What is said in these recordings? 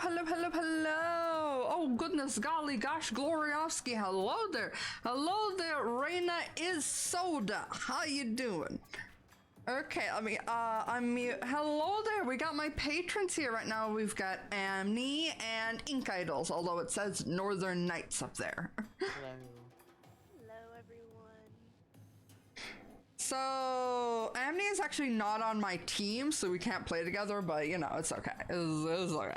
hello, hello, hello. Oh, goodness, golly, gosh, Gloriowski, hello there. Hello there, Reina is Soda. How you doing? Okay, let me, unmute. Hello there, we got my patrons here right now. We've got Amni and Ink Idols, although it says Northern Nights up there. Hello. Hello, everyone. So, Amni is actually not on my team, so we can't play together, but, you know, it's okay. It's okay.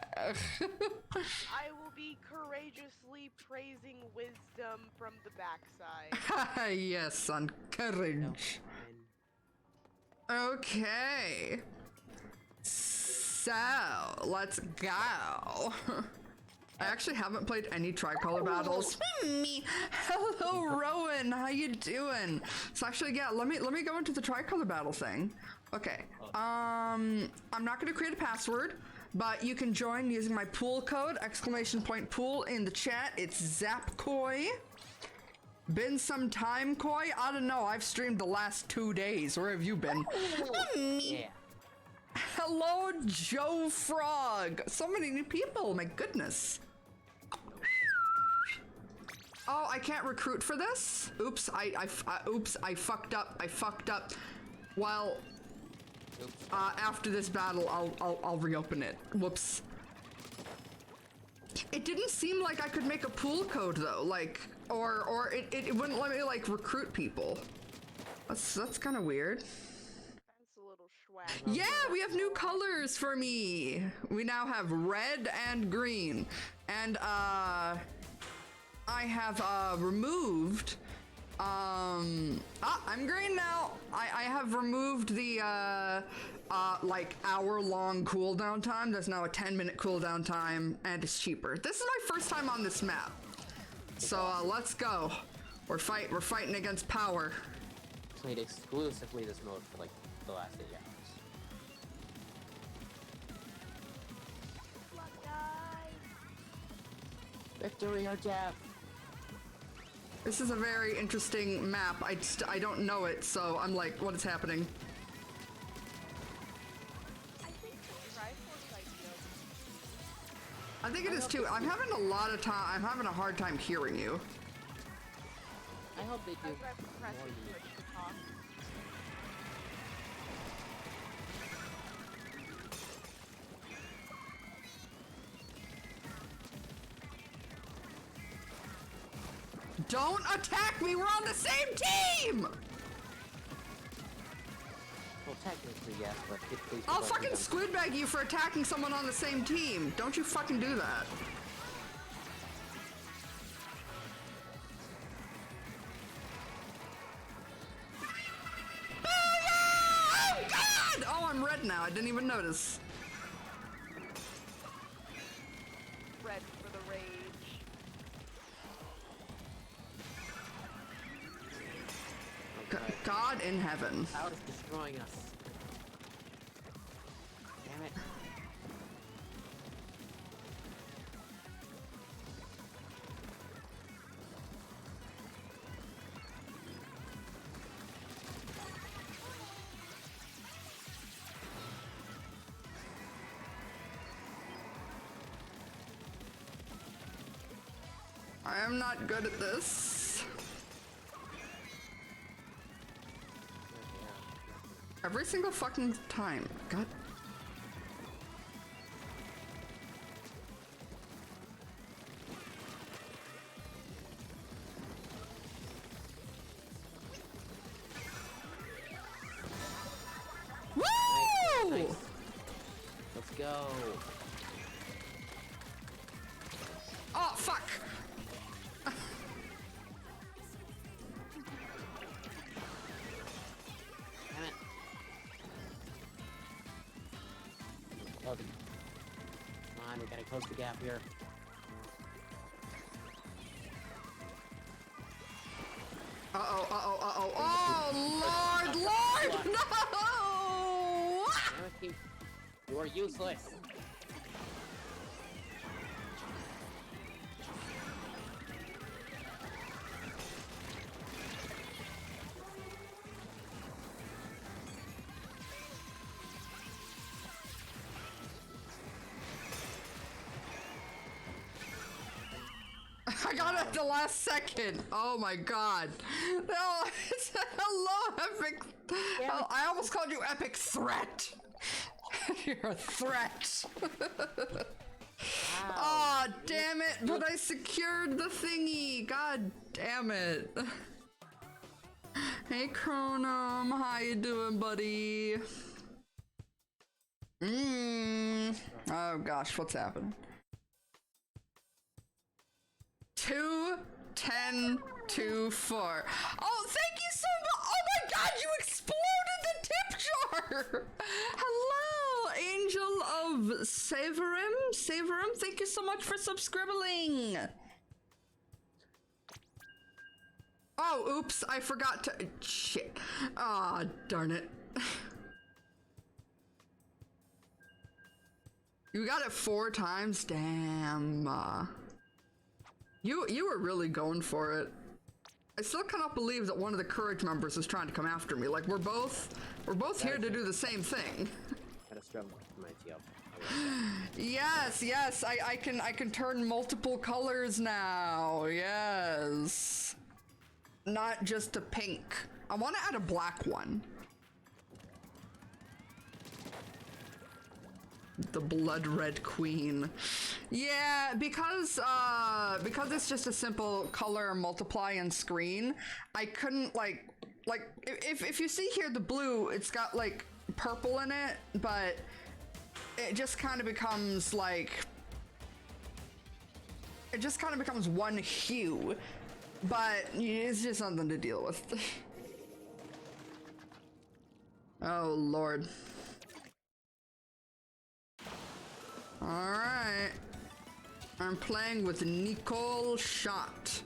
I will be courageously praising wisdom from the backside. Yes, son, courage. Okay. So, let's go. I actually haven't played any tricolor battles. Me. Hello, Rowan. How you doing? So actually, yeah, let me go into the tricolor battle thing. Okay. I'm not gonna create a password, but you can join using my pool code, !pool in the chat. It's ZapKoi. Been some time, Koi? I don't know. I've streamed the last 2 days. Where have you been? Yeah. Hello, Joe Frog. So many new people. My goodness. Oh, I can't recruit for this? Oops, oops, I fucked up. I fucked up. Well, after this battle, I'll reopen it. Whoops. It didn't seem like I could make a pool code though, like, or it wouldn't let me like recruit people. That's kind of weird. That's a little swag. Yeah, we have new colors for me. We now have red and green, and I have removed. I'm green now. I have removed the like hour-long cooldown time. There's now a 10-minute cooldown time, and it's cheaper. This is my first time on this map, so let's go. We're fighting against power. Played exclusively this mode for like the last 8 hours. Good luck, guys. Victory or death. This is a very interesting map. I don't know it, so I'm like, what is happening? I think the Triforce idea. I think it is too. I'm having a lot of time. I'm having a hard time hearing you. I hope they do As I press more and than switch to talk. Don't attack me! We're on the same team! Well, technically, yes, but if please. I'll fucking squid bag you for attacking someone on the same team. Don't you fucking do that. Oh, yeah! Oh, God! Oh, I'm red now. I didn't even notice. Red for the rage. God in heaven. Cloud is destroying us. Damn it. I am not good at this. Every single fucking time. God. Woo! Nice. Let's go. Oh, fuck! Damn it. Oh, come on, we gotta close the gap here. Uh-oh, uh-oh, uh-oh. Oh, Lord, Lord, no! Damn it, Keith. You are useless. at the last second. Oh my god. No, it's hello, Epic. Oh, I almost called you Epic Threat. You're a threat. Oh, damn it. But I secured the thingy. God damn it. Hey, Chronum. How you doing, buddy? Oh gosh, what's happened? 2, 10, 2, 4. Oh, thank you so much. Oh my god, you exploded the tip jar. Hello, Angel of Savorum. Savorum, thank you so much for subscribing. Oh, oops, I forgot to. Shit. Ah, darn it. You got it 4 times? Damn. You were really going for it. I still cannot believe that one of the Courage members is trying to come after me. Like we're both here to do the same thing. Gotta scrub my tea up. Yes, I can turn multiple colors now. Yes. Not just a pink. I want to add a black one. The blood red queen. Yeah, because it's just a simple color multiply and screen, I couldn't like if you see here the blue, it's got like purple in it, but it just kind of becomes like one hue, but it's just something to deal with. Oh Lord. Alright. I'm playing with Nicole Shot.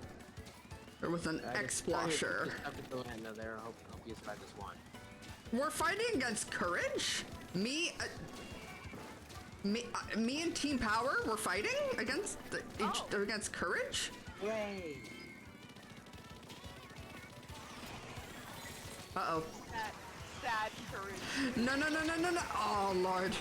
Or with an X-Blosher. There. I hope you survive this one. We're fighting against Courage? Me and Team Power, we're fighting against against Courage? Yay! Uh-oh. That sad Courage. No. Oh, Lord.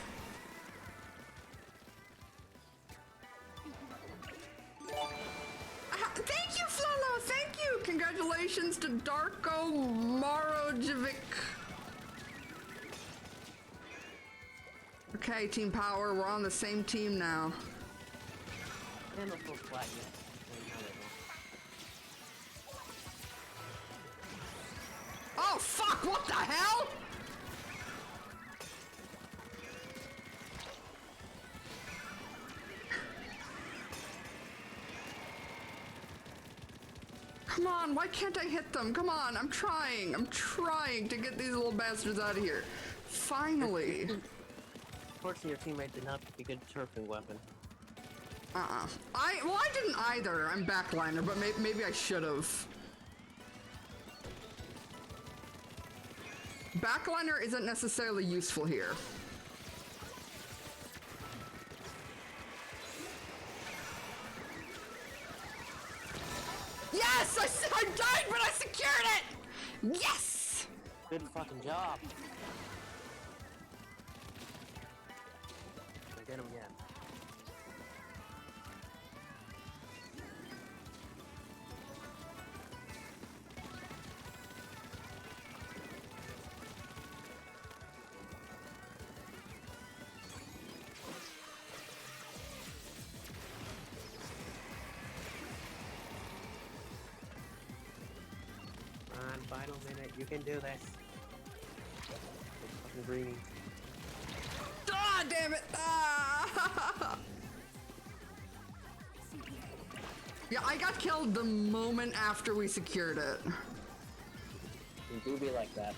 Thank you, Flolo. Thank you. Congratulations to Darko Marojevic. Okay, Team Power, we're on the same team now. Oh, fuck, what the hell? Come on, why can't I hit them? Come on, I'm trying to get these little bastards out of here. Finally. Unfortunately, your teammate did not pick a good turfing weapon. I didn't either. I'm backliner, but maybe I should have. Backliner isn't necessarily useful here. Yes! I died, but I secured it! Yes! Good fucking job. I get him again. Final minute, you can do this. Fucking green. Ah, damn it! Ah! Yeah, I got killed the moment after we secured it. You do be like that.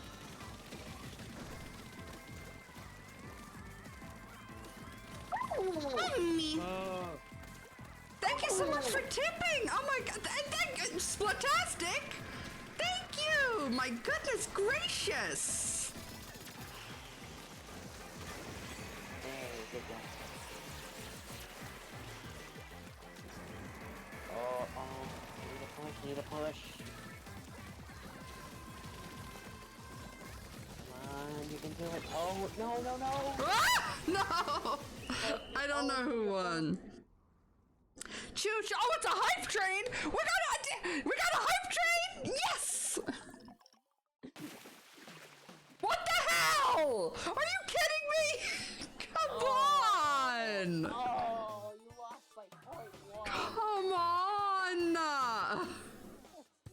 Me. Thank you so much for tipping! Oh my god, thank you, Splatastic! Thank you! My goodness gracious! Hey, good one. Need a push. Come on, you can do it. Oh, no! Ah! No! I don't know who won. Choo choo. Oh, it's a hype train. We got a hype train. Yes. What the hell? Are you kidding me? Come on. Oh, you lost by point one. Come on.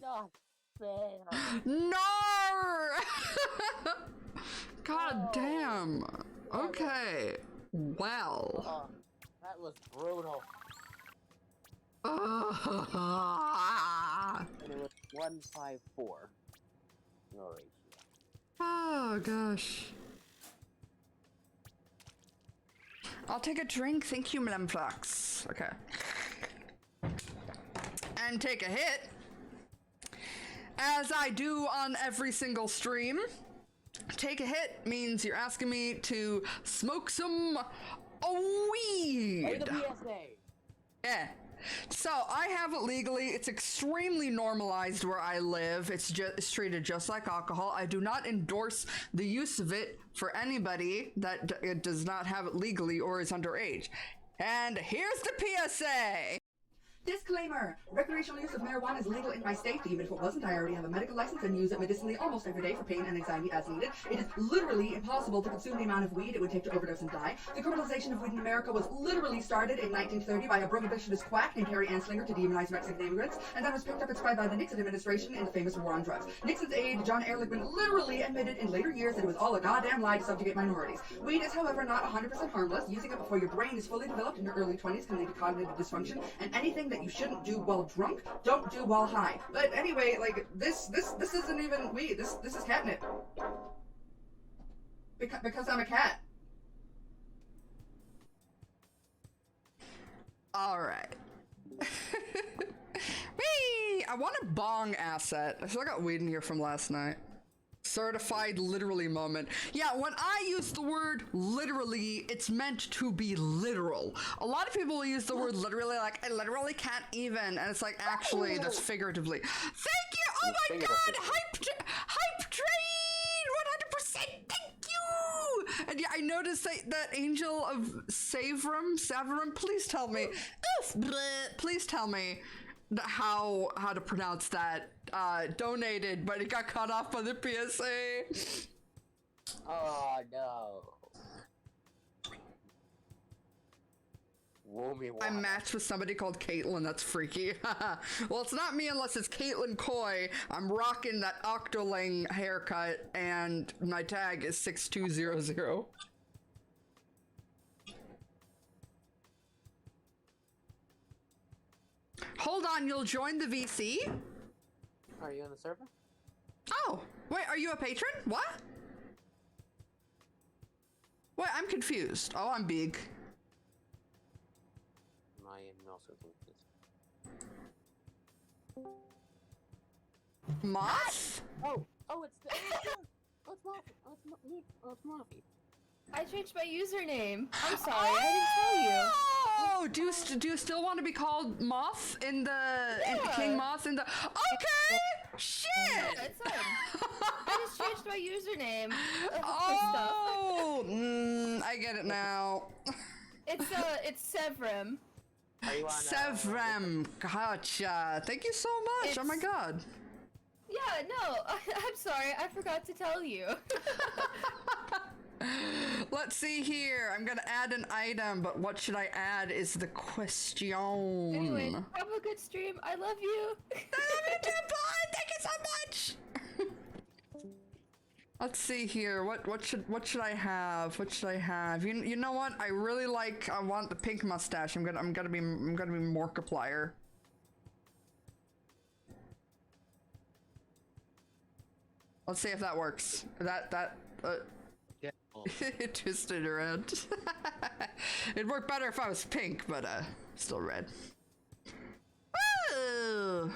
Not fair. No. God damn. Okay. Well. Oh, that was brutal. And it was 154. Your ratio. Oh gosh. I'll take a drink, thank you, Mlemflux. Okay. And take a hit. As I do on every single stream. Take a hit means you're asking me to smoke some weed. Hey, the PSA. Yeah. So I have it legally. It's extremely normalized where I live. It's treated just like alcohol. I do not endorse the use of it for anybody that does not have it legally or is underage. And here's the PSA. Disclaimer! Recreational use of marijuana is legal in my state. Even if it wasn't, I already have a medical license and use it medicinally almost every day for pain and anxiety as needed. It is literally impossible to consume the amount of weed it would take to overdose and die. The criminalization of weed in America was literally started in 1930 by a prohibitionist quack named Harry Anslinger to demonize Mexican immigrants, and then was picked up and spread by the Nixon administration in the famous war on drugs. Nixon's aide, John Ehrlichman, literally admitted in later years that it was all a goddamn lie to subjugate minorities. Weed is, however, not 100% harmless. Using it before your brain is fully developed in your early 20s can lead to cognitive dysfunction, and anything that you shouldn't do while drunk, don't do while high. But anyway, like this isn't even weed. This is catnip. Because I'm a cat. All right. Whee! I want a bong asset. I still got weed in here from last night. Certified literally moment. Yeah, when I use the word literally, it's meant to be literal. A lot of people use the word literally like, I literally can't even, and it's like, actually, that's figuratively. Thank you! Oh my god! Hype train! 100%! Thank you! And yeah, I noticed that Angel of Savrum, please tell me. Please tell me how to pronounce that. Donated, but it got cut off by the PSA. Oh no. I matched with somebody called Caitlin. That's freaky. Well, it's not me unless it's Caitlin Coy. I'm rocking that Octoling haircut, and my tag is 6200. Hold on, you'll join the VC? Are you on the server? Oh, wait, are you a patron? What? Wait, I'm confused. Oh, I'm big. I am also confused. Moth? Oh, it's Moffy. I changed my username. I'm sorry, I didn't tell you. Oh, do you still want to be called Moth in the King Moth in the? Okay, shit. Yeah, it's fine. I just changed my username. Oh, I get it now. It's Sevrim. Are you on? Sevrem, gotcha. Thank you so much. Oh my god. Yeah, no, I'm sorry, I forgot to tell you. Let's see here. I'm gonna add an item, but what should I add is the question. Anyway, have a good stream. I love you. I love you too, bud. Thank you so much. Let's see here. What should I have? What should I have? You know what? I want the pink mustache. I'm gonna be Markiplier. Let's see if that works. Yeah. It twisted around. It'd work better if I was pink, but still red. Woo!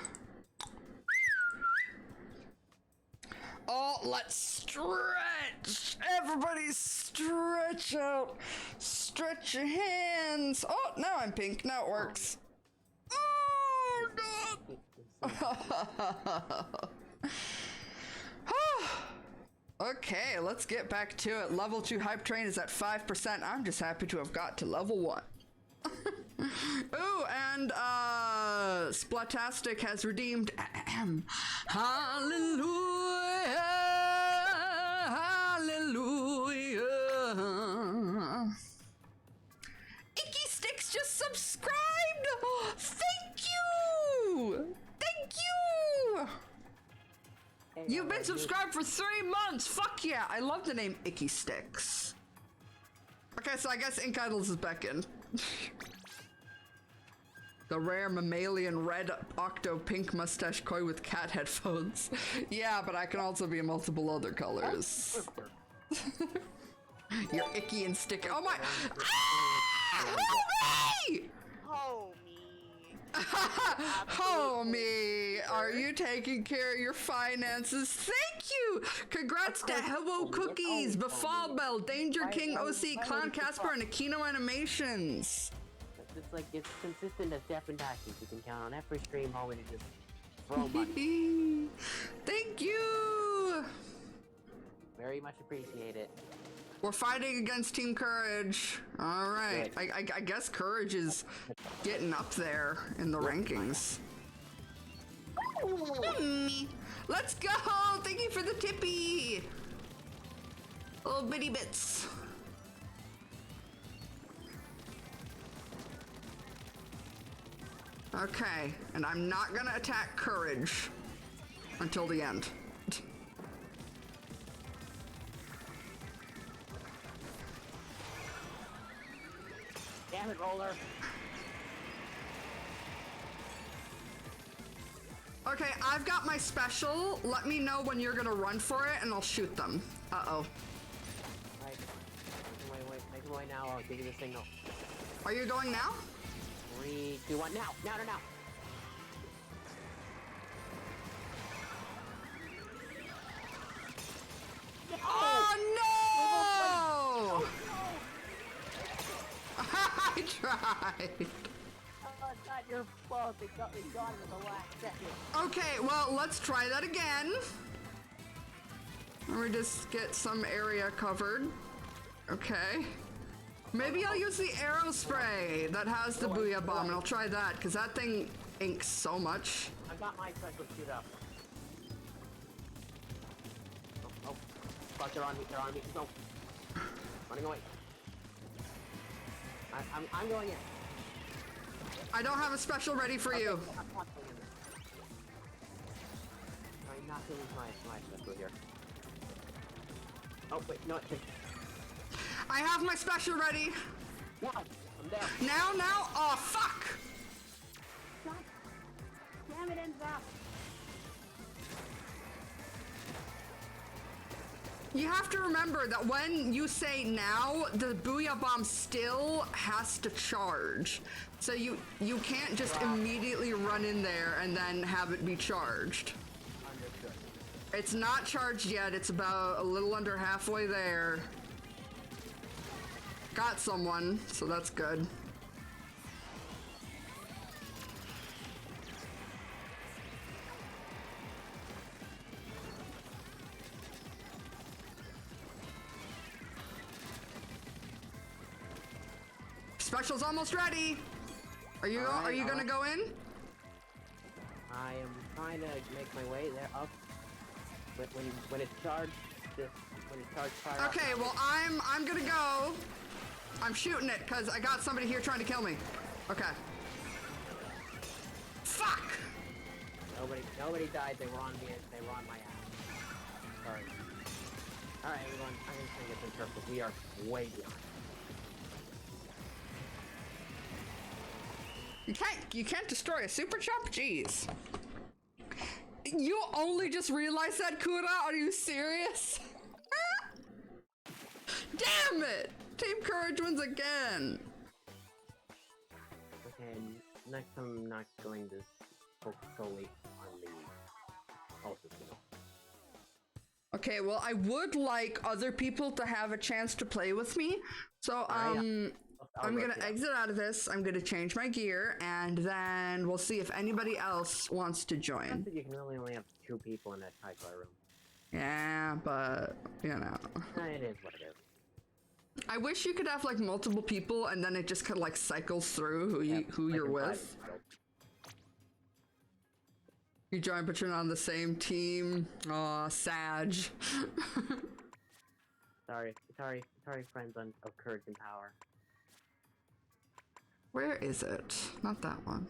Oh, let's stretch! Everybody stretch out! Stretch your hands! Oh, now I'm pink. Now it works. Oh, no! Okay, let's get back to it. Level 2 hype train is at 5%. I'm just happy to have got to level 1. Ooh, and Splatastic has redeemed. Hallelujah, hallelujah. Icky Sticks just subscribed. Thank you. Thank you. Hey, You've been you- subscribed for 3 months. Fuck yeah. I love the name Icky Sticks. Okay, so I guess Ink Idols is back in. The rare mammalian red octo pink mustache koi with cat headphones. Yeah, but I can also be multiple other colors. You're icky and sticky. Oh my! Ah! Homie! Homie, are you taking care of your finances? Thank you! Congrats to Hello Cookies, Befall Bell, Danger King OC, Clown Casper, and Aquino Animations. It's like, it's consistent as Jeff and Dashes. You can count on every stream home and just throw money. Thank you! Very much appreciate it. We're fighting against Team Courage. All right. I guess Courage is getting up there in the rankings. Let's go! Thank you for the tippy! Little bitty bits. Okay, and I'm not gonna attack Courage until the end. Damn it, Roller. Okay, I've got my special. Let me know when you're gonna run for it and I'll shoot them. Uh-oh. Right. Make your way now. I'll give you the signal. Are you going now? 3, 2, 1, now! Now! Oh no! I tried. Oh, it's not your fault. It got me gone in the last second. Okay, well, let's try that again. Let me just get some area covered. Okay. Maybe I'll use the arrow spray that has the booyah bomb, and I'll try that, because that thing inks so much. I got my special shoot up. Oh. Fuck, they're on me. No. Running away. I'm going in. I don't have a special ready for you. I'm not going in. I'm not going to use my special here. Oh, wait, no, it's... I have my special ready. Now! I'm there. Now? Oh, fuck! God. Damn it, Enza! You have to remember that when you say now, the booyah bomb still has to charge. So you can't just immediately run in there and then have it be charged. Understood. It's not charged yet. It's about a little under halfway there. Got someone, so that's good. Special's almost ready. Are you gonna go in? I am trying to make my way there up. But when it's charged, fire up. Okay, well I'm gonna go. I'm shooting it because I got somebody here trying to kill me. Okay. Fuck! Nobody died. They were on me. They were on my ass. Sorry. All right, everyone. I'm just gonna get some turf because we are way behind. You can't destroy a super chomp? Jeez. You only just realized that, Kura? Are you serious? Damn it! Team Courage wins again. Okay, next I'm not going to focus solely on the also signal. Okay, well, I would like other people to have a chance to play with me. So, I'm gonna exit out of this. I'm gonna change my gear, and then we'll see if anybody else wants to join. You can really only have 2 people in that high room. Yeah, but, you know. It is what it is. I wish you could have like multiple people and then it just kind of like cycles through who like you're in with. private. You join, but you're not on the same team. Aw, Sag. Sorry, friends of courage and power. Where is it? Not that one.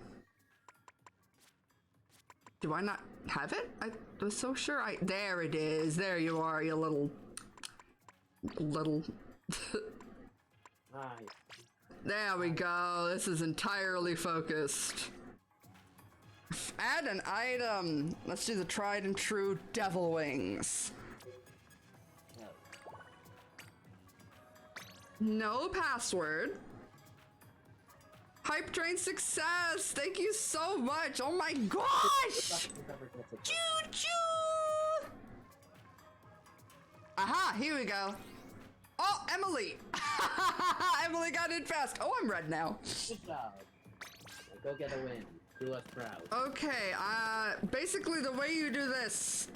Do I not have it? I was so sure I. There it is. There you are, you little. Ah, There we go. This is entirely focused. Add an item. Let's do the tried and true devil wings. No password. Hype train success. Thank you so much. Oh my gosh. Choo choo. Aha, here we go. Oh, Emily. Emily got in fast. Oh, I'm red now. good job. Go get a win. Do us proud. Okay, basically the way you do this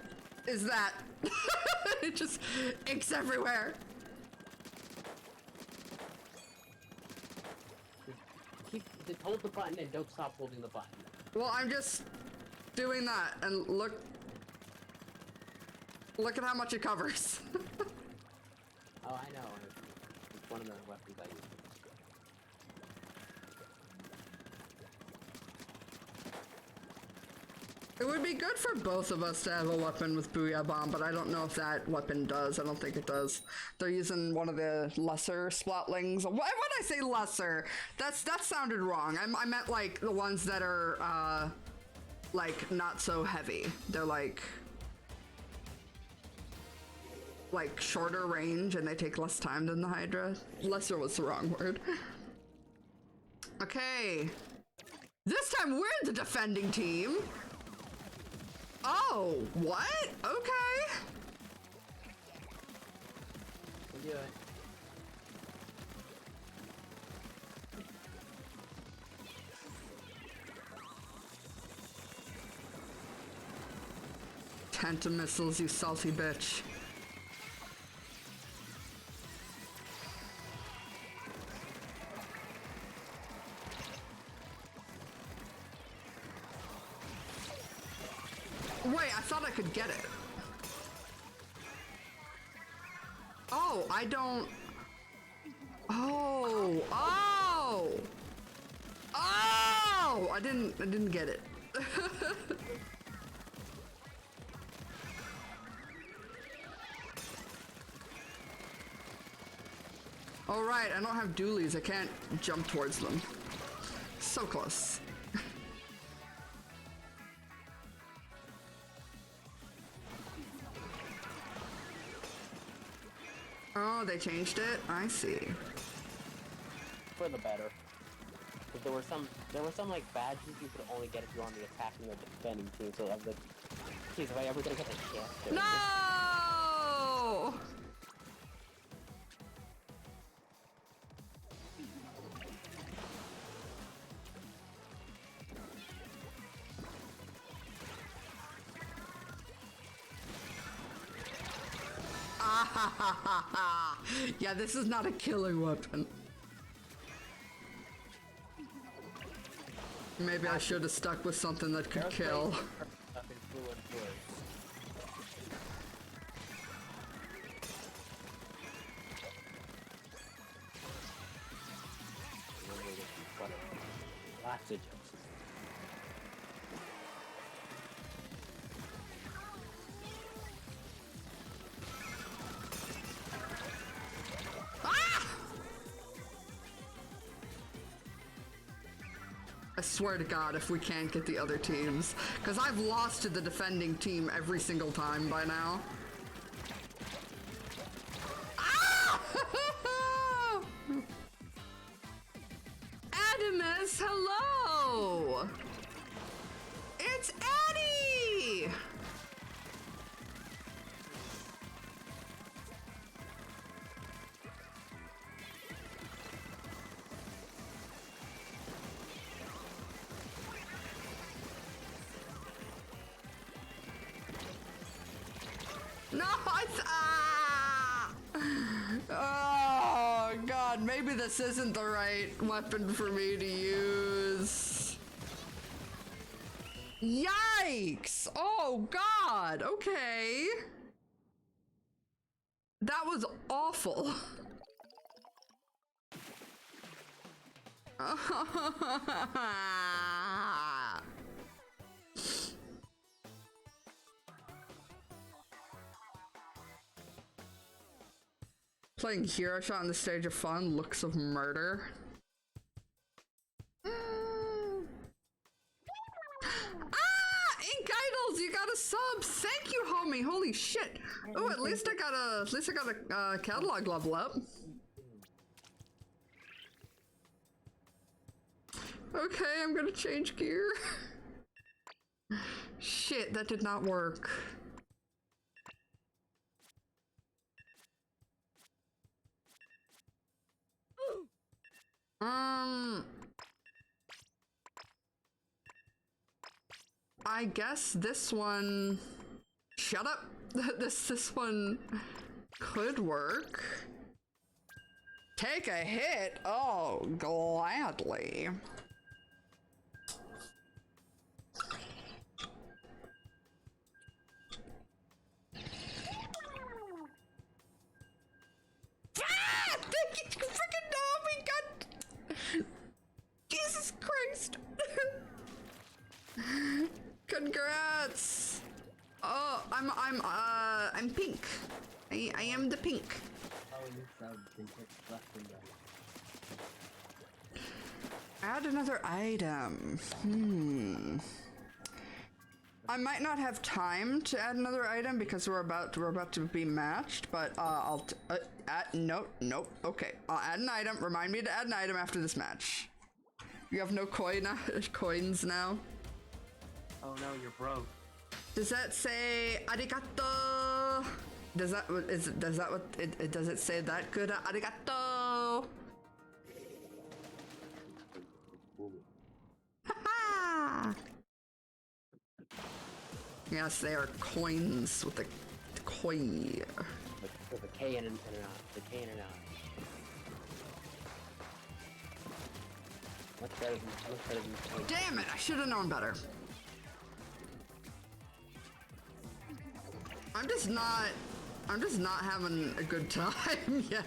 is that it just inks everywhere. Just hold the button and don't stop holding the button. Well, I'm just doing that, and look at how much it covers. Oh, I know. It's one of the weapons I use. It would be good for both of us to have a weapon with Booyah Bomb, but I don't know if that weapon does. I don't think it does. They're using one of the lesser Splotlings. Why would I say lesser? That sounded wrong. I meant like the ones that are like not so heavy. They're like shorter range and they take less time than the Hydra. Lesser was the wrong word. Okay. This time we're the defending team. Oh, what? Okay. We'll do it. Tenta missiles, you salty bitch. Wait, I thought I could get it. Oh, I don't. Oh, oh, oh! I didn't get it. All right, I don't have dualies. I can't jump towards them. So close. Oh, they changed it? I see. For the better. Because there were some like badges you could only get if you're on the attacking or defending team. So I was like, geez, if I ever gonna get the chance to. No! Ah ha ha ha ha! Yeah, this is not a killing weapon. Maybe I should have stuck with something that could kill. Lots of jokes. I swear to God, if we can't get the other teams. Because I've lost to the defending team every single time by now. Ah! Adamus, hello! It's Eddie! No, it's ah! Oh, this isn't the right weapon for me to use. Yikes! Oh god, okay. That was awful. Playing Hero Shot on the stage of fun, looks of murder. Ink Idols, you got a sub. Thank you, homie. Holy shit. Oh, at least I got a catalog level up. Okay, I'm gonna change gear. Shit, that did not work. I guess this one. Shut up. This one could work. Take a hit? Oh, gladly. Ah! You freaking know we got. Jesus Christ. Congrats. Oh, I'm pink. I am the pink. Add another item. I might not have time to add another item because we're about to be matched, but nope. Okay, I'll add an item. Remind me to add an item after this match. You have no coins now. Oh no, you're broke. Does that say arigato? Does it say that good? Arigato. Haha. Yes, they are coins with the koi. With a K and an I. The K and an I. Much better than Damn it! I should have known better. I'm just not having a good time yet.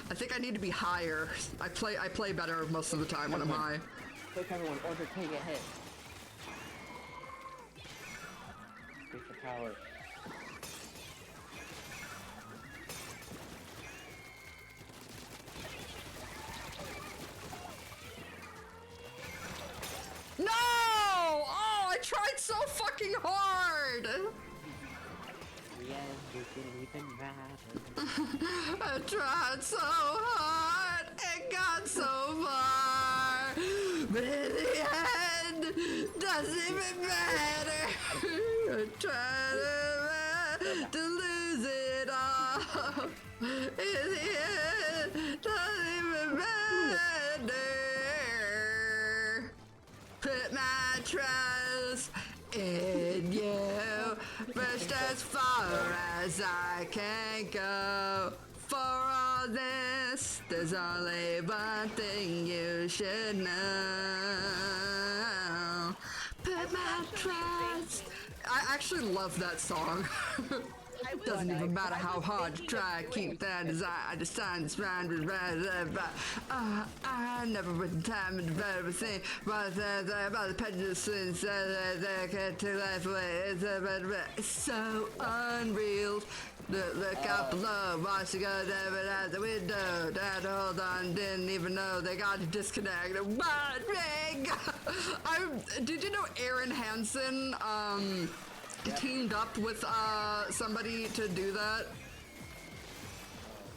I think I need to be higher. I play better most of the time when I'm high. Quick, everyone, order K, get hit. Increase the power. No! Oh, I tried so fucking hard! Yeah, it didn't even matter. I tried so hard and got so far, but in the end, doesn't even matter. I tried to lose it all. In the end, doesn't even matter. Put my trust in you, first as far as I can go. For all this, there's only one thing you should know. Put my trust. I actually love that song. Doesn't even matter how hard you try, keep that desire. I just sign this round with I never put the time into everything. But about the prejudice since they can't take life away. It's so unreal. Look out below, watch you go down out the window. Dad, hold on, didn't even know they got to disconnect. What ring? Did you know Aaron Hansen teamed up with somebody to do that?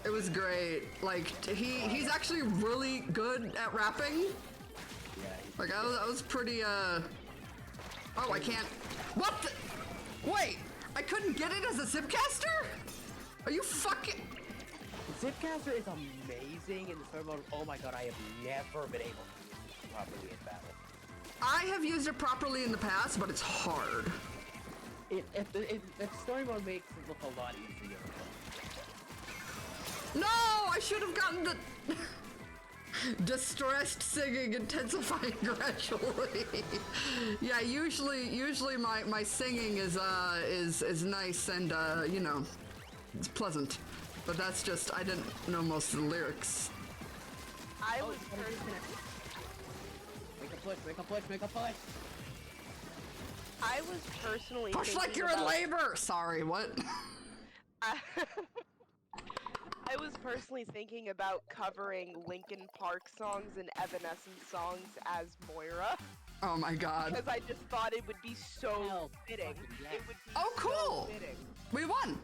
It was great. Like he's actually really good at rapping. Yeah. Like I was pretty Oh, I can't. What the? Wait, I couldn't get it as a zipcaster? Are you fucking? Zipcaster is amazing in the story mode. Oh my god, I have never been able to use it properly in battle. I have used it properly in the past, but it's hard. The story mode makes it look a lot easier. No, I should have gotten the. Distressed singing intensifying gradually. Yeah, usually my singing is nice and you know, it's pleasant. But that's just, I didn't know most of the lyrics. I was personally, Make a push, make a push, make a push! I was personally Push like thinking you're in about- labor! Sorry, what? I was personally thinking about covering Linkin Park songs and Evanescence songs as Moira, Oh my god. because I just thought it would be so Hell, fitting. fucking yes. It would be Oh, cool. so fitting. We won!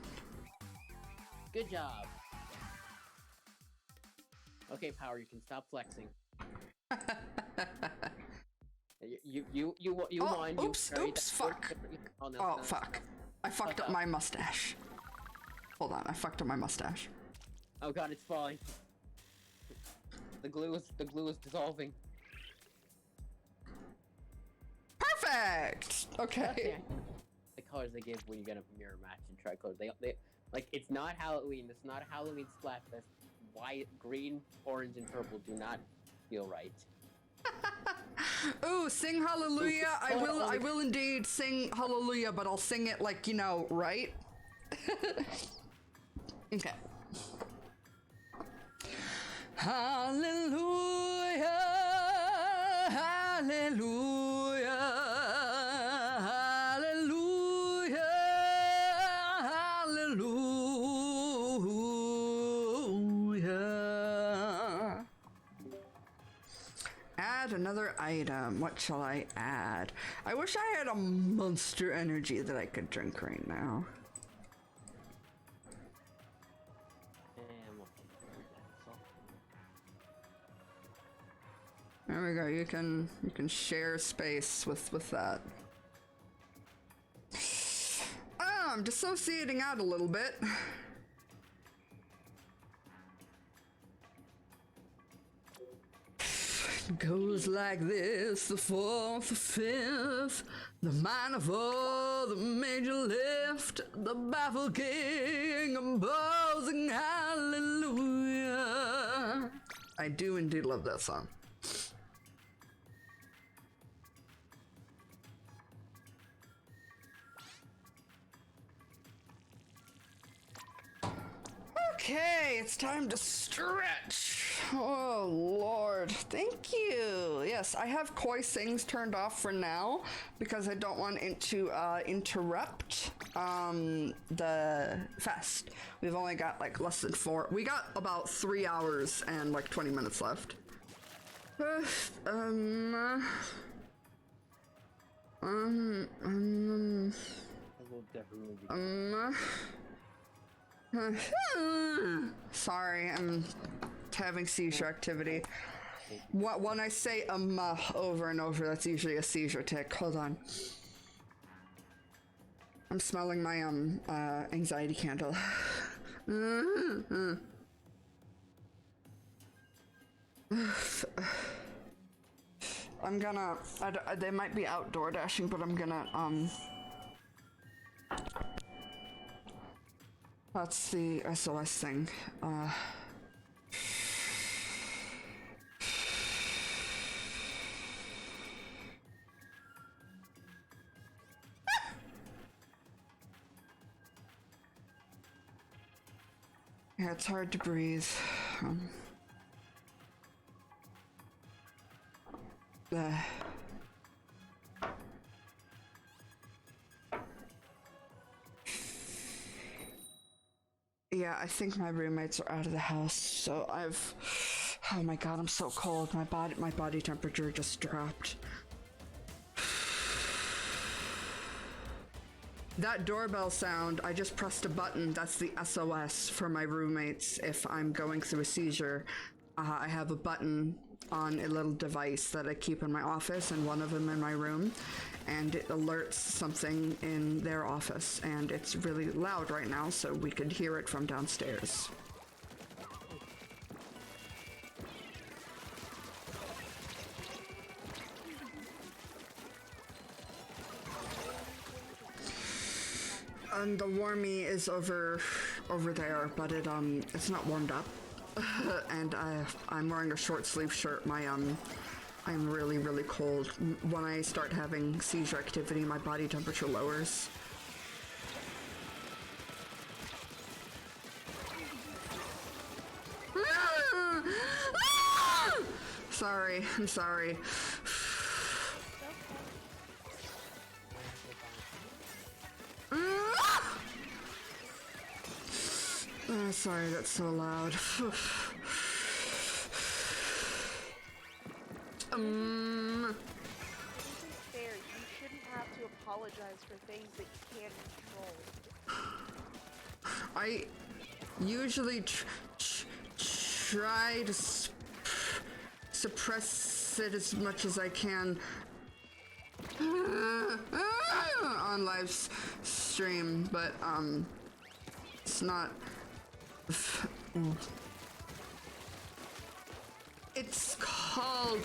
Good job. Okay, Power, you can stop flexing. You Oh, won. You oops, carried oops, that fuck. forward. Oh, no, Oh, no, fuck. no. I fucked up my mustache. Hold on, I fucked up my mustache. Oh god, it's falling. The glue is dissolving. Perfect! Okay. The colors they give when you get a mirror match in Tricolor, they like, it's not Halloween. It's not a Halloween Splatfest. White, green, orange, and purple do not feel right. Ooh, sing hallelujah. I will indeed sing hallelujah, but I'll sing it like, you know, right? Okay. Hallelujah, hallelujah, hallelujah, hallelujah. Add another item. What shall I add? I wish I had a Monster Energy that I could drink right now. There we go. You can share space with that. Oh, I'm dissociating out a little bit. Goes like this, the fourth, the fifth, the minor four, the major lift, the baffled king, composing hallelujah. I do indeed love that song. Okay, it's time to stretch. Oh Lord, thank you. Yes, I have Koi Sings turned off for now because I don't want it to interrupt the fest. We've only got like less than 4. We got about 3 hours and like 20 minutes left. I will definitely Sorry, I'm having seizure activity. When I say over and over, that's usually a seizure tick. Hold on. I'm smelling my anxiety candle. I'm gonna. They might be outdoor dashing, but I'm gonna That's the SOS thing. Yeah, it's hard to breathe. Yeah, I think my roommates are out of the house, so oh my god, I'm so cold. My body temperature just dropped. That doorbell sound, I just pressed a button. That's the SOS for my roommates if I'm going through a seizure. I have a button on a little device that I keep in my office and one of them in my room, and it alerts something in their office, and it's really loud right now, so we could hear it from downstairs. And the warmie is over there, but it's not warmed up. And I'm wearing a short sleeve shirt. I'm really, really cold. When I start having seizure activity, my body temperature lowers. Sorry, I'm sorry. Sorry, that's so loud. Fair. You shouldn't have to apologize for things that you can't control. I usually try to suppress it as much as I can on live stream, but it's not. It's called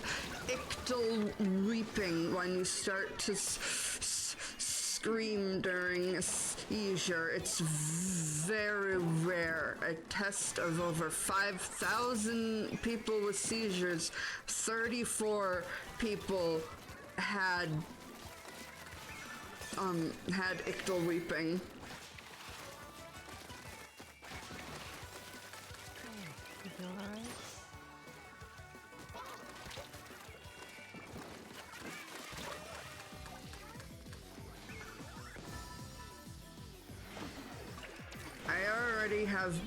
ictal weeping when you start to scream during a seizure. It's very rare. A test of over 5,000 people with seizures, 34 people had ictal weeping. I already have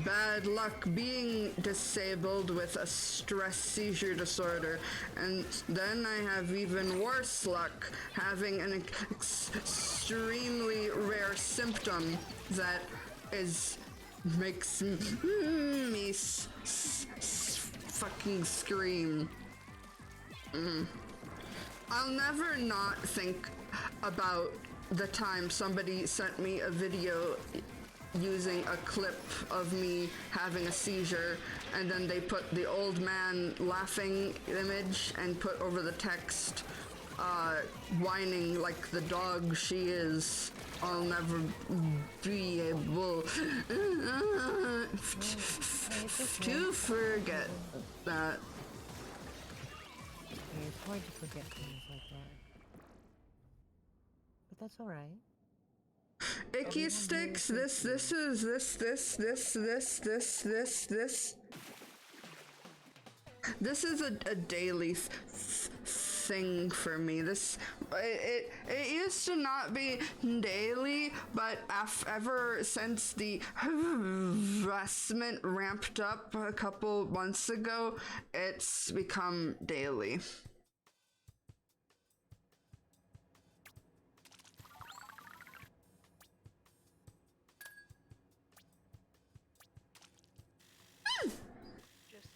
bad luck being disabled with a stress seizure disorder, and then I have even worse luck having an extremely rare symptom that makes me fucking scream. I'll never not think about the time somebody sent me a video using a clip of me having a seizure, and then they put the old man laughing image and put over the text, whining like the dog she is. I'll never be able to forget that. It's hard to forget things like that. But that's alright. Icky sticks, this is. This is a daily thing for me. It used to not be daily, but ever since the harassment ramped up a couple months ago, it's become daily.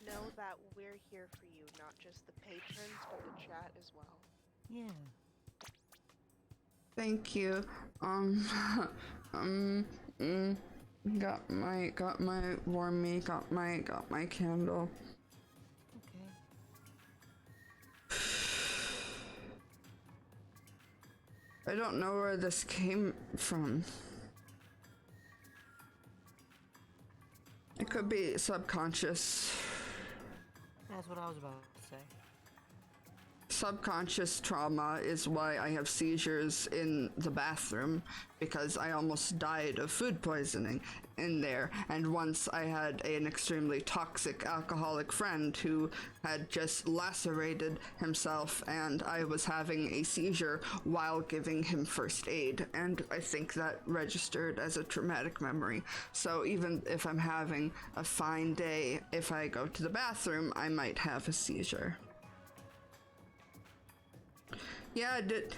Know that we're here for you, not just the patrons, but the chat as well. Yeah. Thank you. Got my warmie, got my candle. Okay. I don't know where this came from. It could be subconscious. That's what I was about to say. Subconscious trauma is why I have seizures in the bathroom, because I almost died of food poisoning in there. And once I had an extremely toxic alcoholic friend who had just lacerated himself, and I was having a seizure while giving him first aid, and I think that registered as a traumatic memory. So even if I'm having a fine day, if I go to the bathroom, I might have a seizure. Yeah, did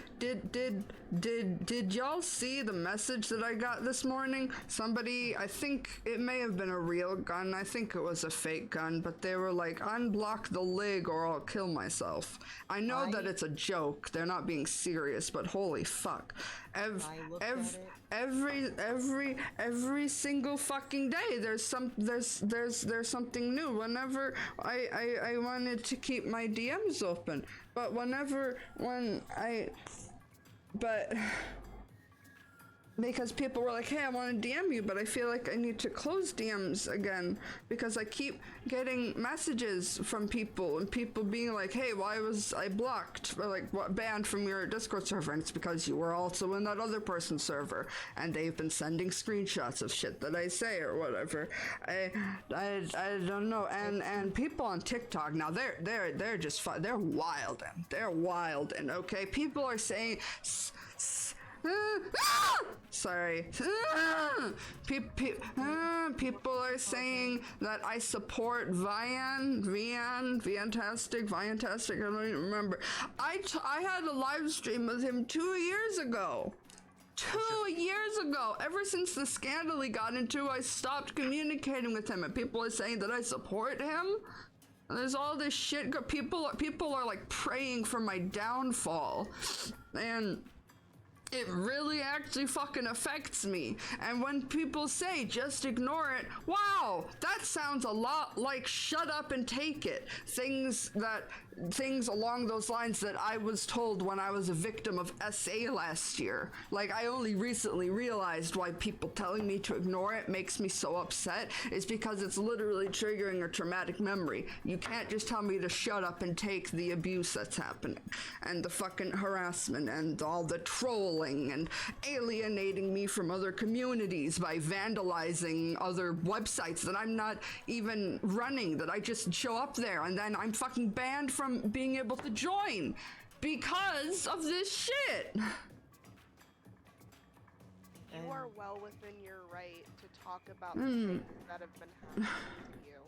y'all see the message that I got this morning? Somebody, I think it may have been a real gun, I think it was a fake gun, but they were like, unblock the lig or I'll kill myself. I know that it's a joke, they're not being serious, but holy fuck. Every single fucking day there's something new. Whenever I wanted to keep my DMs open, but because people were like, hey, I want to DM you, but I feel like I need to close DMs again because I keep getting messages from people and people being like, hey, why was I blocked or like banned from your Discord server? And it's because you were also in that other person's server and they've been sending screenshots of shit that I say or whatever. I don't know. And people on TikTok now, they're just they're wilding. They're wilding. Okay, people are saying. Sorry. People are saying that I support Viantastic, I don't even remember. I had a live stream with him 2 years ago. 2 years ago. Ever since the scandal he got into, I stopped communicating with him, and people are saying that I support him. And there's all this shit. People are like praying for my downfall, and it really actually fucking affects me. And when people say just ignore it, wow, that sounds a lot like shut up and take it. Things along those lines that I was told when I was a victim of SA last year. Like, I only recently realized why people telling me to ignore it makes me so upset is because it's literally triggering a traumatic memory. You can't just tell me to shut up and take the abuse that's happening and the fucking harassment and all the trolling and alienating me from other communities by vandalizing other websites that I'm not even running, that I just show up there and then I'm fucking banned from being able to join because of this shit. You are well within your right to talk about the things that have been happening to you.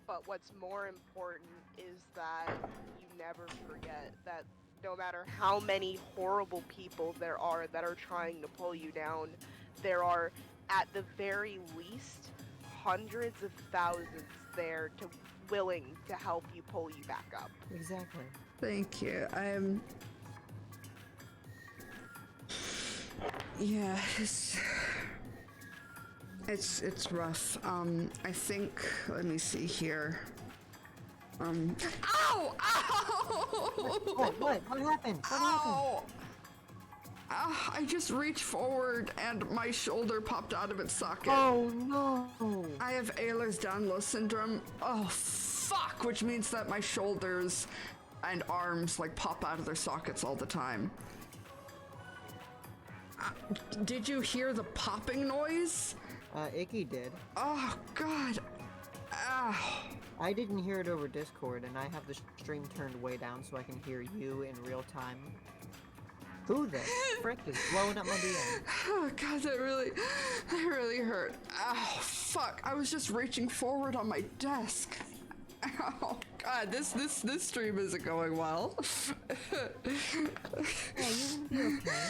But what's more important is that you never forget that no matter how many horrible people there are that are trying to pull you down, there are, at the very least, hundreds of thousands there to willing to help you pull you back up. Exactly. Thank you. Yeah, it's rough. I think, let me see here. Ow! Ow! What happened? Ow! I just reached forward and my shoulder popped out of its socket. Oh no! I have Ehlers-Danlos syndrome. Oh fuck! Which means that my shoulders and arms like pop out of their sockets all the time. Did you hear the popping noise? Icky did. Oh god. Ow. I didn't hear it over Discord, and I have the stream turned way down so I can hear you in real time. Who the frick is blowing up my DM? Oh god, that really hurt. Oh fuck! I was just reaching forward on my desk. Oh god, this stream isn't going well. Yeah, you're gonna be okay.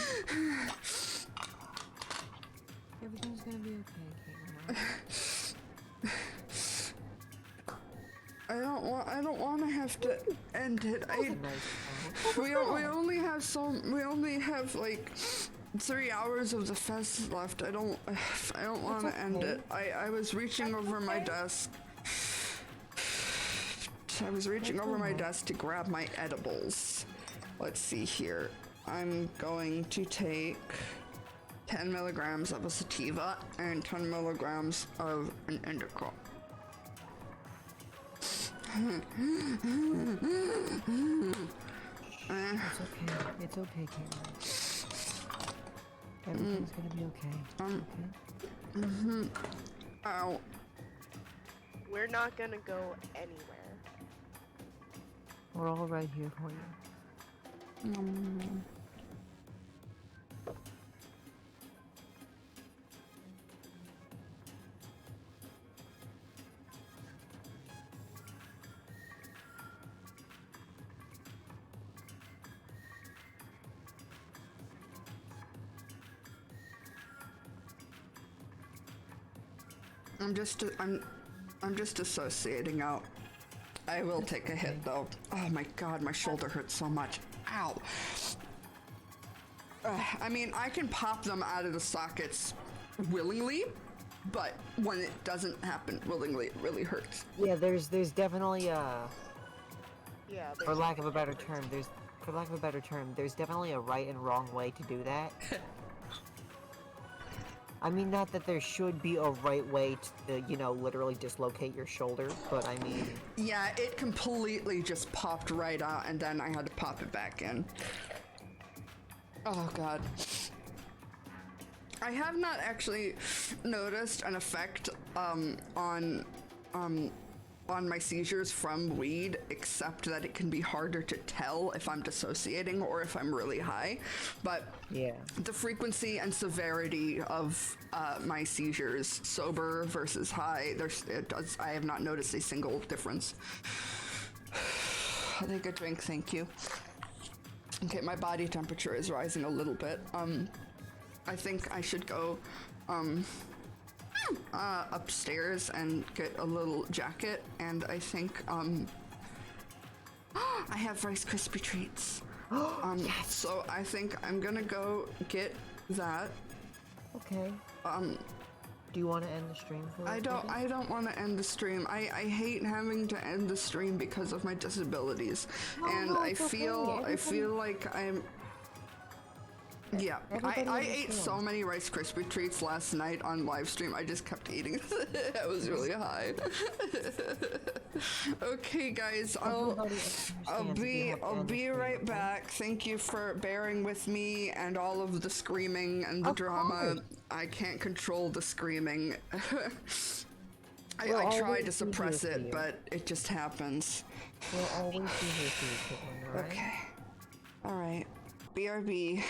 Everything's gonna be okay, Caitlin. I don't want to have to end it. We only have like 3 hours of the fest left. I don't want to end it. I was reaching over my desk. I was reaching over my desk to grab my edibles. Let's see here. I'm going to take 10 milligrams of a sativa and 10 milligrams of an indica. It's okay, Caitlin. Everything's gonna be okay. Okay? Ow. We're not gonna go anywhere. We're all right here for you. I'm just associating out. I will take a hit though. Oh my god, my shoulder hurts so much. Ow. I mean, I can pop them out of the sockets willingly, but when it doesn't happen willingly, it really hurts. Yeah, there's definitely Yeah. for lack of a better term, there's definitely a right and wrong way to do that. I mean, not that there should be a right way to, you know, literally dislocate your shoulder, but I mean... Yeah, it completely just popped right out, and then I had to pop it back in. Oh god. I have not actually noticed an effect on my seizures from weed, except that it can be harder to tell if I'm dissociating or if I'm really high. But Yeah. the frequency and severity of my seizures, sober versus high, I have not noticed a single difference. I think a drink, thank you. Okay, my body temperature is rising a little bit. I think I should go upstairs and get a little jacket, and I think I have Rice Krispie treats. Yes. So I think I'm gonna go get that. Okay. Do you want to end the stream for I us, don't maybe? want to end the stream. I hate having to end the stream because of my disabilities. No, And no, I it's okay. feel feel like I'm yeah, Everybody I ate understands. so many Rice Krispie treats last night on live stream. I just kept eating. I was really high. Okay, guys, I'll Everybody understands if you have to end the be stream, right okay? back. Thank you for bearing with me and all of the screaming and the Of drama. course. I can't control the screaming. We'll I try always to be suppress here for it, you. but it just happens. We'll always be here for you, Caitlin, alright? Okay. All right. BRB.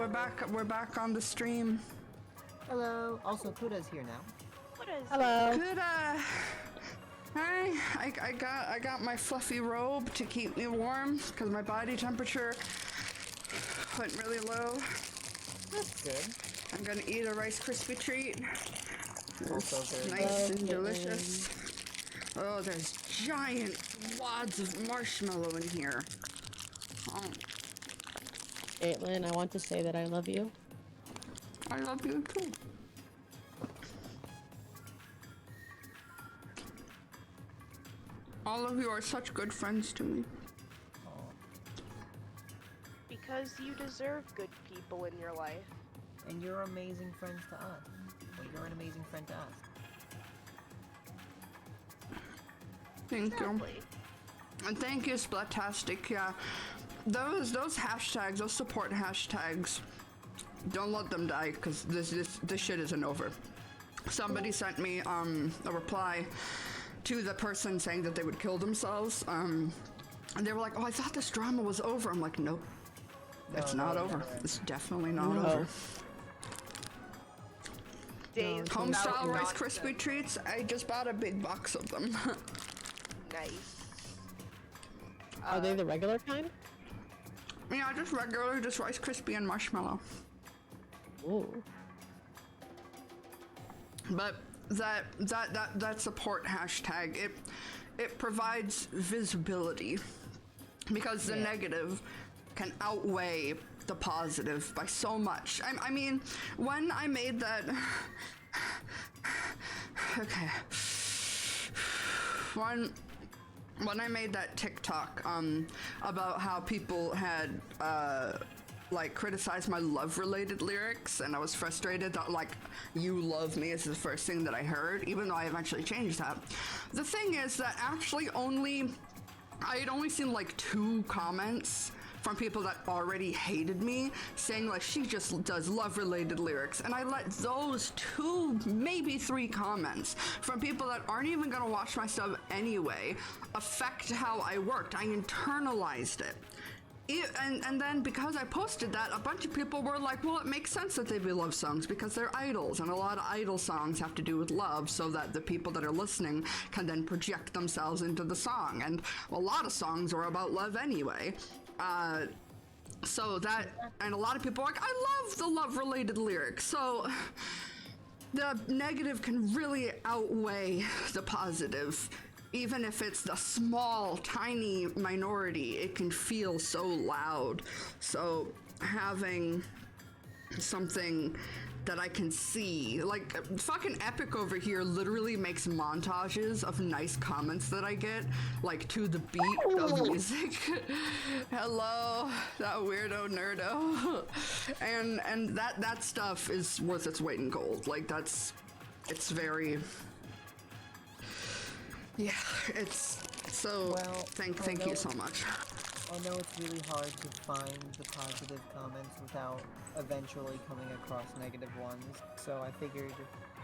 we're back. We're back on the stream. Hello. Also, Kuda's here now. What is Hello. Good. Hi. I got my fluffy robe to keep me warm because my body temperature went really low. That's good. I'm gonna eat a Rice Krispie treat. Also very Nice and delicious. Oh, there's giant wads of marshmallow in here. Oh, Caitlin, I want to say that I love you. I love you too. All of you are such good friends to me. Because you deserve good people in your life. And you're amazing friends to us. Well, you're an amazing friend to us. Thank you. Exactly. And thank you, Splatastic. Yeah, those hashtags, those support hashtags, don't let them die because this shit isn't over. Somebody sent me a reply to the person saying that they would kill themselves. And they were like, "Oh, I thought this drama was over." I'm like, "Nope, it's not over. never. It's definitely not No. over." Days Homestyle without Rice nonsense. Krispie treats. I just bought a big box of them. Nice. Are they the regular kind? Yeah, just regular, just Rice Krispie and marshmallow. Ooh. But that support hashtag, it provides visibility because the negative can outweigh the positive by so much. I mean, when I made that okay, when I made that TikTok about how people had like criticized my love-related lyrics, and I was frustrated that like "you love me" is the first thing that I heard, even though I eventually changed that. The thing is that actually I had only seen like 2 comments from people that already hated me, saying like she just does love-related lyrics, and I let those 2, maybe 3 comments from people that aren't even gonna watch my stuff anyway affect how I worked. I internalized it. And then because I posted that, a bunch of people were like, well, it makes sense that they be love songs because they're idols, and a lot of idol songs have to do with love so that the people that are listening can then project themselves into the song. And a lot of songs are about love anyway. So that, and a lot of people are like, I love the love-related lyrics. So the negative can really outweigh the positive. Even if it's the small, tiny minority, it can feel so loud. So having something that I can see, like fucking Epic over here literally makes montages of nice comments that I get, like to the beat of music. Hello, that weirdo nerdo. and that stuff is worth its weight in gold. Like it's very, yeah, it's so, Well, thank you so much. I know it's really hard to find the positive comments without eventually coming across negative ones, so I figured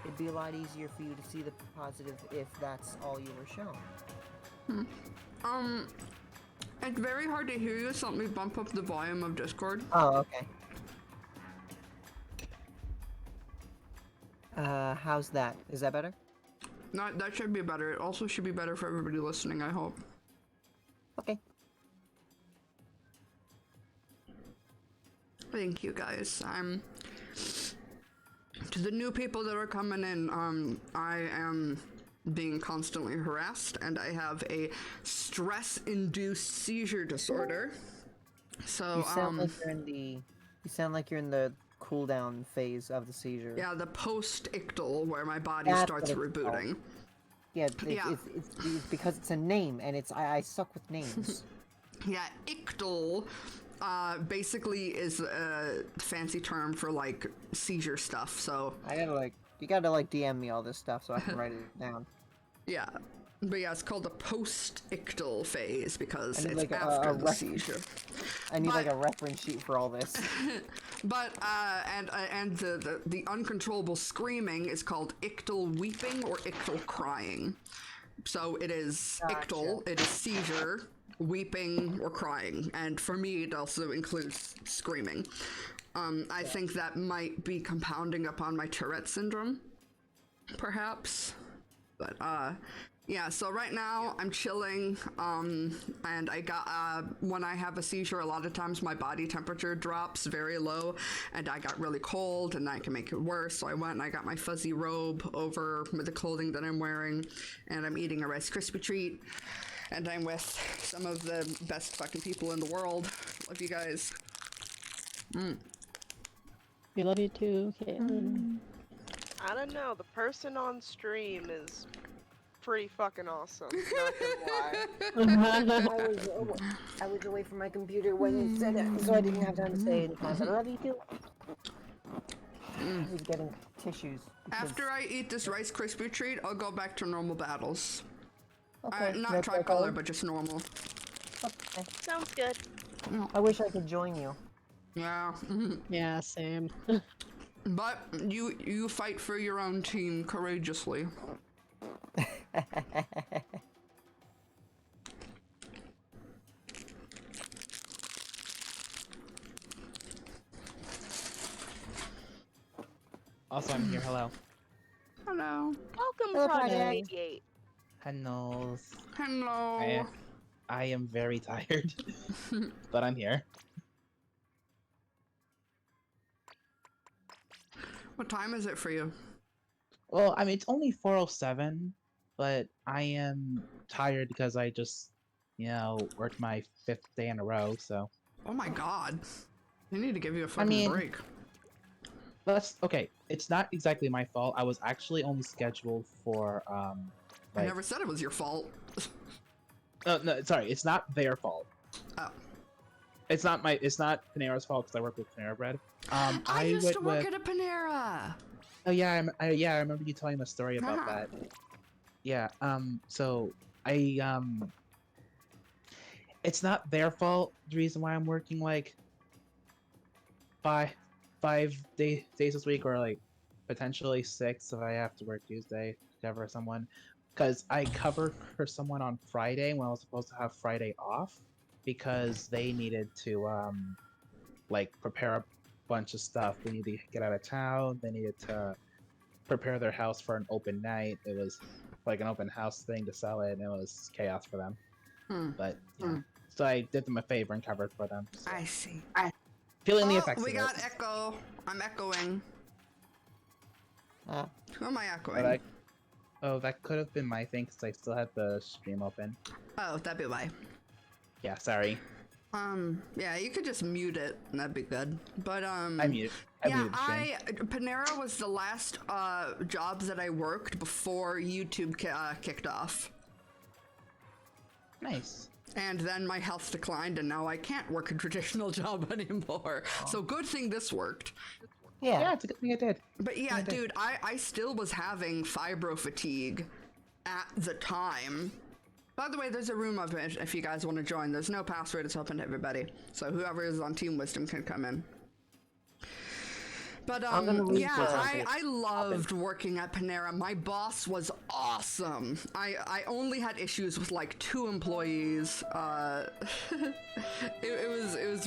it'd be a lot easier for you to see the positive if that's all you were shown. It's very hard to hear you, so let me bump up the volume of Discord. Oh, okay. How's that? Is that better? No, that should be better. It also should be better for everybody listening, I hope. Okay. Thank you, guys. To the new people that are coming in, I am being constantly harassed, and I have a stress-induced seizure disorder. So, You sound like you're in the. You sound like you're in the cooldown phase of the seizure. yeah, the post-ictal, where my body That's starts what it's called. rebooting. Yeah, Yeah. It's because it's a name, and I suck with names. Yeah, ictal basically is a fancy term for like seizure stuff. So You gotta DM me all this stuff so I can write it down. yeah, but yeah, it's called the post-ictal phase because I need, it's like, after the ref- seizure. I need like But- a reference sheet for all this. But and the uncontrollable screaming is called ictal weeping or ictal crying. So it is ictal, it is seizure, weeping or crying, and for me it also includes screaming. I think that might be compounding upon my Tourette syndrome, perhaps. But yeah, so right now I'm chilling, and I got, when I have a seizure, a lot of times my body temperature drops very low, and I got really cold, and that can make it worse, so I went and I got my fuzzy robe over the clothing that I'm wearing, and I'm eating a Rice Krispie treat, and I'm with some of the best fucking people in the world. Love you guys. We love you too, Caitlin. I don't know. The person on stream is pretty fucking awesome. Not gonna lie. I was away from my computer when you said it, so I didn't have time to say it. I love you too. I was getting tissues. After I eat this Rice Krispie treat, I'll go back to normal battles. Okay, Not no tricolor, but just normal. Okay. Sounds good. I wish I could join you. Yeah. Yeah, same. But you fight for your own team courageously. Also, I'm here. Hello. Hello. Welcome, Hello, Project Project. 88. Hello. Hello. I am very tired, but I'm here. What time is it for you? Well, I mean, it's only 4:07, but I am tired because I just, worked my 5th day in a row, so. Oh my god. They need to give you a fucking mean- break. That's okay. It's not exactly my fault. I was actually only scheduled for, I never said it was your fault. no, sorry, it's not their fault. Oh. It's not Panera's fault because I work with Panera Bread. I used went to work at a Panera. Oh yeah, I remember you telling the story about Uh-huh. that. Yeah. So I it's not their fault. The reason why I'm working like five days this week, or like potentially 6 if I have to work Tuesday to cover someone, because I covered for someone on Friday when I was supposed to have Friday off because they needed to like prepare a bunch of stuff. They needed to get out of town. They needed to prepare their house for an open night. It was like an open house thing to sell it, and it was chaos for them. But so I did them a favor and covered for them. So. I see. Feeling the Oh, effects we of got it. echo. I'm echoing. Who am I echoing? That could have been my thing because I still had the stream open. Oh, that'd be why. Yeah, sorry. Yeah, you could just mute it, and that'd be good. But I muted the stream. Panera was the last jobs that I worked before YouTube kicked off. Nice. And then my health declined, and now I can't work a traditional job anymore. So good thing this worked. Yeah, it's a good thing I did. But yeah, dude, I still was having fibro fatigue at the time. By the way, there's a room of it if you guys want to join. There's no password, it's open to everybody. So whoever is on Team Wisdom can come in. But yeah, I loved working at Panera. My boss was awesome. I only had issues with like 2 employees. It was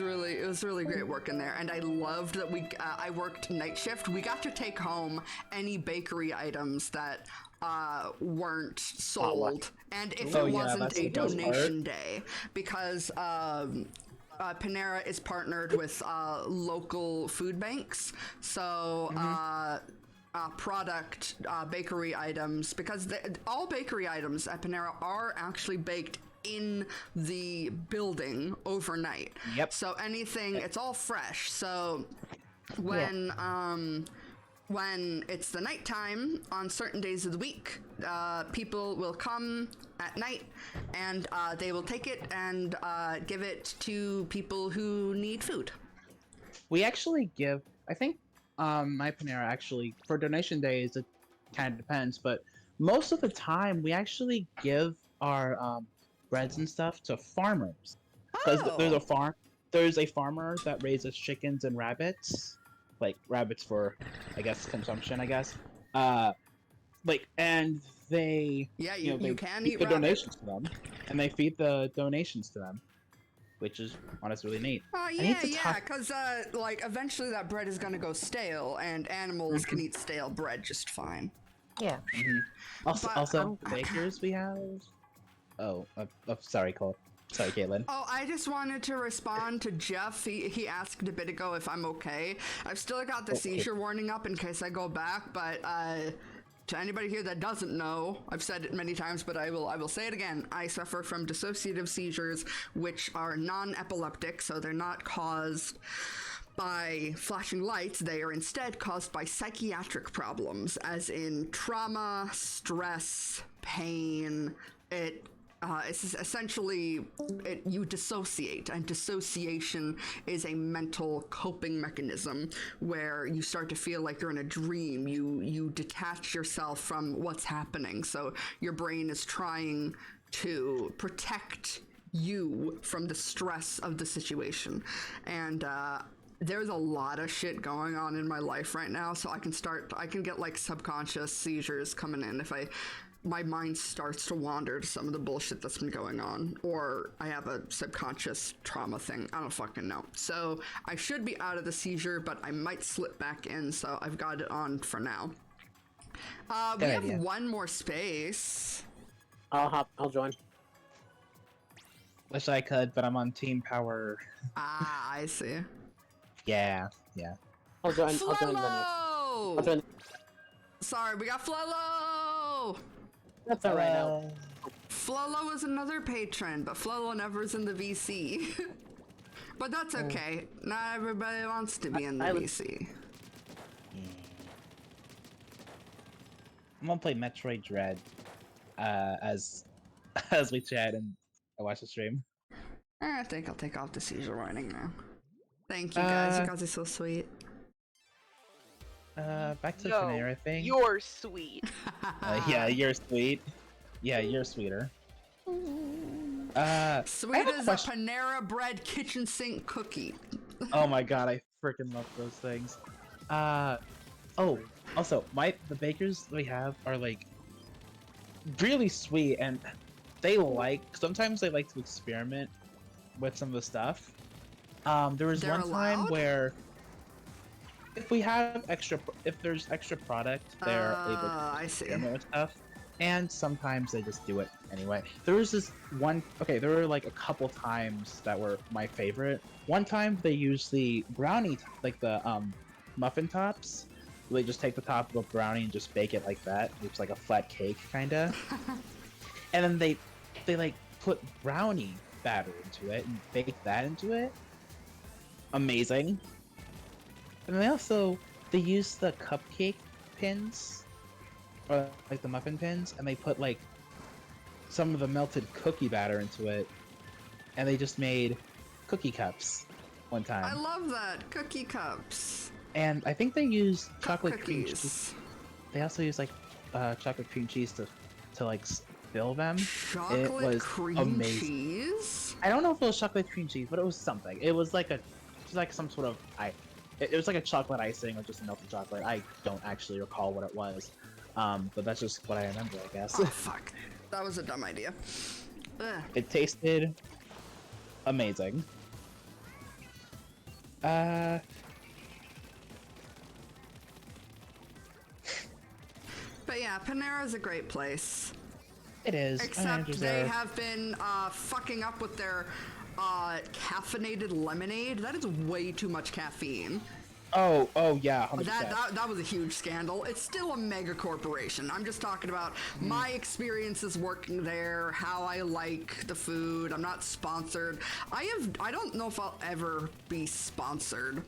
really great working there, and I loved that I worked night shift. We got to take home any bakery items that weren't sold, and if it wasn't a donation day, because Panera is partnered with local food banks, so bakery items, because all bakery items at Panera are actually baked in the building overnight. Yep. So anything, it's all fresh. So when it's the nighttime on certain days of the week, people will come at night and they will take it and give it to people who need food. We actually give, I think my Panera actually, for donation days, it kind of depends, but most of the time we actually give our breads and stuff to farmers. Because there's a farmer that raises chickens and rabbits. Like rabbits for, I guess, consumption. I guess, and they you can feed eat the rabbit. donations to them, and they feed the donations to them. which is honestly really neat. Oh I need yeah, to yeah, talk. because like eventually that bread is gonna go stale, and animals can eat stale bread just fine. Yeah. Also, But also the bakers we have. Oh, sorry, Cole. Sorry, Caitlin. Oh, I just wanted to respond to Jeff. He asked a bit ago if I'm okay. I've still got the seizure warning up in case I go back, but to anybody here that doesn't know, I've said it many times, but I will say it again. I suffer from dissociative seizures, which are non-epileptic, so they're not caused by flashing lights. They are instead caused by psychiatric problems, as in trauma, stress, pain. It's essentially you dissociate, and dissociation is a mental coping mechanism where you start to feel like you're in a dream. You detach yourself from what's happening, so your brain is trying to protect you from the stress of the situation. And there's a lot of shit going on in my life right now, so I can get like subconscious seizures coming in if my mind starts to wander to some of the bullshit that's been going on, or I have a subconscious trauma thing. I don't fucking know. So I should be out of the seizure, but I might slip back in, so I've got it on for now. We have one more space. I'll join. Wish I could, but I'm on Team Power. Ah, I see. Yeah. I'll join the next. I'll join. Sorry, we got Flello! That's alright now. Flello is another patron, but Flello never's in the VC. But that's okay. Not everybody wants to be in the VC. I'm gonna play Metroid Dread as we chat and I watch the stream. I think I'll take off the seizure warning now. Thank you guys. You guys are so sweet. Back to No, Panera thing. you're sweet. Yeah, you're sweet. Yeah, you're sweeter. Sweet a as a Panera Bread kitchen sink cookie. Oh my god, I freaking love those things. Oh, also, the bakers we have are like really sweet, and sometimes they like to experiment with some of the stuff. There was They're one time allowed? where if there's extra product, they're able to I see. experiment with stuff. And sometimes they just do it anyway. There was this one, there were like a couple times that were my favorite. One time they used the brownie, like the muffin tops. They just take the top of a brownie and just bake it like that. It's like a flat cake, kinda. And then they like put brownie batter into it and bake that into it. Amazing. And they use the cupcake pins, or like the muffin pins, and they put like some of the melted cookie batter into it, and they just made cookie cups one time. I love that. Cookie cups. And I think they use chocolate cream cookies. cheese. They also use like chocolate cream cheese to like spill them. Chocolate it was cream amazing. cheese? I don't know if it was chocolate cream cheese, but it was something. It was like some sort of it was like a chocolate icing or just melted chocolate. I don't actually recall what it was. But that's just what I remember, I guess. Oh, fuck. That was a dumb idea. Ugh. It tasted amazing. But yeah, Panera's a great place. It is. Except they have been fucking up with their caffeinated lemonade. That is way too much caffeine. Oh yeah, 100%. That was a huge scandal. It's still a mega corporation. I'm just talking about my experiences working there, how I like the food. I'm not sponsored. I don't know if I'll ever be sponsored,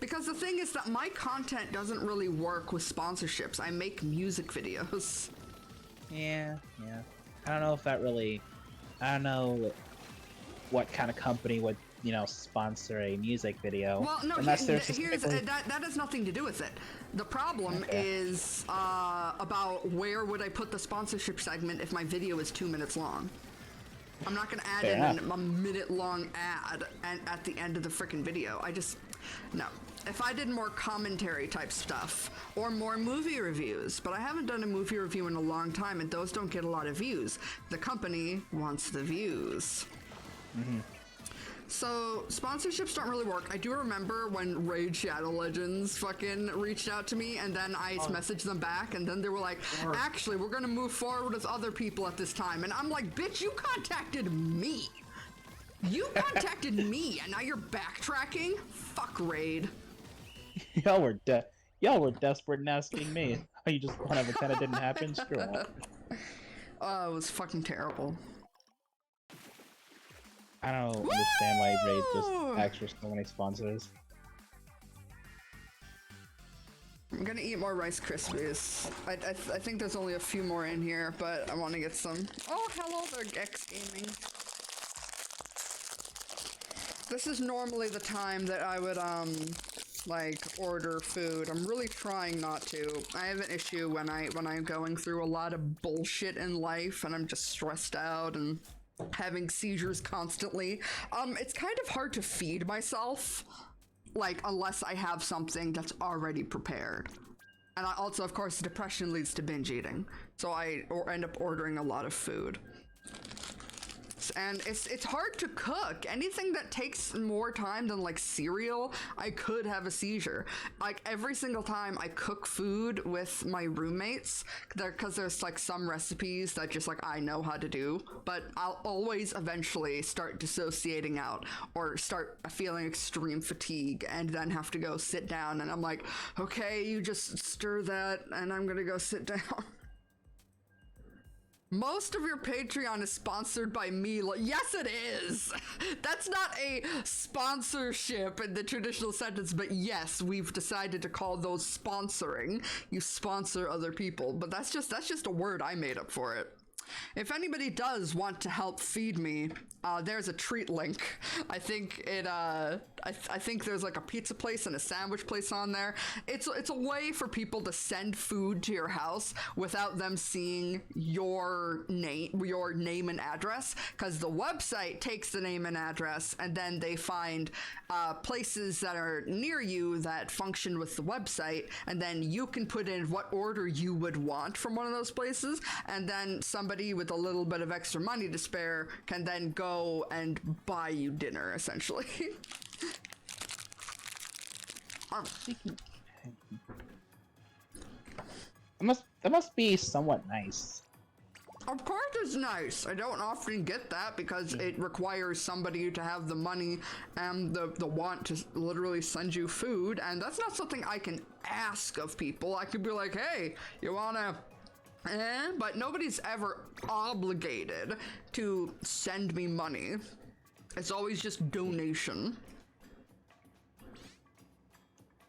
because the thing is that my content doesn't really work with sponsorships. I make music videos. Yeah. I don't know if that really. I don't know what kind of company would sponsor a music video. Well, no, unless that has nothing to do with it. The problem is about where would I put the sponsorship segment if my video is 2 minutes long. I'm not going to add in a minute-long ad at the end of the frickin' video. No. If I did more commentary type stuff or more movie reviews, but I haven't done a movie review in a long time, and those don't get a lot of views. The company wants the views. So sponsorships don't really work. I do remember when Raid Shadow Legends fucking reached out to me, and then I messaged them back, and then they were like, actually, we're gonna move forward with other people at this time. And I'm like, bitch, you contacted me. You contacted me, and now you're backtracking? Fuck Raid. Y'all were desperate and asking me. You just want to pretend it didn't happen? Screw up. Oh, it was fucking terrible. I don't understand why Raid just asks for so many sponsors. I'm gonna eat more Rice Krispies. I think there's only a few more in here, but I want to get some. Oh, hello there, X Gaming. This is normally the time that I would, like, order food. I'm really trying not to. I have an issue when I'm going through a lot of bullshit in life and I'm just stressed out and having seizures constantly. It's kind of hard to feed myself, like, unless I have something that's already prepared. And I also, of course, depression leads to binge eating, so I end up ordering a lot of food. And it's hard to cook. Anything that takes more time than like cereal, I could have a seizure. Like every single time I cook food with my roommates, because there's like some recipes that just like I know how to do, but I'll always eventually start dissociating out or start feeling extreme fatigue and then have to go sit down, and I'm like, okay, you just stir that and I'm gonna go sit down. Most of your Patreon is sponsored by me. Yes, it is. That's not a sponsorship in the traditional sentence, but yes, we've decided to call those sponsoring. You sponsor other people, but that's just a word I made up for it. If anybody does want to help feed me, there's a treat link. I think it, I think there's like a pizza place and a sandwich place on there. It's a way for people to send food to your house without them seeing your name and address, because the website takes the name and address and then they find places that are near you that function with the website, and then you can put in what order you would want from one of those places, and then somebody with a little bit of extra money to spare can then go and buy you dinner, essentially. That must be somewhat nice. Of course it's nice. I don't often get that because it requires somebody to have the money and the want to literally send you food, and that's not something I can ask of people. I could be like, hey, you wanna... but nobody's ever obligated to send me money. It's always just donation.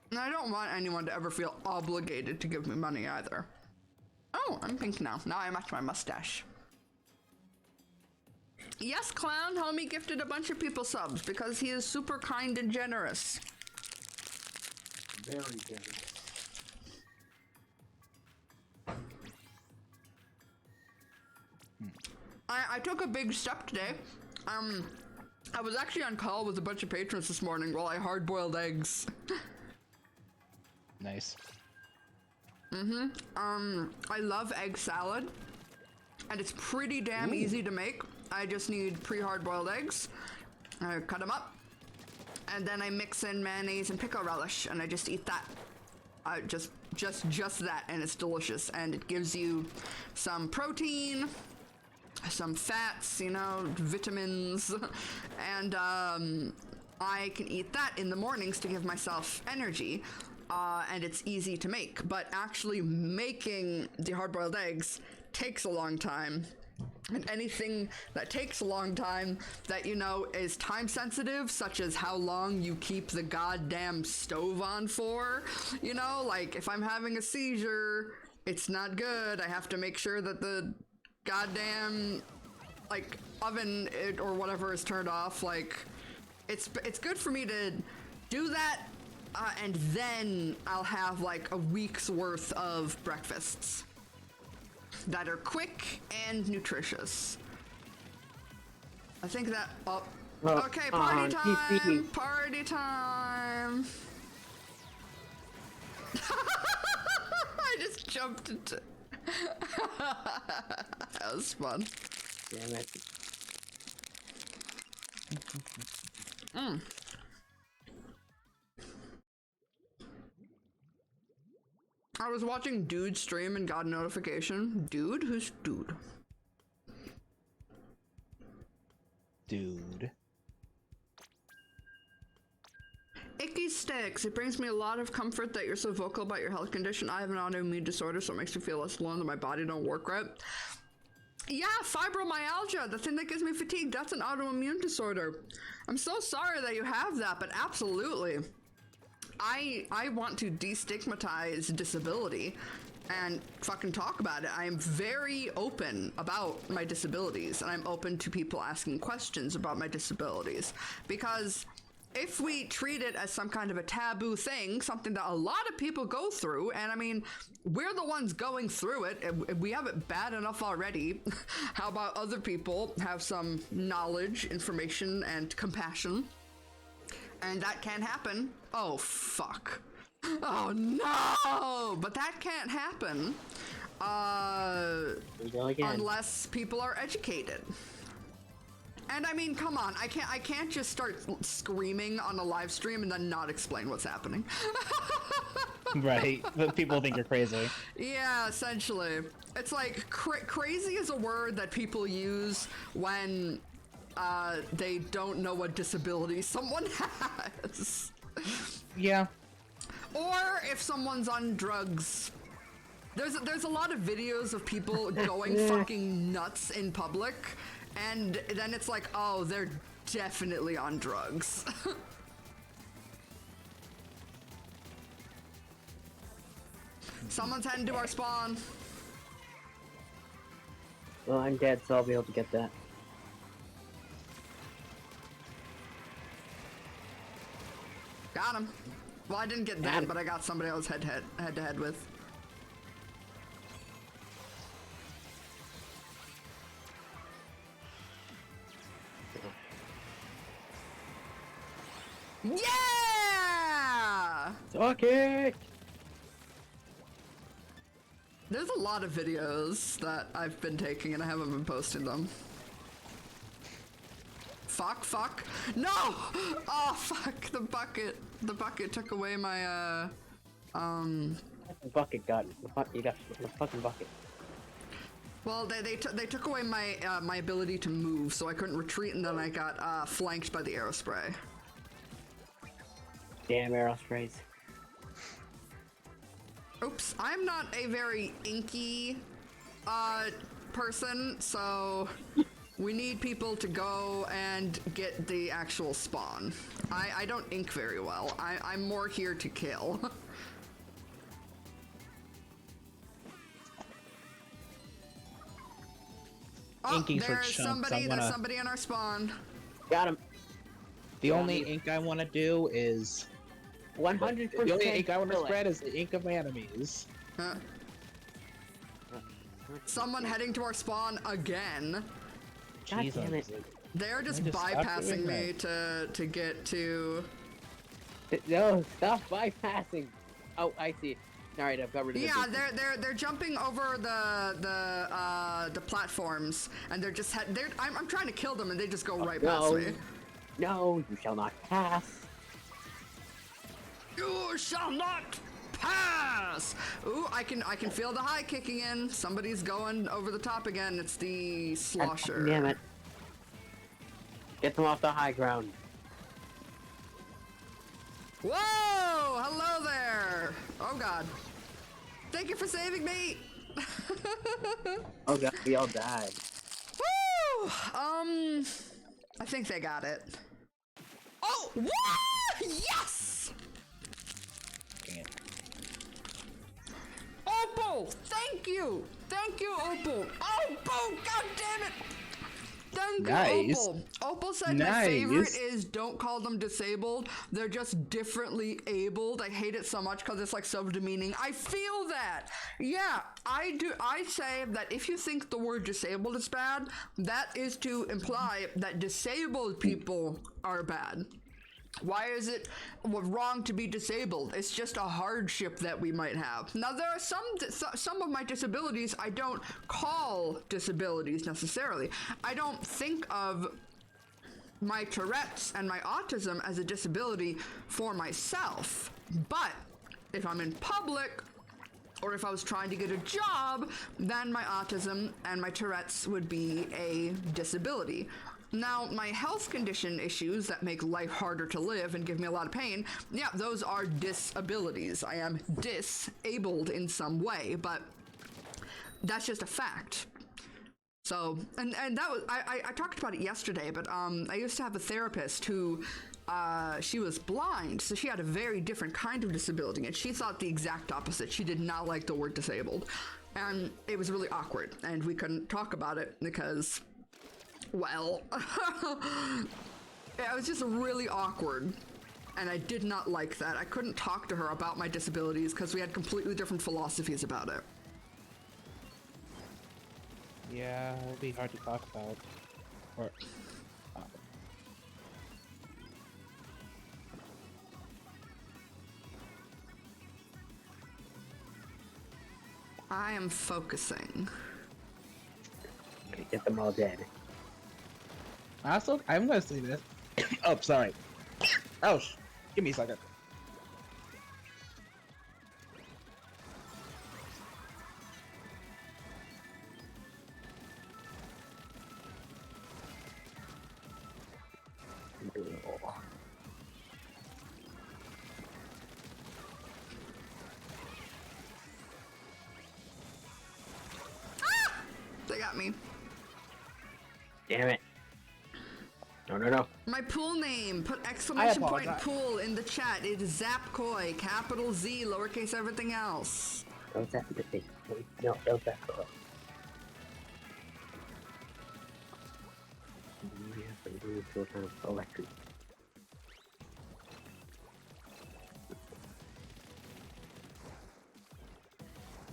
And I don't want anyone to ever feel obligated to give me money either. Oh, I'm pink now. Now I match my mustache. Yes, Clown Homie gifted a bunch of people subs because he is super kind and generous. Very generous. I took a big step today. I was actually on call with a bunch of patrons this morning while I hard-boiled eggs. Nice. I love egg salad, and it's pretty damn easy to make. I just need pre-hard-boiled eggs. I cut them up, and then I mix in mayonnaise and pickle relish, and I just eat that. Just that, and it's delicious, and it gives you some protein, some fats, you know, vitamins, and I can eat that in the mornings to give myself energy, and it's easy to make. But actually making the hard-boiled eggs takes a long time, and anything that takes a long time that, you know, is time sensitive, such as how long you keep the goddamn stove on for, you know, like if I'm having a seizure, it's not good. I have to make sure that the goddamn like oven or whatever is turned off. Like it's good for me to do that, and then I'll have like a week's worth of breakfasts that are quick and nutritious. I think that okay, party time. Party time. I just jumped into that was fun. Damn it. Mm. I was watching Dude stream and got a notification. Dude? Who's Dude? Dude. Icky sticks. It brings me a lot of comfort that you're so vocal about your health condition. I have an autoimmune disorder, so it makes me feel less alone that my body don't work right. Yeah, fibromyalgia, the thing that gives me fatigue, that's an autoimmune disorder. I'm so sorry that you have that, but absolutely. I want to destigmatize disability and fucking talk about it. I am very open about my disabilities, and I'm open to people asking questions about my disabilities, because if we treat it as some kind of a taboo thing, something that a lot of people go through, and I mean, we're the ones going through it, and we have it bad enough already. How about other people have some knowledge, information, and compassion? And that can happen. Oh, fuck. Oh, no! But that can't happen. Here we go again. Unless people are educated. And I mean, come on, I can't just start screaming on a live stream and then not explain what's happening. Right, but people think you're crazy. Yeah, essentially. It's like, crazy is a word that people use when they don't know what disability someone has. Yeah. Or if someone's on drugs. There's a lot of videos of people going fucking nuts in public, and then it's like, oh, they're definitely on drugs. Someone's heading to our spawn. Well, I'm dead, so I'll be able to get that. Got him. Well, I didn't get that, but I got somebody I was head to head with. Yeah! Suck it! There's a lot of videos that I've been taking and I haven't been posting them. Fuck. No! Oh, fuck, the bucket. The bucket took away my, The bucket got it. You got the fucking bucket. Well, they took away my, my ability to move, so I couldn't retreat, and then I got, flanked by the arrow spray. Damn arrow sprays. Oops, I'm not a very inky, person, so we need people to go and get the actual spawn. I don't ink very well. I'm more here to kill. Oh, Inking for there's chumps. there's somebody in our spawn. Got him. The only ink I want to do is 100%. the only ink I want to spread is the ink of my enemies. Huh. Someone heading to our spawn again. God Jesus. damn it. They're just just stop bypassing doing me to get to. No, stop bypassing. Oh, I see. Alright, I've got rid of Yeah, the they're jumping over the platforms, and they're just I'm trying to kill them, and they just go right past me. No, you shall not pass. You shall not pass. Ooh, I can feel the high kicking in. Somebody's going over the top again. It's the slosher. Damn it. Get them off the high ground. Whoa! Hello there. Oh God. Thank you for saving me. Oh god, we all died. Woo! I think they got it. Oh! What? Yes! Dang it. Opal! Thank you! Thank you, Opal! Opal! God damn it! Thank Nice. you, Opal. Opal said my Nice. favorite is don't call them disabled. They're just differently abled. I hate it so much because it's like so demeaning. I feel that. Yeah, I do. I say that if you think the word disabled is bad, that is to imply that disabled people are bad. Why is it wrong to be disabled? It's just a hardship that we might have. Now, there are some of my disabilities I don't call disabilities necessarily. I don't think of my Tourette's and my autism as a disability for myself. But if I'm in public, or if I was trying to get a job, then my autism and my Tourette's would be a disability. Now, my health condition issues that make life harder to live and give me a lot of pain, yeah, those are disabilities. I am disabled in some way, but that's just a fact. So, and that was, I talked about it yesterday, but I used to have a therapist who, she was blind, so she had a very different kind of disability, and she thought the exact opposite. She did not like the word disabled, and it was really awkward, and we couldn't talk about it because, well, it was just really awkward, and I did not like that. I couldn't talk to her about my disabilities because we had completely different philosophies about it. Yeah, it'll be hard to talk about. Or I am focusing. Get them all dead. also, I'm gonna say this. Oh, sorry. Oh, give me a second. They got me. Damn it. No. My pool name, put exclamation point apologize. pool in the chat. It is Zapkoi, capital Z, lowercase everything else. Don't that the thing. No, don't that go. Electric.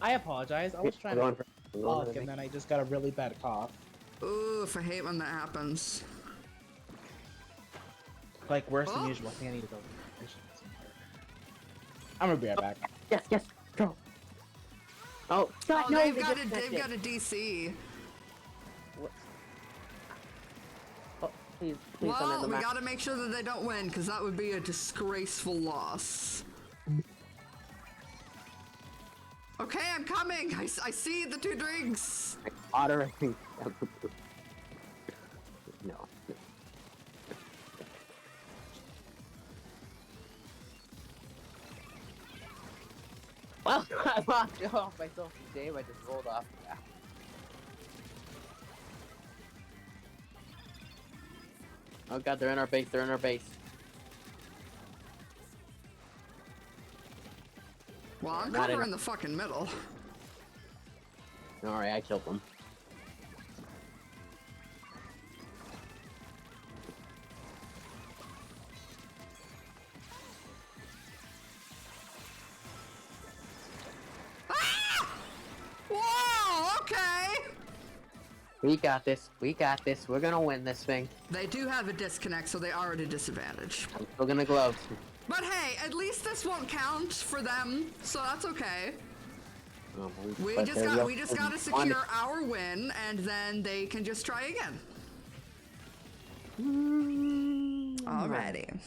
I apologize. I was trying to talk and then I just got a really bad cough. Oof, I hate when that happens. Like worse than Oh. usual. I think I need to go. I'm gonna be right back. Yes, go. Oh, God, Oh, no, they've they got just a said it. DC. What? Oh, please don't end Well, the we match. gotta make sure that they don't win, because that would be a disgraceful loss. Okay, I'm coming. I see the 2 drinks. Otter. No. Well, I locked off myself today. I just rolled off. Yeah. Oh God, they're in our base. Well, I'm Not covering in- the fucking middle. Alright, I killed them. Whoa, okay. We got this. We're gonna win this thing. They do have a disconnect, so they are at a disadvantage. I'm still gonna gloves. But hey, at least this won't count for them, so that's okay. We just gotta secure our win, and then they can just try again. Alrighty.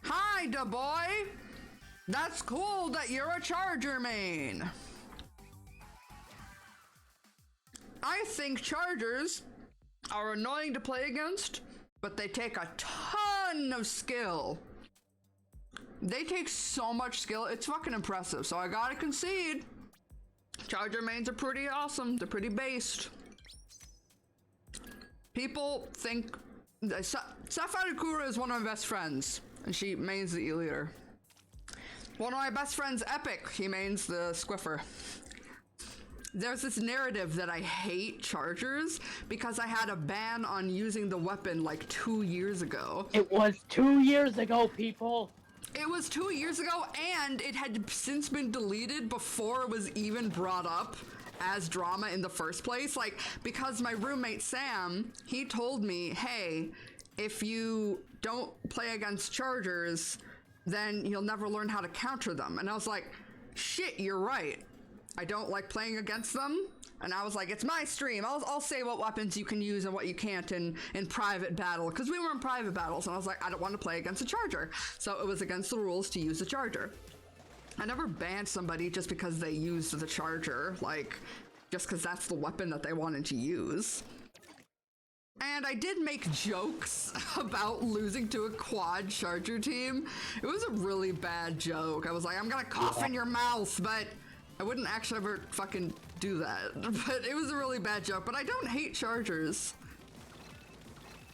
Hi, da boy. That's cool that you're a Charger main. I think Chargers are annoying to play against, but they take a ton of skill. They take so much skill, it's fucking impressive, so I gotta concede. Charger mains are pretty awesome, they're pretty based. People think... Sapphire Kura is one of my best friends, and she mains the E-Leader. One of my best friends, Epic, he mains the Squiffer. There's this narrative that I hate Chargers because I had a ban on using the weapon like 2 years ago. It was 2 years ago, people. It was 2 years ago, and it had since been deleted before it was even brought up as drama in the first place. Like, because my roommate Sam, he told me, hey, if you don't play against chargers, then you'll never learn how to counter them. And I was like, shit, you're right. I don't like playing against them. And I was like, it's my stream. I'll say what weapons you can use and what you can't in private battle. Because we were in private battles, and I was like, I don't want to play against a charger. So it was against the rules to use a charger. I never banned somebody just because they used the charger, like, just because that's the weapon that they wanted to use. And I did make jokes about losing to a quad charger team. It was a really bad joke. I was like, I'm gonna cough in your mouth, but I wouldn't actually ever fucking do that. But it was a really bad joke, but I don't hate chargers.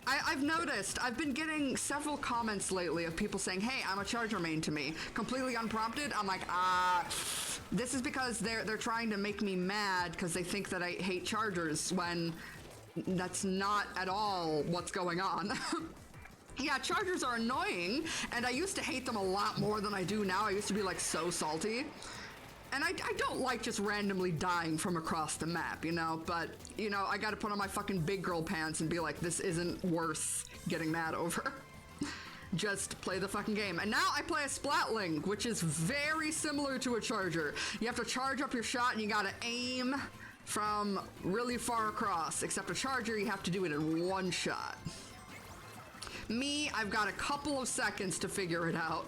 I've noticed, I've been getting several comments lately of people saying, hey, I'm a charger main to me. Completely unprompted, I'm like, this is because they're trying to make me mad because they think that I hate chargers when that's not at all what's going on. Yeah, chargers are annoying, and I used to hate them a lot more than I do now. I used to be like so salty. And I don't like just randomly dying from across the map, you know, but, you know, I gotta put on my fucking big girl pants and be like, this isn't worth getting mad over. Just play the fucking game. And now I play a Splatling, which is very similar to a charger. You have to charge up your shot and you gotta aim from really far across, except a charger, you have to do it in one shot. Me, I've got a couple of seconds to figure it out.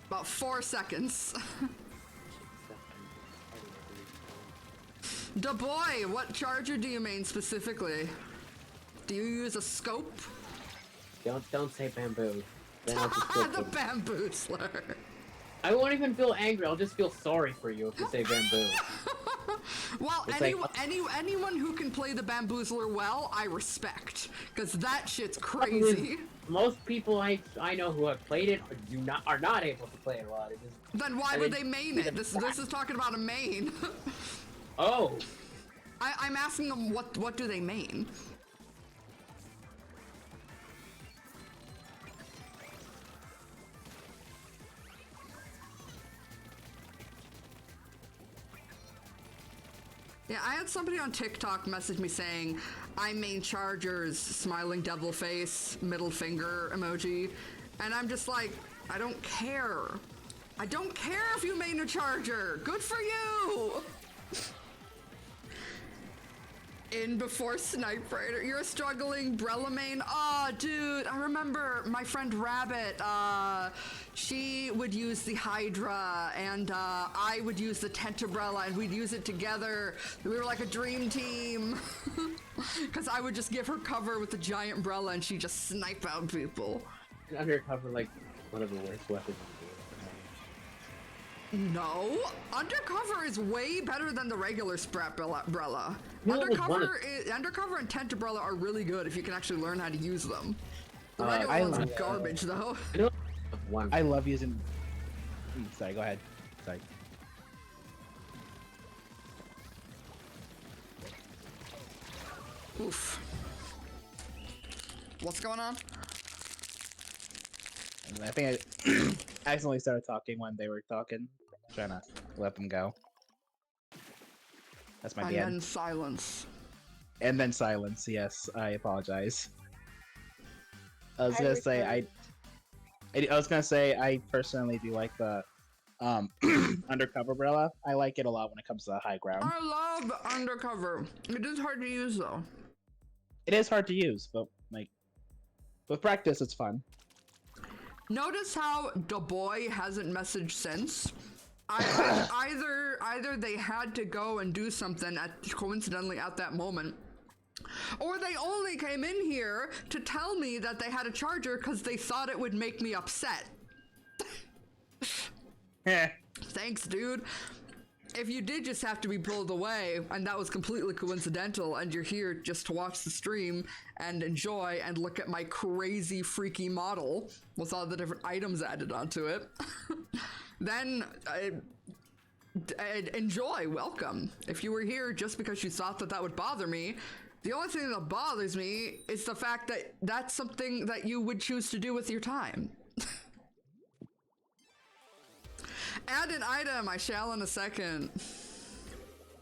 About 4 seconds. Da boy, what charger do you main specifically? Do you use a scope? Don't say bamboo. Then I'll just feel The bamboozler. I won't even feel angry. I'll just feel sorry for you if you say bamboo. Well, It's anyone who can play the bamboozler well, I respect, because that shit's crazy. Most people I know who have played it are not able to play it well. Then why would they main it? This is talking about a main. Oh. I'm asking them what do they main? Yeah, I had somebody on TikTok message me saying, I main chargers, smiling devil face, middle finger emoji. And I'm just like, I don't care. I don't care if you main a charger. Good for you. In before Sniper. You're a struggling Brella main? Aw, dude, I remember my friend Rabbit, she would use the Hydra, and I would use the Tentabrella, and we'd use it together. We were like a dream team. Because I would just give her cover with the giant umbrella, and she'd just snipe out people. Undercover, like, one of the worst weapons. No, undercover is way better than the regular Sprat Brella. No, Undercover and Tentabrella are really good if you can actually learn how to use them. The regular ones are garbage, though. I love using. Sorry, go ahead. Sorry. Oof. What's going on? I think I accidentally started talking when they were talking. Trying to let them go. That's my bad. And then silence. And then silence. Yes, I apologize. I was gonna say I personally do like the undercover umbrella. I like it a lot when it comes to high ground. I love undercover. It is hard to use though. It is hard to use, but like with practice, it's fun. Notice how Da Boy hasn't messaged since. Either they had to go and do something coincidentally at that moment, or they only came in here to tell me that they had a charger because they thought it would make me upset. Thanks, dude. If you did just have to be pulled away, and that was completely coincidental, and you're here just to watch the stream and enjoy and look at my crazy freaky model with all the different items added onto it, then enjoy, welcome. If you were here just because you thought that would bother me, the only thing that bothers me is the fact that that's something that you would choose to do with your time. Add an item, I shall in a second.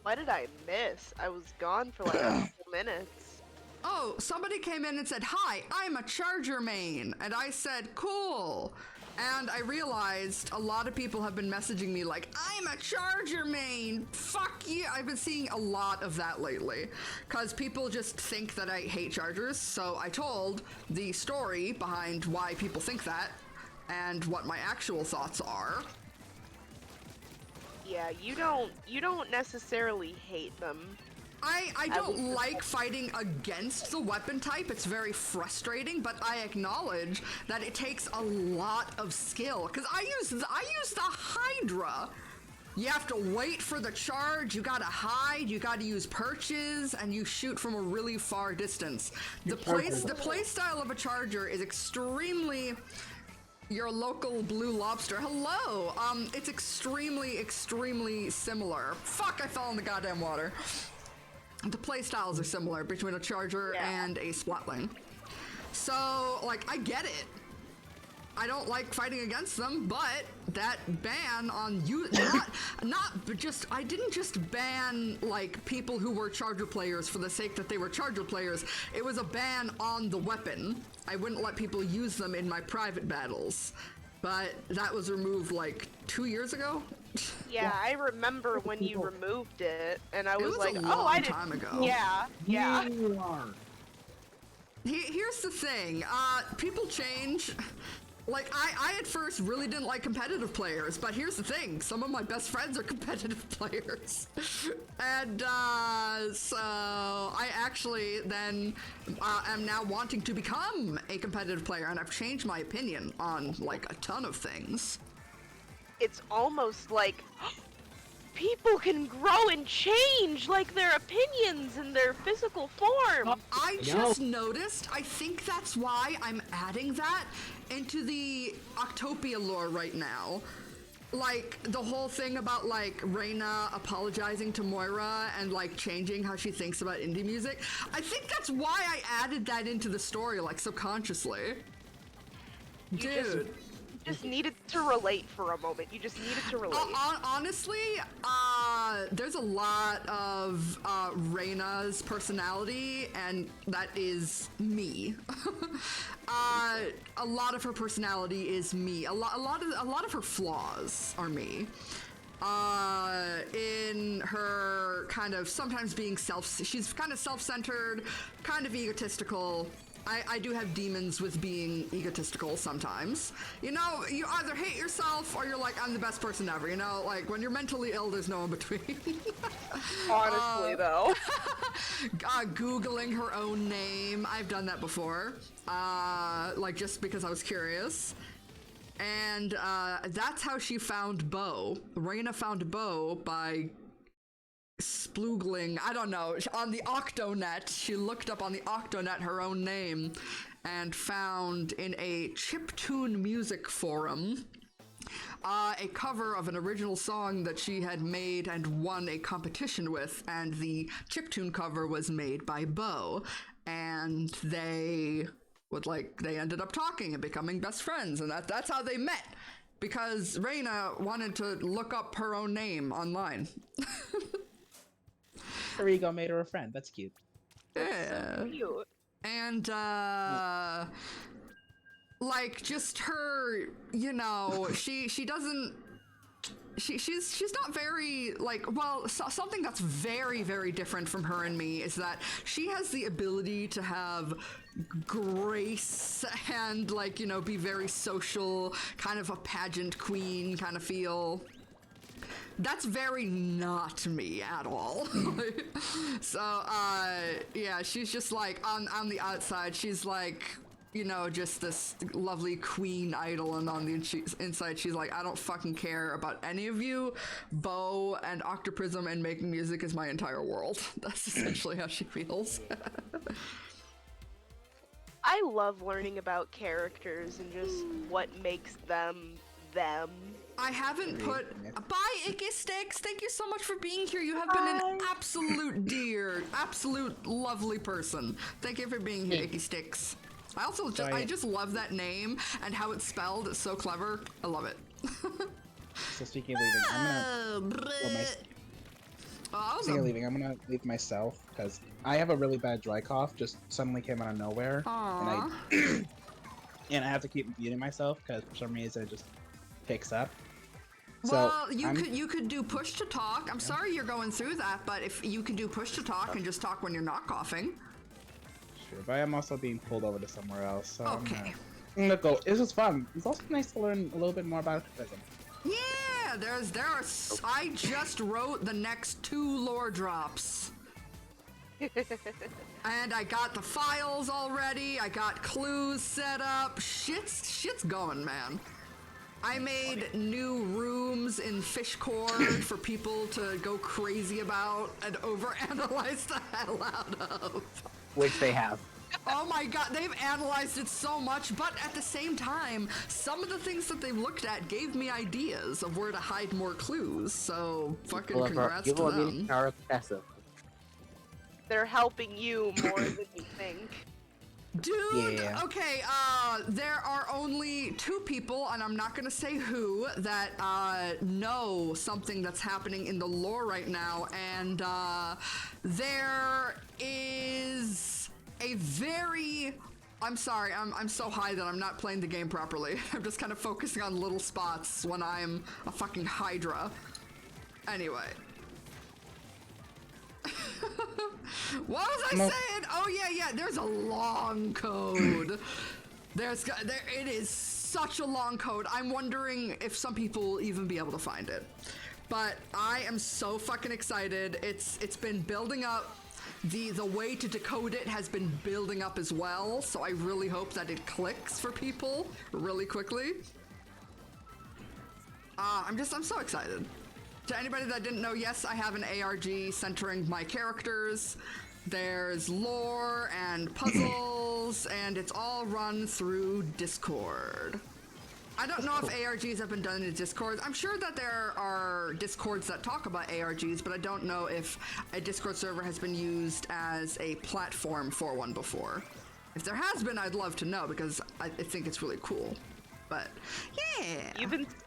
What did I miss? I was gone for like a couple minutes. oh, somebody came in and said, hi, I'm a Charger main. And I said, cool. And I realized a lot of people have been messaging me like, I'm a Charger main. Fuck you. I've been seeing a lot of that lately because people just think that I hate Chargers. So I told the story behind why people think that and what my actual thoughts are. Yeah, you don't necessarily hate them. I don't like fighting against the weapon type. It's very frustrating, but I acknowledge that it takes a lot of skill. Because I use the Hydra. You have to wait for the charge, you gotta hide, you gotta use perches, and you shoot from a really far distance. The play style of a charger is extremely... Your local blue lobster. Hello! It's extremely similar. Fuck, I fell in the goddamn water. The playstyles are similar between a charger and a splatling. So, like, I get it. I don't like fighting against them, but that ban on you, I didn't just ban, like, people who were charger players for the sake that they were charger players. It was a ban on the weapon. I wouldn't let people use them in my private battles. But that was removed, like, 2 years ago? Yeah, I remember when you removed it, and I was like, a oh, I didn't. time ago. Yeah, yeah. You are. Here's the thing, people change. Like, I at first really didn't like competitive players, but here's the thing, some of my best friends are competitive players. And, so I actually then am now wanting to become a competitive player, and I've changed my opinion on, like, a ton of things. It's almost like people can grow and change, like, their opinions and their physical form. I just noticed, I think that's why I'm adding that into the Octopia lore right now. Like, the whole thing about, like, Reina apologizing to Moira and, like, changing how she thinks about indie music. I think that's why I added that into the story, like, subconsciously. Dude. Just needed to relate for a moment. You just needed to relate. Honestly, there's a lot of Reina's personality, and that is me. A lot of her personality is me. A lot of her flaws are me. In her kind of sometimes being she's kind of self-centered, kind of egotistical. I do have demons with being egotistical sometimes. You know, you either hate yourself or you're like, I'm the best person ever, you know? Like, when you're mentally ill, there's no in between. Honestly, though. Googling her own name. I've done that before. Like, just because I was curious. And, that's how she found Bo. Reina found Bo by sploogling, I don't know, on the Octonet. She looked up on the Octonet her own name and found in a chiptune music forum a cover of an original song that she had made and won a competition with, and the chiptune cover was made by Bo, and they ended up talking and becoming best friends, and that's how they met, because Reina wanted to look up her own name online. Her ego made her a friend. That's cute. Yeah. So cute. And, like, just her, you know, she's not very, like, well, something that's very, very different from her and me is that she has the ability to have grace and, like, you know, be very social, kind of a pageant queen kind of feel. That's very not me at all. So, yeah, she's just like, on the outside, she's like, you know, just this lovely queen idol, and on the inside, she's like, I don't fucking care about any of you. Bo and Octoprism and making music is my entire world. That's essentially how she feels. I love learning about characters and just what makes them them. I haven't put... Bye, Icky Sticks! Thank you so much for being here. You have been an absolute dear, absolute lovely person. Thank you for being here, Icky Sticks. I also I just love that name and how it's spelled. It's so clever. I love it. So speaking of leaving, I'm gonna... Speaking of leaving, I'm gonna leave myself because I have a really bad dry cough. Just suddenly came out of nowhere, Aww. and I have to keep muting myself because for some reason it just picks up. Well, you could do push to talk. I'm sorry you're going through that, but if you could do push to talk and just talk when you're not coughing. Sure, but I'm also being pulled over to somewhere else. So Okay. I'm gonna go. This was fun. It's also nice to learn a little bit more about activism. Yeah, I just wrote the next 2 lore drops. And I got the files already. I got clues set up. Shit's going, man. I made new rooms in Fishcord for people to go crazy about and overanalyze the hell out of. Which they have. Oh my god, they've analyzed it so much, but at the same time, some of the things that they've looked at gave me ideas of where to hide more clues, so fucking congrats to them. Are obsessive. They're helping you more than you think. Dude, Yeah. okay, there are only 2 people, and I'm not gonna say who, that know something that's happening in the lore right now, and there is a very... I'm sorry, I'm so high that I'm not playing the game properly. I'm just kind of focusing on little spots when I'm a fucking Hydra. Anyway. What was I saying? Oh yeah, there's a long code. It is such a long code. I'm wondering if some people will even be able to find it. But I am so fucking excited. It's been building up. The way to decode it has been building up as well, so I really hope that it clicks for people really quickly. I'm so excited. To anybody that didn't know, yes, I have an ARG centering my characters. There's lore and puzzles, and it's all run through Discord. I don't know if ARGs have been done in Discord. I'm sure that there are Discords that talk about ARGs, but I don't know if a Discord server has been used as a platform for one before. If there has been, I'd love to know, because I think it's really cool. But, yeah!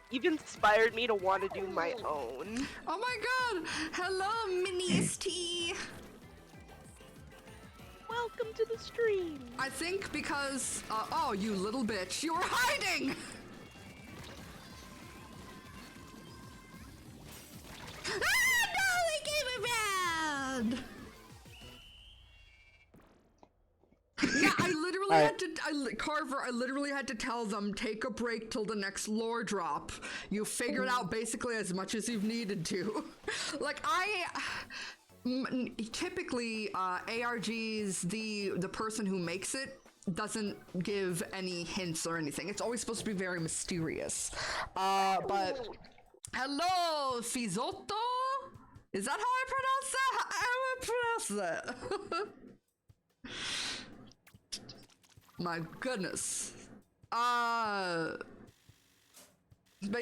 You've inspired me to want to do my own. Oh my god! Hello, Minnie's Tea! Welcome to the stream. I think because, oh, you little bitch, you were hiding! Ah, no, they gave it bad! Yeah, I literally had to, Carver, I literally had to tell them, take a break till the next lore drop. You figured out basically as much as you've needed to. Like, typically, ARGs, the person who makes it doesn't give any hints or anything. It's always supposed to be very mysterious. But, hello, Fizotto? Is that how I pronounce that? I would pronounce that. My goodness. But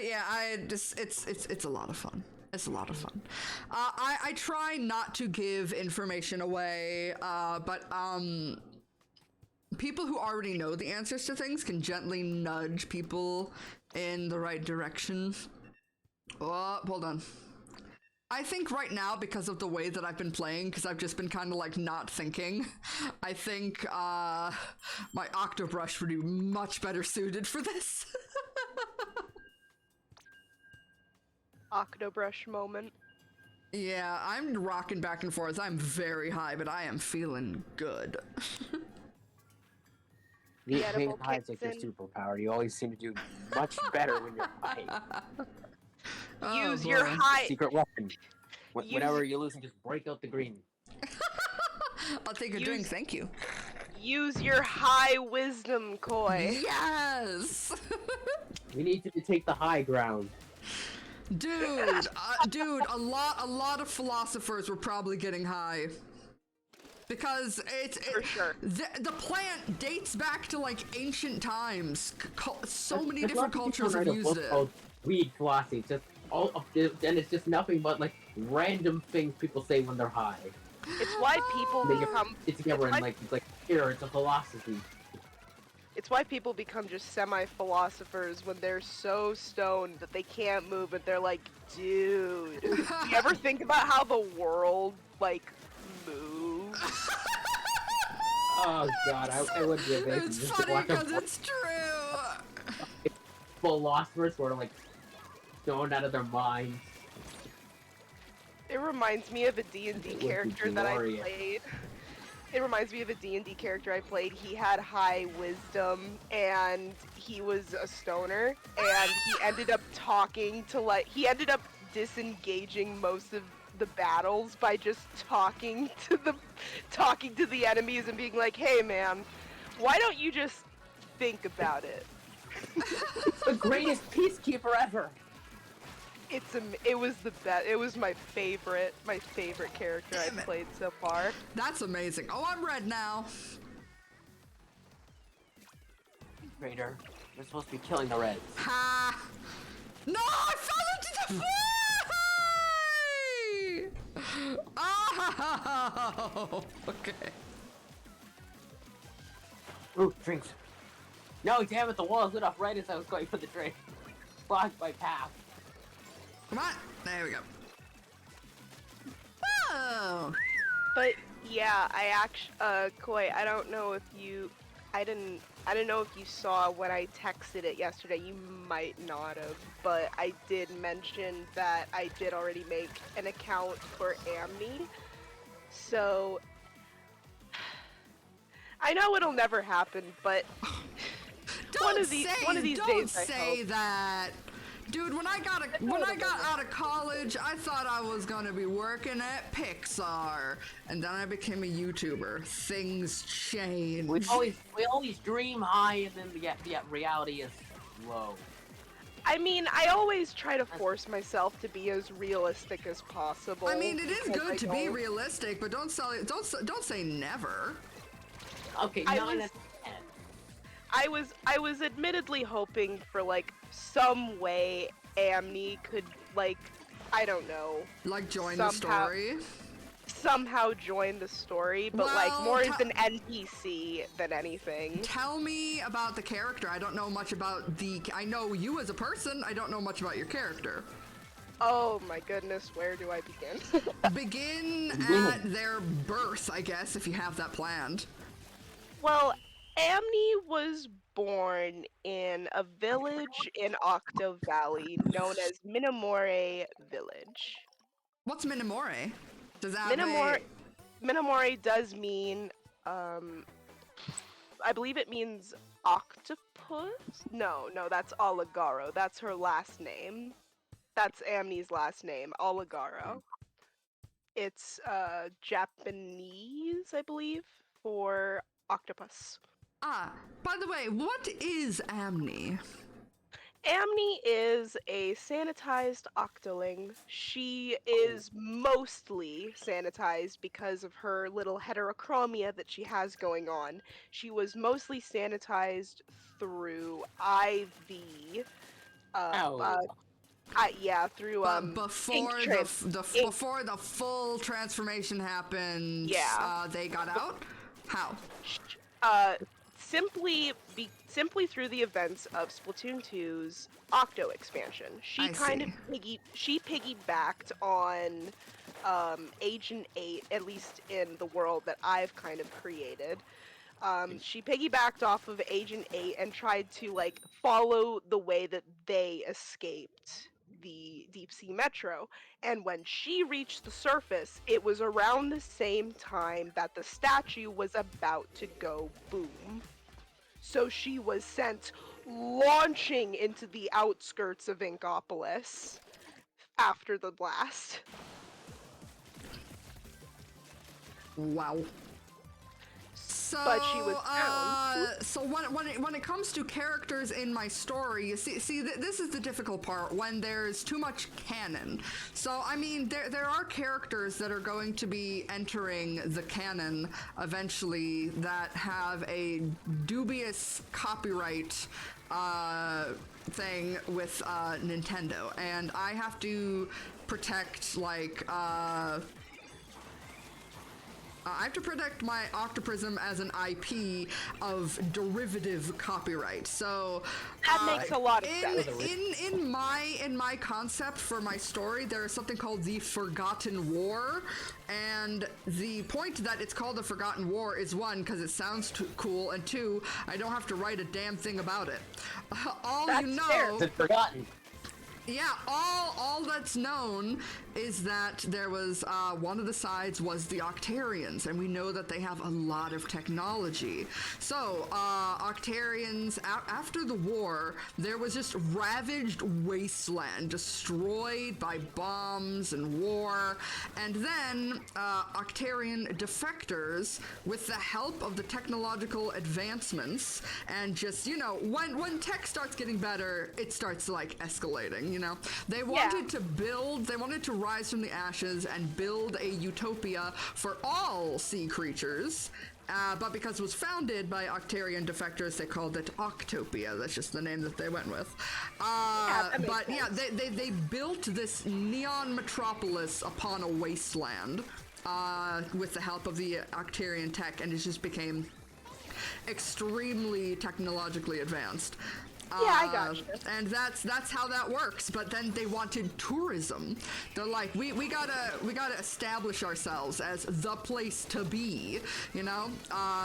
yeah, it's a lot of fun. It's a lot of fun. I try not to give information away, but people who already know the answers to things can gently nudge people in the right direction. Oh, hold on. I think right now, because of the way that I've been playing, because I've just been kind of like not thinking, I think my Octobrush would be much better suited for this. Octobrush moment. Yeah, I'm rocking back and forth. I'm very high, but I am feeling good. The Edible high is like your kicks in. superpower. You always seem to do much better when you're high. Oh, Use your boy. high. Secret weapon. Use- Whenever you're losing, just break out the green. I'll take a drink, thank you. Use your high wisdom, Koi. Yes! We need to take the high ground. Dude, a lot of philosophers were probably getting high. Because For sure. the plant dates back to like ancient times. So many There's different lots of people cultures have write a used book it. called Weed Philosophy. It's just all of this, and it's just nothing but like random things people say when they're high. It's why people They get become. it together and like it's like here, it's a philosophy. It's why people become just semi-philosophers when they're so stoned that they can't move, and they're like, dude, do you ever think about how the world, like, moves? Oh god, I would be amazing It's just to funny watch because it's true. philosophers who are like stoned out of their minds. It reminds me of a D&D It would be character that I glorious. played. It reminds me of a D&D character I played. He had high wisdom, and he was a stoner, and he ended up he ended up disengaging most of the battles by just talking to the enemies and being like, "Hey man, why don't you just think about it?" The greatest peacekeeper ever! It was the best. It was my favorite character Damn I've it. played so far. That's amazing. Oh, I'm red now. Raider, you're supposed to be killing the Reds. Ha! No, I fell into the fray! Oh, okay. Ooh, drinks. No, damn it, the wall lit off right as I was going for the drink. Blocked my path. Come on. There we go. Oh. But yeah, Koi, I don't know if I didn't know if you saw when I texted it yesterday. You might not have, but I did mention that I did already make an account for Amni. So I know it'll never happen, but one of these Don't days I say hope. that. Dude, when I got out of college, I thought I was gonna be working at Pixar, and then I became a YouTuber. Things change. We always dream high, and then yet reality is low. I mean, I always try to force myself to be as realistic as possible. I mean, it is because I good to be don't- realistic, but don't say never. Okay, I 9 was- out of 10. I was admittedly hoping for like some way Amni could like, I don't know, Like join the Somehow- story. somehow join the story, but like Well, more as an NPC than anything. Tell me about the character. I don't know much about I know you as a person. I don't know much about your character. Oh my goodness, where do I begin? Begin Really? at their birth, I guess, if you have that planned. Well, Amni was born in a village in Octo Valley known as Minamore Village. What's Minamore? Does that have Minamore a... Minamore does mean, I believe it means octopus? No, that's Oligaro. That's her last name. That's Amni's last name, Oligaro. It's, Japanese, I believe, for octopus. Ah, by the way, what is Amni? Amni is a sanitized octoling. She is mostly sanitized because of her little heterochromia that she has going on. She was mostly sanitized through IV. Ow. Through But before ink before the full transformation happened, Yeah. they got out? How? Simply through the events of Splatoon 2's Octo expansion. She I kind she piggybacked on Agent 8, at least in the world that I've kind of created. She piggybacked off of Agent 8 and tried to like follow the way that they escaped the deep sea metro. And when she reached the surface, it was around the same time that the statue was about to go boom. So she was sent launching into the outskirts of Inkopolis after the blast. Wow. So, But she was found. so when it comes to characters in my story, you see this is the difficult part when there's too much canon. So I mean, there are characters that are going to be entering the canon eventually that have a dubious copyright thing with Nintendo, and I have to protect like I have to protect my Octoprism as an IP of derivative copyright. So That makes a lot of sense. in my concept for my story, there is something called the Forgotten War, and the point that it's called the Forgotten War is one, because it sounds cool, and two, I don't have to write a damn thing about it. All That's you know. fair. It's forgotten. Yeah, all that's known is that there was one of the sides was the Octarians, and we know that they have a lot of technology. So Octarians, after the war, there was just ravaged wasteland, destroyed by bombs and war, and then Octarian defectors, with the help of the technological advancements, and just, you know, when tech starts getting better, it starts like escalating. You know, they wanted to build, they wanted to rise from the ashes and build a utopia for all sea creatures. But because it was founded by Octarian defectors, they called it Octopia. That's just the name that they went with. They built this neon metropolis upon a wasteland with the help of the Octarian tech, and it just became extremely technologically advanced. Yeah, I gotcha. And that's how that works. But then they wanted tourism. They're like, we gotta establish ourselves as the place to be, you know.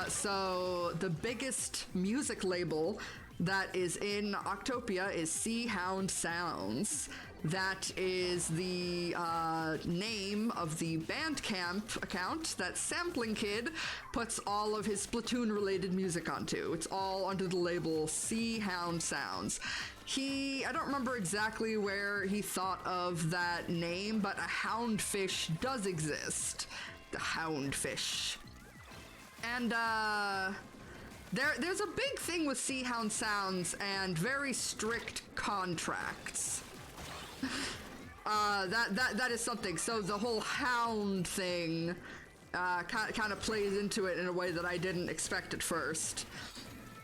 So the biggest music label that is in Octopia is Sea Hound Sounds. That is the name of the Bandcamp account that Sampling Kid puts all of his Splatoon-related music onto. It's all under the label Sea Hound Sounds. I don't remember exactly where he thought of that name, but a houndfish does exist. The houndfish. And, there's a big thing with Sea Hound Sounds and very strict contracts. That is something. So the whole hound thing kind of plays into it in a way that I didn't expect at first.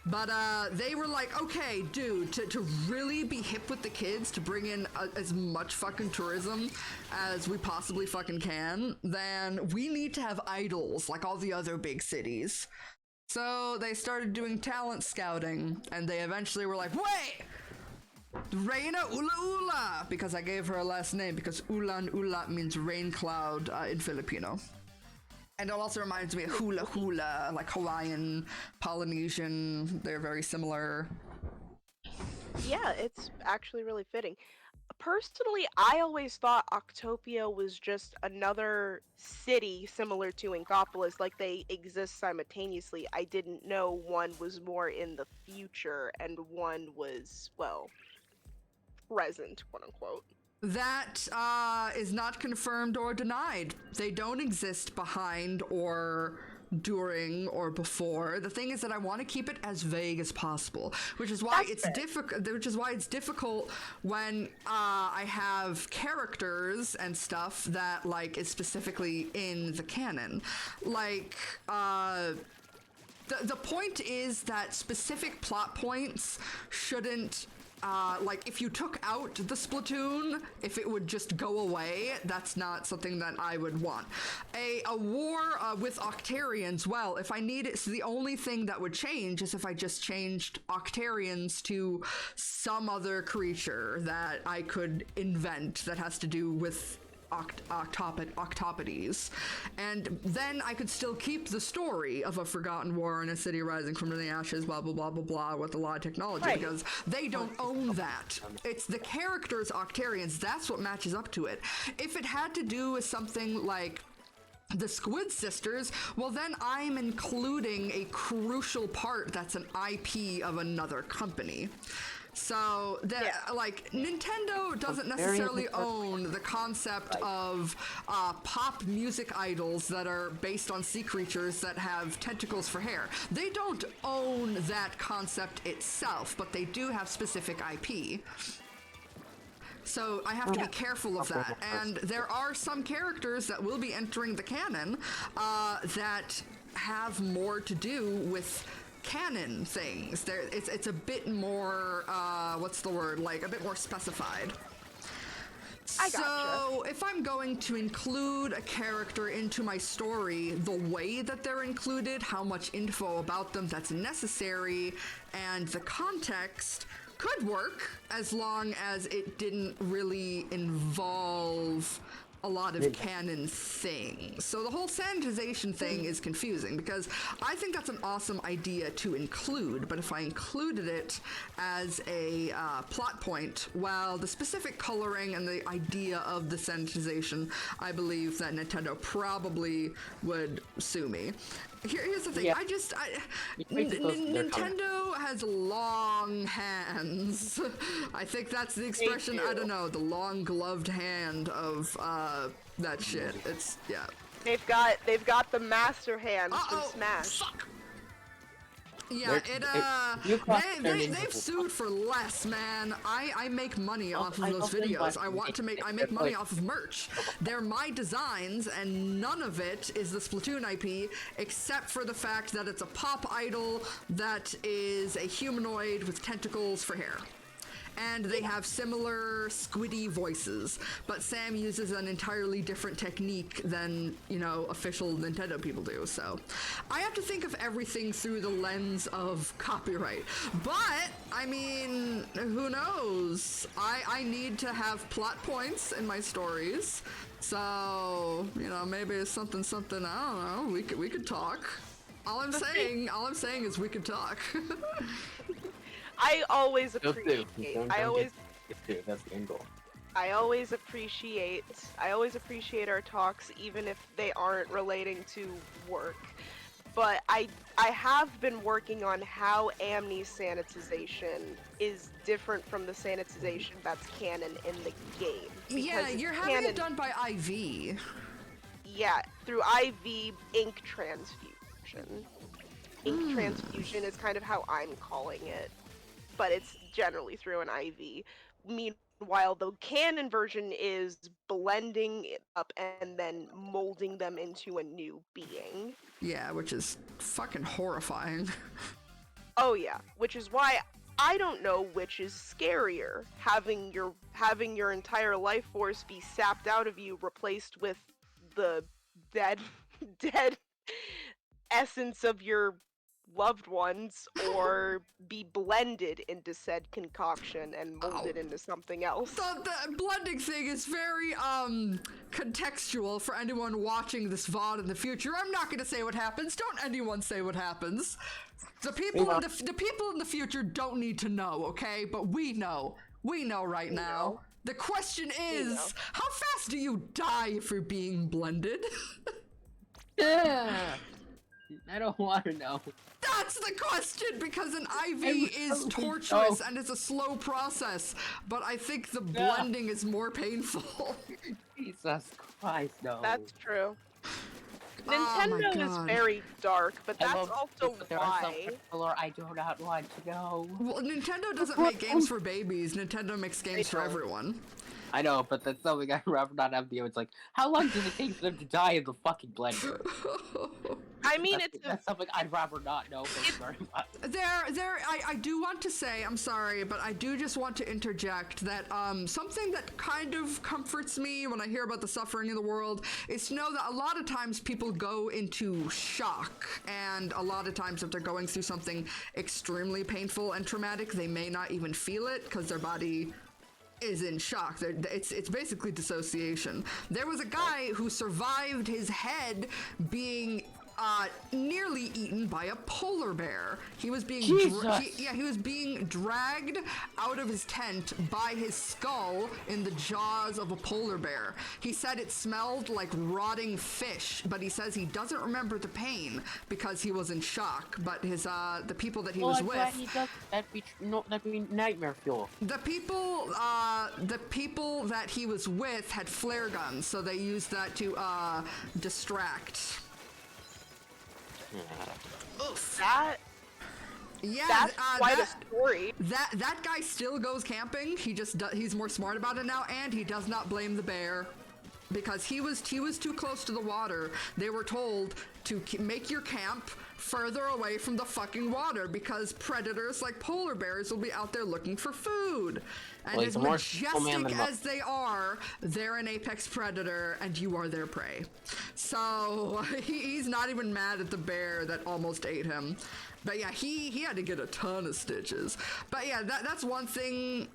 But they were like, okay, dude, to really be hip with the kids, to bring in as much fucking tourism as we possibly fucking can, then we need to have idols like all the other big cities. So they started doing talent scouting, and they eventually were like, wait! Reina Ula Ula! Because I gave her a last name, because Ulan Ula means rain cloud in Filipino. And it also reminds me of hula hula, like Hawaiian, Polynesian, they're very similar. Yeah, it's actually really fitting. Personally, I always thought Octopia was just another city similar to Inkopolis, like they exist simultaneously. I didn't know one was more in the future and one was, well, present, quote unquote. That is not confirmed or denied. They don't exist behind or during or before. The thing is that I want to keep it as vague as possible, which is why it's difficult. Which is why it's difficult when I have characters and stuff that like is specifically in the canon, like. The point is that specific plot points shouldn't. Like, if you took out the Splatoon, if it would just go away, that's not something that I would want. A war with Octarians, well, if I need it, so the only thing that would change is if I just changed Octarians to some other creature that I could invent that has to do with octopodes, and then I could still keep the story of a forgotten war in a city rising from the ashes, blah blah blah blah blah, with a lot of technology, because they don't own that. It's the characters Octarians, that's what matches up to it. If it had to do with something like the Squid Sisters, well then I'm including a crucial part that's an IP of another company. So, like, Nintendo doesn't necessarily own the concept of pop music idols that are based on sea creatures that have tentacles for hair. They don't own that concept itself, but they do have specific IP. So I have to be careful of that. And there are some characters that will be entering the canon that have more to do with canon things. It's a bit more, what's the word, like a bit more specified. I gotcha. So, if I'm going to include a character into my story, the way that they're included, how much info about them that's necessary, and the context could work as long as it didn't really involve a lot of canon things. So the whole sanitization thing is confusing because I think that's an awesome idea to include, but if I included it as a plot point, well, the specific coloring and the idea of the sanitization, I believe that Nintendo probably would sue me. Here's the thing, Yeah. Nintendo has long hands. I think that's the expression, I don't know, the long gloved hand of that shit. It's, yeah. They've got the master hands from Smash. Fuck. Yeah, they've sued for less, man. I make money off of those videos. I make money off of merch. They're my designs, and none of it is the Splatoon IP, except for the fact that it's a pop idol that is a humanoid with tentacles for hair. And they have similar squiddy voices, but Sam uses an entirely different technique than, you know, official Nintendo people do, so I have to think of everything through the lens of copyright. But, I mean, who knows? I need to have plot points in my stories, so, you know, maybe it's something, I don't know, we could talk. All I'm saying is we could talk. I always appreciate. That's the end goal. I always appreciate our talks, even if they aren't relating to work. But I have been working on how Amni's sanitization is different from the sanitization that's canon in the game. Yeah, you're having it done by IV. Yeah, through IV ink transfusion. Ink transfusion is kind of how I'm calling it, but it's generally through an IV. Meanwhile, the canon version is blending it up and then molding them into a new being. Yeah, which is fucking horrifying. Oh yeah, which is why I don't know which is scarier, having your entire life force be sapped out of you, replaced with the dead essence of your loved ones, or be blended into said concoction and molded into something else. The blending thing is very contextual for anyone watching this VOD in the future. I'm not going to say what happens. Don't anyone say what happens. The people in the future don't need to know, okay? But we know. We know right now. The question is, how fast do you die if you're being blended? Yeah. I don't want to know. That's the question, because an IV is torturous and it's a slow process, but I think the blending is more painful. Jesus Christ, no. That's true. Nintendo is very dark, but that's also why. I do not want to know. Well, Nintendo doesn't make games for babies. Nintendo makes games for everyone. I know, but that's something I rather not have the. It's like, how long does it take for them to die in the fucking blender? I mean, that's something I'd rather not know. Very much. I do want to say, I'm sorry, but I do just want to interject that something that kind of comforts me when I hear about the suffering in the world is to know that a lot of times people go into shock, and a lot of times if they're going through something extremely painful and traumatic, they may not even feel it because their body is in shock. It's basically dissociation. There was a guy who survived his head being nearly eaten by a polar bear. He was being he was being dragged out of his tent by his skull in the jaws of a polar bear. He said it smelled like rotting fish, but he says he doesn't remember the pain because he was in shock. But his the people that he was with, that'd be nightmare fuel. the people that he was with had flare guns, so they used that to distract. Oof. That's quite a story. That guy still goes camping. He's more smart about it now, and he does not blame the bear because he was too close to the water. They were told to make your camp, further away from the fucking water because predators like polar bears will be out there looking for food. And Well, as he's a more simple man majestic than as they are, they're an apex predator and you are their prey. So he's not even mad at the bear that almost ate him. But yeah, he had to get a ton of stitches. But yeah, that's one thing,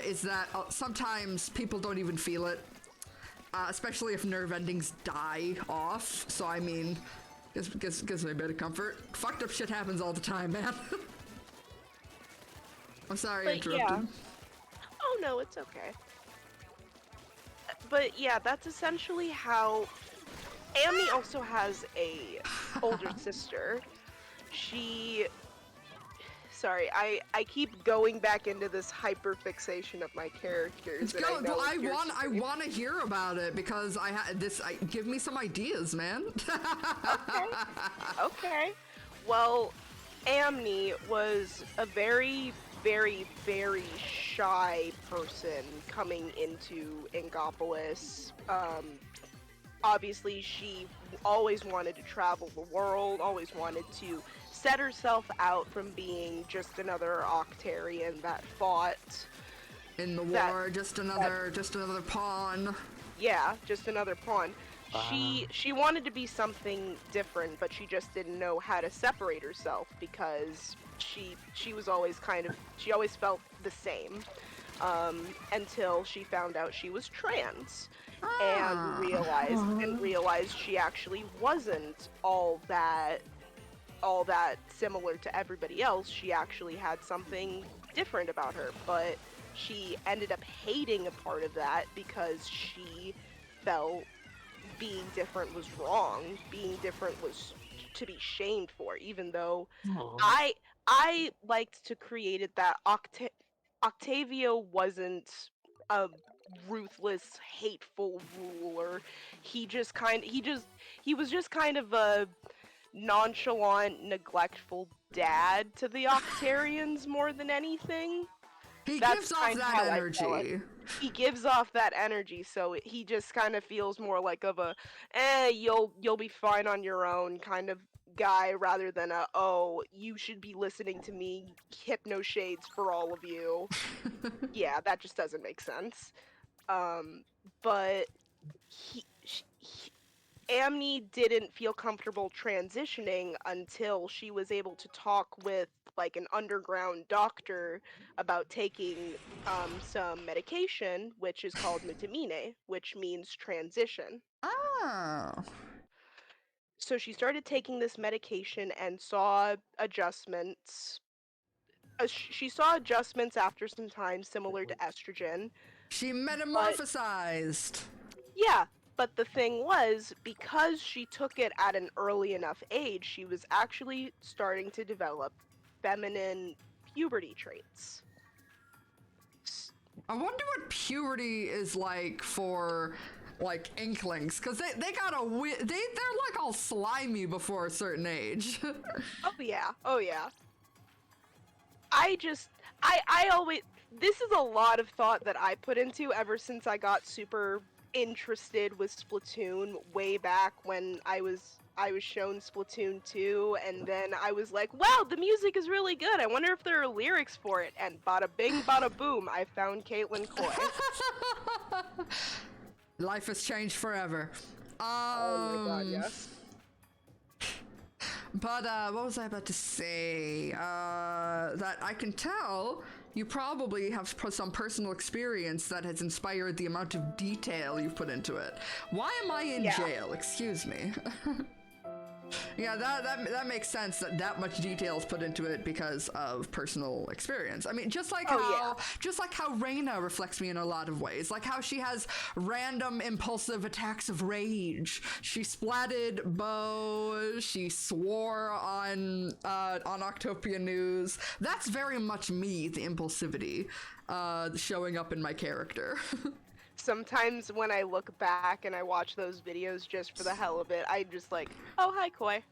is that sometimes people don't even feel it. Especially if nerve endings die off. So I mean, gives me a bit of comfort. Fucked up shit happens all the time, man. I'm sorry I But yeah. interrupted. Oh no, it's okay. But yeah, that's essentially how. Amy also has a older sister. Sorry, I keep going back into this hyper fixation of my characters. And Go, I know I you're want to hear about it because give me some ideas, man. Okay. Well, Amni was a very, very, very shy person coming into Angopolis. Obviously, she always wanted to travel the world, always wanted to set herself out from being just another Octarian that fought In the war, just another pawn. Yeah, just another pawn. She wanted to be something different, but she just didn't know how to separate herself because she was always she always felt the same until she found out she was trans and realized she actually wasn't all that similar to everybody else. She actually had something different about her, but she ended up hating a part of that because she felt being different was wrong. Being different was to be shamed for, even though I liked to create it that Octavio wasn't a ruthless, hateful ruler. He was just kind of a nonchalant, neglectful dad to the Octarians more than anything. He That's gives off kind of that how I felt. energy. He gives off that energy, so he just kind of feels more like of a, you'll be fine on your own kind of guy, rather than a, oh, you should be listening to me, hypno shades for all of you. Yeah, that just doesn't make sense. But Amni didn't feel comfortable transitioning until she was able to talk with like an underground doctor about taking some medication, which is called mutamine, which means transition. Oh. So she started taking this medication and saw adjustments. She saw adjustments after some time, similar to estrogen. She metamorphosized. Yeah, but the thing was, because she took it at an early enough age, she was actually starting to develop feminine puberty traits. I wonder what puberty is like for like inklings, because they got they're like all slimy before a certain age. Oh yeah. I always, this is a lot of thought that I put into ever since I got super interested with Splatoon way back when I was shown Splatoon 2, and then I was like, wow, the music is really good. I wonder if there are lyrics for it. And bada bing, bada boom, I found Caitlin Coy. Life has changed forever. Oh my god, yes. But what was I about to say? That I can tell you probably have some personal experience that has inspired the amount of detail you've put into it. Why am I in jail? Excuse me. Yeah, that makes sense that much detail is put into it because of personal experience. I mean, just like how Reina reflects me in a lot of ways, like how she has random impulsive attacks of rage. She splatted Bo. She swore on Octopia News. That's very much me, the impulsivity showing up in my character. Sometimes when I look back and I watch those videos just for the hell of it, I'm just like, oh, hi, Koi.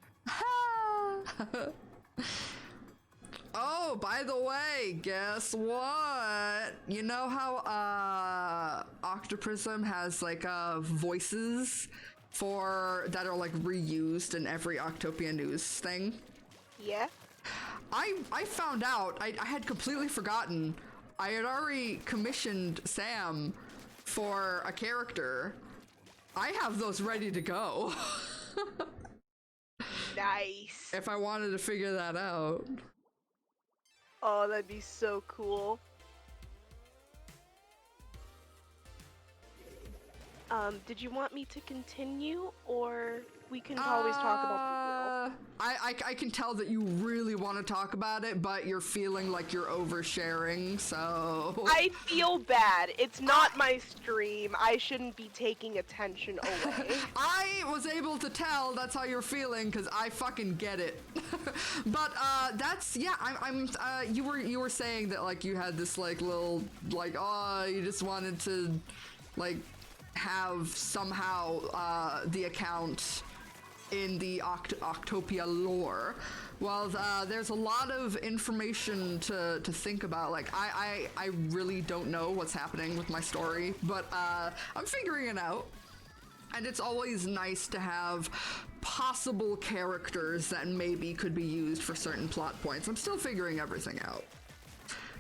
Oh, by the way, guess what? You know how Octoprism has like voices that are like reused in every Octopia News thing? Yeah. I found out, I had completely forgotten. I had already commissioned Sam for a character. I have those ready to go. Nice. If I wanted to figure that out. Oh, that'd be so cool. Did you want me to continue, or we can always talk about the deal? I can tell that you really want to talk about it, but you're feeling like you're oversharing, so... I feel bad. It's not my stream. I shouldn't be taking attention away. I was able to tell that's how you're feeling, because I fucking get it. But, that's, yeah, you were saying that, like, you had this, like, little, like, oh, you just wanted to, like, have somehow, the account in the Octopia lore. Well, there's a lot of information to think about. Like, I really don't know what's happening with my story, but I'm figuring it out. And it's always nice to have possible characters that maybe could be used for certain plot points. I'm still figuring everything out.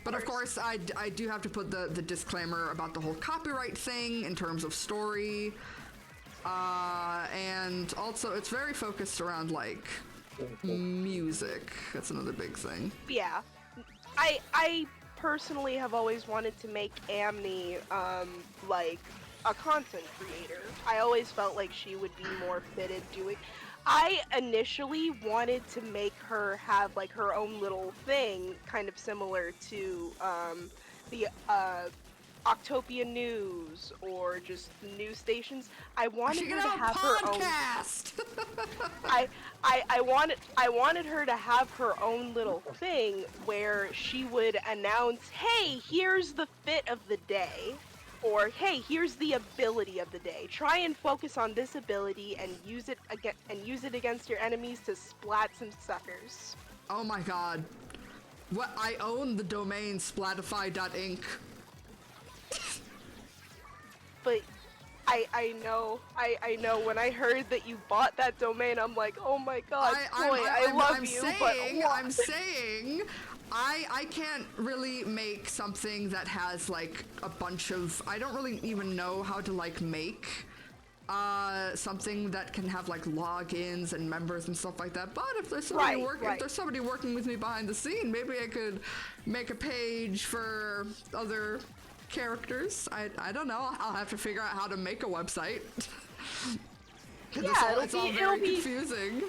But of course, I do have to put the disclaimer about the whole copyright thing in terms of story. And also, it's very focused around, like, music. That's another big thing. Yeah. I personally have always wanted to make Amni, like, a content creator. I always felt like she would be more fitted doing... I initially wanted to make her have, like, her own little thing, kind of similar to, the, Octopia News, or just news stations. I wanted her to have her own... I wanted her to have her own little thing where she would announce, hey, here's the fit of the day. Or, hey, here's the ability of the day. Try and focus on this ability and use it against your enemies to splat some suckers. Oh my god. What? I own the domain splatify.inc. But I know when I heard that you bought that domain, I'm like, oh my god, Toy, I love you, but what? I'm saying, I can't really make something that has, like, a bunch of, I don't really even know how to, like, make something that can have, like, logins and members and stuff like that. But if there's somebody if there's somebody working with me behind the scene, maybe I could make a page for other characters. I don't know. I'll have to figure out how to make a website. Yeah, it's all very confusing.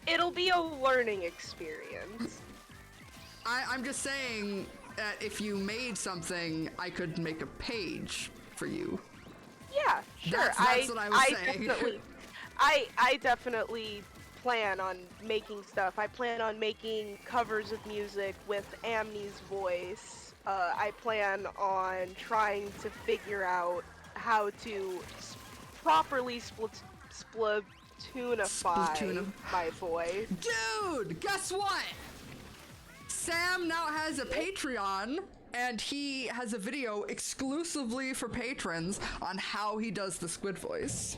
It'll be a learning experience. I'm just saying that if you made something, I could make a page for you. Yeah, sure. That's what I was saying. I definitely plan on making stuff. I plan on making covers of music with Amni's voice. I plan on trying to figure out how to properly Splatoonify my voice. Dude, guess what? Sam now has a Patreon, and he has a video exclusively for patrons on how he does the squid voice.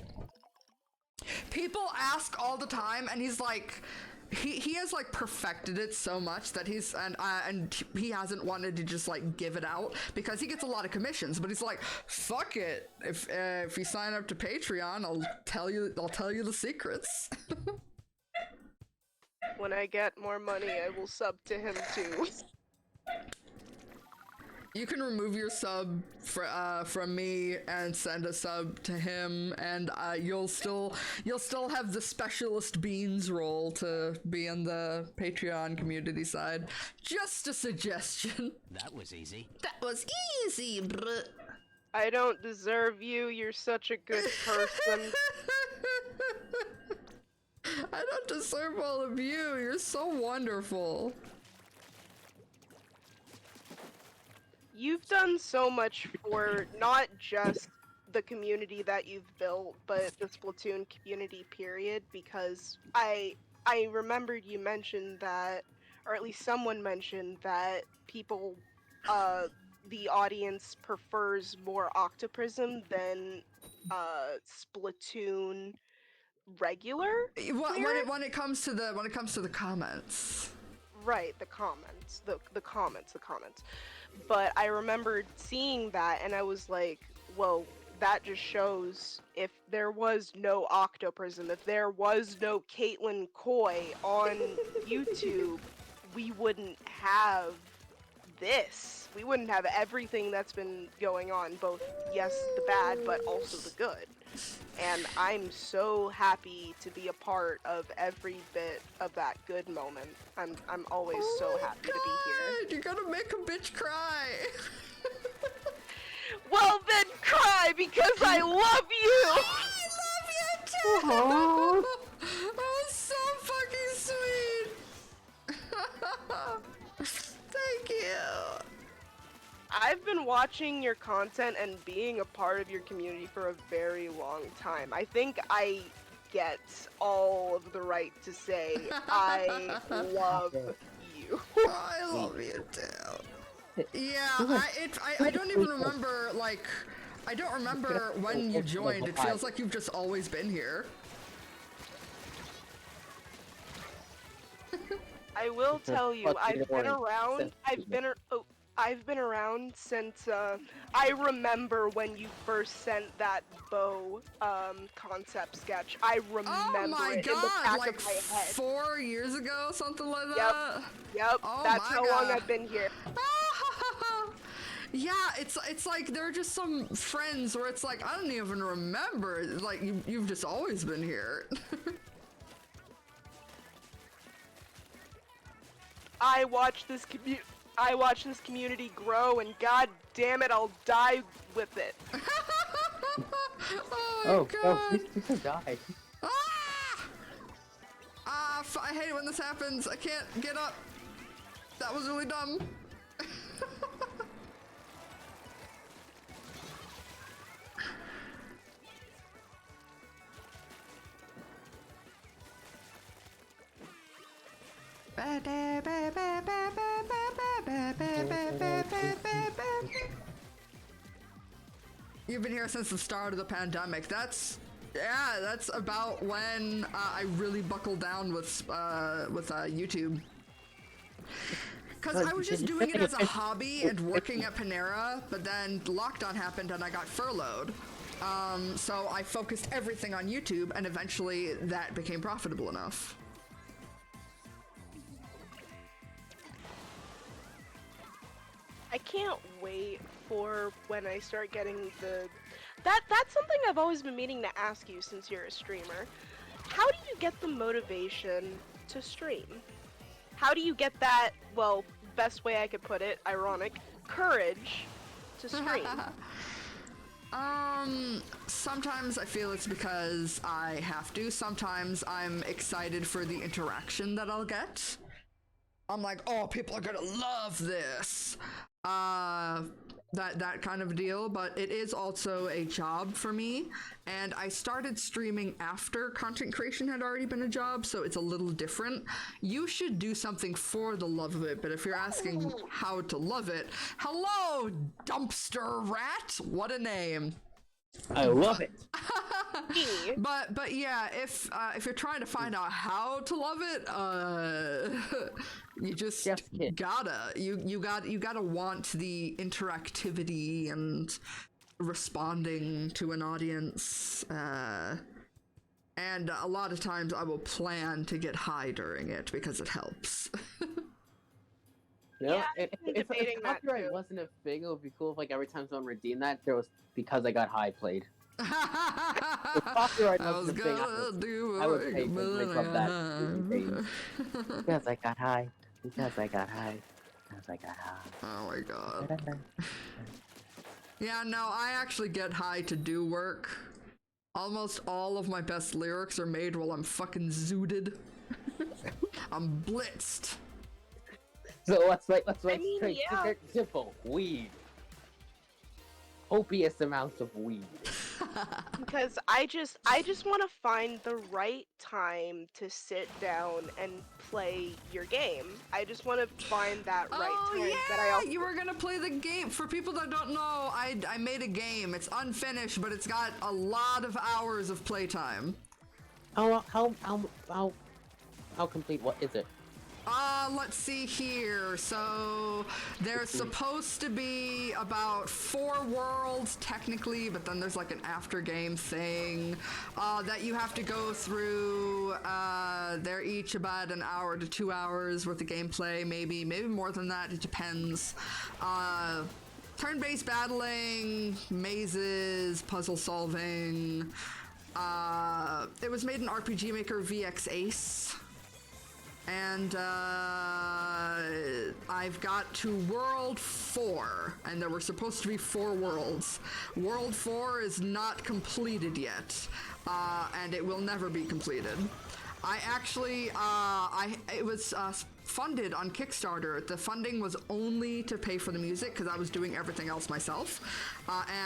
People ask all the time, and he's like, he has, like, perfected it so much that he's, and he hasn't wanted to just, like, give it out because he gets a lot of commissions, but he's like, fuck it, if you sign up to Patreon, I'll tell you the secrets. When I get more money, I will sub to him too. You can remove your sub from me and send a sub to him, and you'll still have the specialist beans role to be on the Patreon community side. Just a suggestion. That was easy. That was easy, bruh. I don't deserve you. You're such a good person. I don't deserve all of you. You're so wonderful. You've done so much for not just the community that you've built, but the Splatoon community, period, because I remembered you mentioned that, or at least someone mentioned that people, the audience prefers more Octoprism than Splatoon regular. When it comes to the comments. Right, the comments, the comments. But I remembered seeing that, and I was like, well, that just shows if there was no Octoprism, if there was no Caitlin Coy on YouTube, we wouldn't have this. We wouldn't have everything that's been going on, both, yes, the bad, but also the good. And I'm so happy to be a part of every bit of that good moment. I'm always so happy to be here. You're gonna make a bitch cry. Well then cry because I love you! I love you too! That was so fucking sweet! Thank you! I've been watching your content and being a part of your community for a very long time. I think I get all of the right to say I love you. I love you too. Yeah, I don't even remember, like, I don't remember when you joined. It feels like you've just always been here. I will tell you, I've been around. I've been around since I remember when you first sent that bow concept sketch. I remember oh my it God, in the back like of my head. 4 years ago, something like that. Yep. Oh That's my how long God. I've been here. Yeah, it's like there are just some friends where it's like I don't even remember. Like you've just always been here. I watch this community grow, and god damn it, I'll die with it. Oh, God. please die. I hate it when this happens. I can't get up. That was really dumb. You've been here since the start of the pandemic. That's about when I really buckled down with YouTube. Because I was just doing it as a hobby and working at Panera, but then lockdown happened and I got furloughed. So I focused everything on YouTube, and eventually that became profitable enough. I can't wait for when I start getting the... That's something I've always been meaning to ask you since you're a streamer. How do you get the motivation to stream? How do you get that, well, best way I could put it, ironic, courage to stream? Sometimes I feel it's because I have to. Sometimes I'm excited for the interaction that I'll get. I'm like, oh, people are gonna love this. That kind of deal, but it is also a job for me, and I started streaming after content creation had already been a job, so it's a little different. You should do something for the love of it, but if you're asking how to love it, hello, Dumpster Rat! What a name. I love it. But yeah, if you're trying to find out how to love it, you just gotta want the interactivity and responding to an audience, and a lot of times I will plan to get high during it because it helps. No, Yeah, if debating that copyright too. wasn't a thing, it would be cool if like every time someone redeemed that, there was because I got high played. If copyright I was wasn't a thing, I would pay for the of that. Because I got high. Because I got high. Because I got high. Oh my god. Yeah, no, I actually get high to do work. Almost all of my best lyrics are made while I'm fucking zooted. I'm blitzed. So let's straight yeah. simple. Weed. Copious amounts of weed. Because I just want to find the right time to sit down and play your game. I just want to find that right time. Yeah, that I also... you were gonna play the game. For people that don't know, I made a game. It's unfinished, but it's got a lot of hours of playtime. How complete? What is it? Let's see here. So there's supposed to be about 4 worlds technically, but then there's like an after game thing that you have to go through. They're each about an hour to 2 hours worth of gameplay, maybe more than that. It depends. Turn-based battling, mazes, puzzle solving. It was made in RPG Maker VX Ace. And I've got to World 4, and there were supposed to be 4 worlds. World 4 is not completed yet, and it will never be completed. I actually, it was funded on Kickstarter. The funding was only to pay for the music because I was doing everything else myself.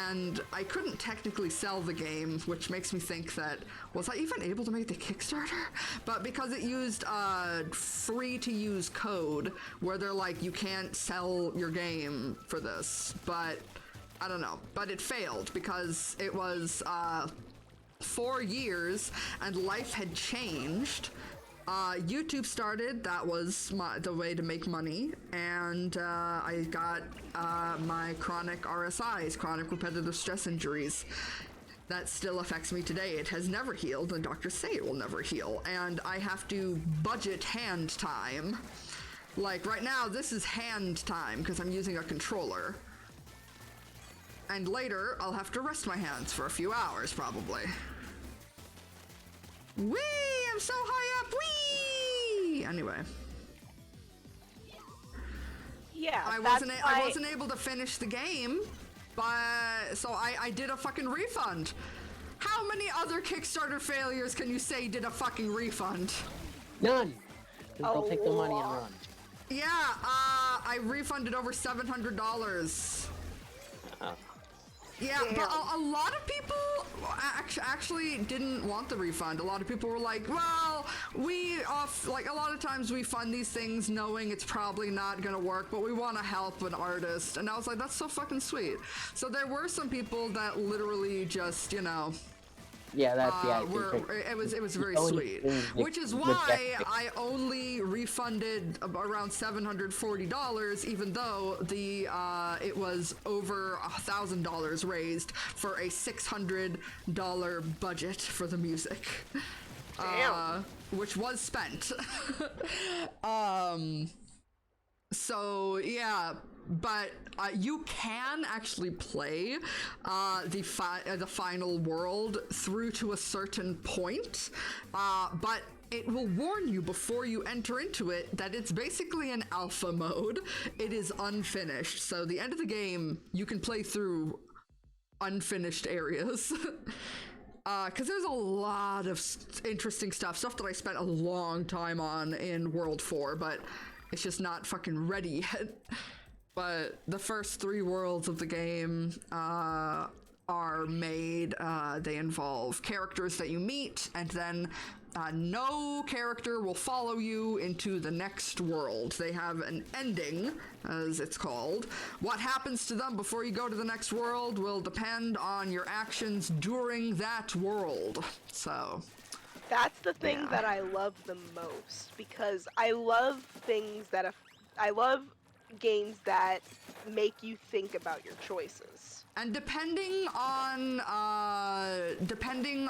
And I couldn't technically sell the game, which makes me think that, was I even able to make the Kickstarter? But because it used free to use code where they're like, you can't sell your game for this, but I don't know. But it failed because it was 4 years and life had changed. YouTube started, that was the way to make money, and I got my chronic RSIs, chronic repetitive stress injuries. That still affects me today. It has never healed, and doctors say it will never heal, and I have to budget hand time. Like right now, this is hand time because I'm using a controller. And later, I'll have to rest my hands for a few hours, probably. Whee! I'm so high up! Whee! Anyway. Yeah, I wasn't able to finish the game, but so I did a fucking refund. How many other Kickstarter failures can you say did a fucking refund? None. They'll take the money and run. Yeah, I refunded over $700. Yeah, but a lot of people actually didn't want the refund. A lot of people were like, well, like a lot of times we fund these things knowing it's probably not gonna work, but we want to help an artist. And I was like, that's so fucking sweet. So there were some people that literally just, you know, yeah, that's it was very sweet, which is why I only refunded around $740, even though the it was over $1,000 raised for a $600 budget for the music, which was spent. So yeah, but you can actually play the final world through to a certain point, but it will warn you before you enter into it that it's basically an alpha mode. It is unfinished, so the end of the game you can play through unfinished areas. Because there's a lot of interesting stuff that I spent a long time on in World 4, but it's just not fucking ready yet. But the first 3 worlds of the game are made. They involve characters that you meet, and then no character will follow you into the next world. They have an ending, as it's called. What happens to them before you go to the next world will depend on your actions during that world. So that's the thing that I love the most, because I love things that I love games that make you think about your choices. And depending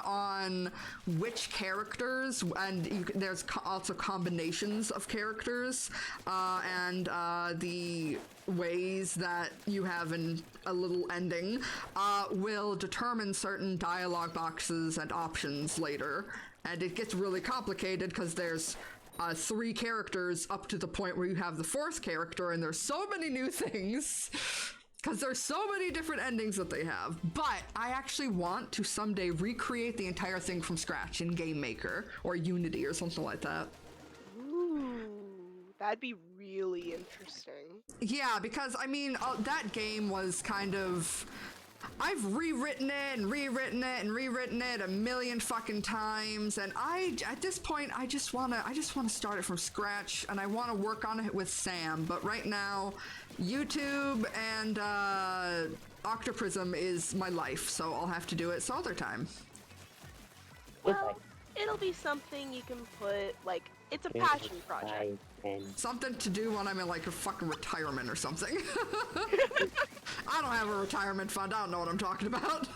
on which characters, and there's also combinations of characters, and the ways that you have a little ending will determine certain dialogue boxes and options later. And it gets really complicated because there's 3 characters up to the point where you have the 4th character, and there's so many new things because there's so many different endings that they have. But I actually want to someday recreate the entire thing from scratch in Game Maker or Unity or something like that. Ooh, that'd be really interesting. Yeah, because I mean, that game was kind of, I've rewritten it and rewritten it and rewritten it a million fucking times, and at this point I just wanna start it from scratch, and I wanna work on it with Sam. But right now, YouTube and Octoprism is my life, so I'll have to do it some other time. Well, It'll be something you can put, like, it's a passion project. Something to do when I'm in like a fucking retirement or something. I don't have a retirement fund. I don't know what I'm talking about.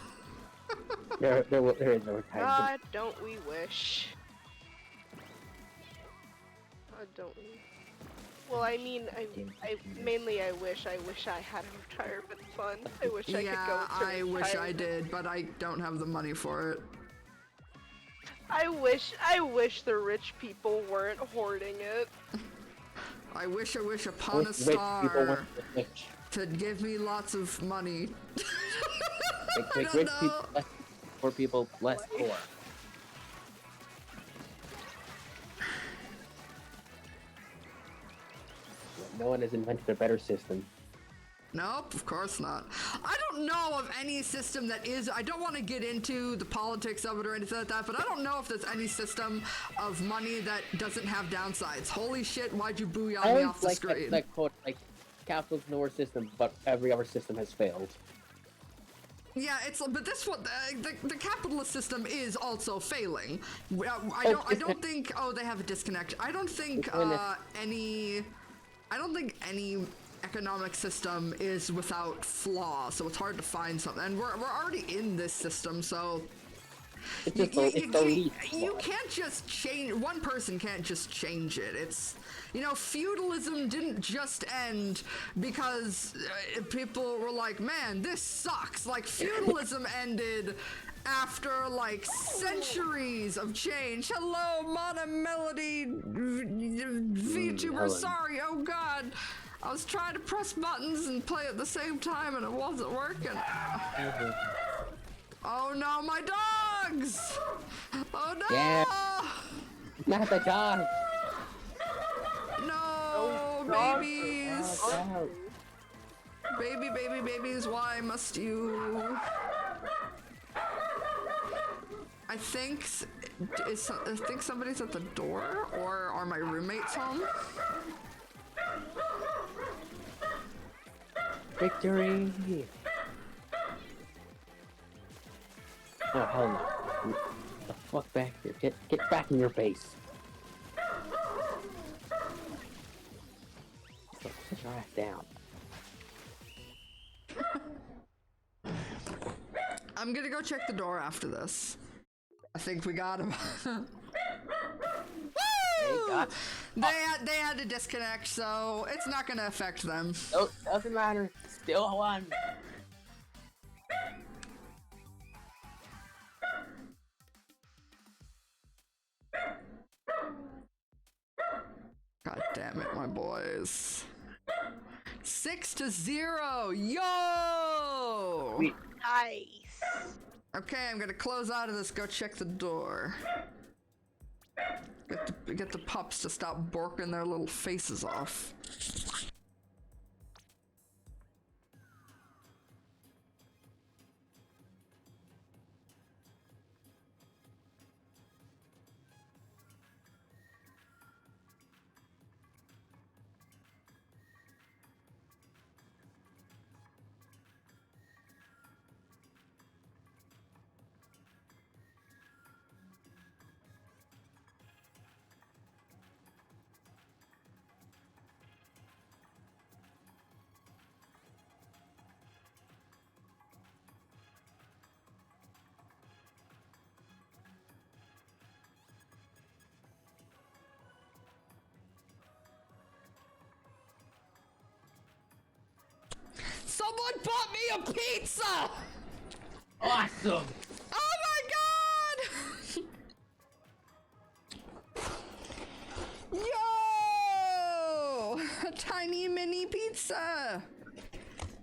There is no retirement. God, don't we wish? God, don't we? Well, I mean, I mainly I wish I had a retirement fund. I wish I could go Yeah, into I wish I retirement. did, but I don't have the money for it. I wish the rich people weren't hoarding it. I wish upon a Rich people star want to be rich. to give me lots of money. Make I don't rich know. people less, poor people less poor. No one has invented a better system. Nope, of course not. I don't know of any system that is. I don't want to get into the politics of it or anything like that, but I don't know if there's any system of money that doesn't have downsides. Holy shit, why'd you booyah me I off the like screen? that quote, like, capitalism's the worst system, but every other system has failed. Yeah, but this one, the capitalist system is also failing. I don't think. Oh, they have a disconnect. I don't think any economic system is without flaw. So it's hard to find something. And we're already in this system, so. It's just it's the least. You can't just change. One person can't just change it. It's, feudalism didn't just end because people were like, man, this sucks. Like, feudalism ended after like centuries of change. Hello, Mana Melody VTuber. Helen. Sorry, oh god. I was trying to press buttons and play at the same time and it wasn't working. Oh no, my dogs! Oh no! Yeah. Not the dog. No, dogs babies! Babies, why must you? I think somebody's at the door, or are my roommates home? Victory! Oh, hell no. Get the fuck back here. Get back in your base. Sit your ass down. I'm gonna go check the door after this. I think we got him. Woo! They had to disconnect, so it's not gonna affect them. No, doesn't matter. Still won. God damn it, my boys. 6-0. Yo! Sweet. Nice. Okay, I'm gonna close out of this. Go check the door. Get the pups to stop borking their little faces off. Someone bought me a pizza! Awesome! Oh my god! Yo! A tiny mini pizza!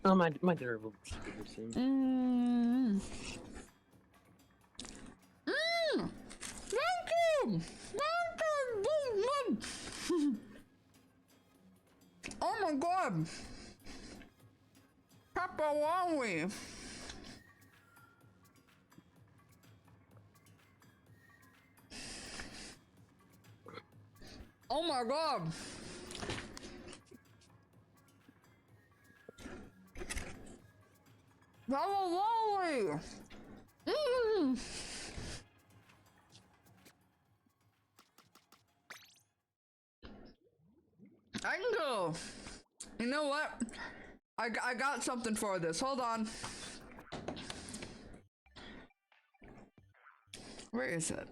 Oh, my dinner will be super soon. Welcome! Oh my god! Pepperoni! Oh my god! Pepperoni! I can go. You know what? I got something for this. Hold on. Where is it?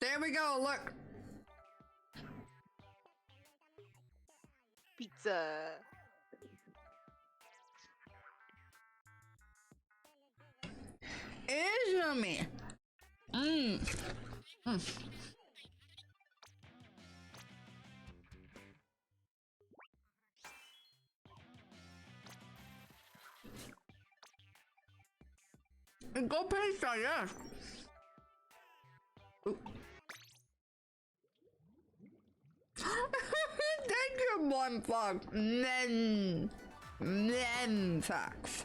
There we go, look. Pizza. It's me. Go pizza, yes. Ooh. Thank you, one fuck. Then facts.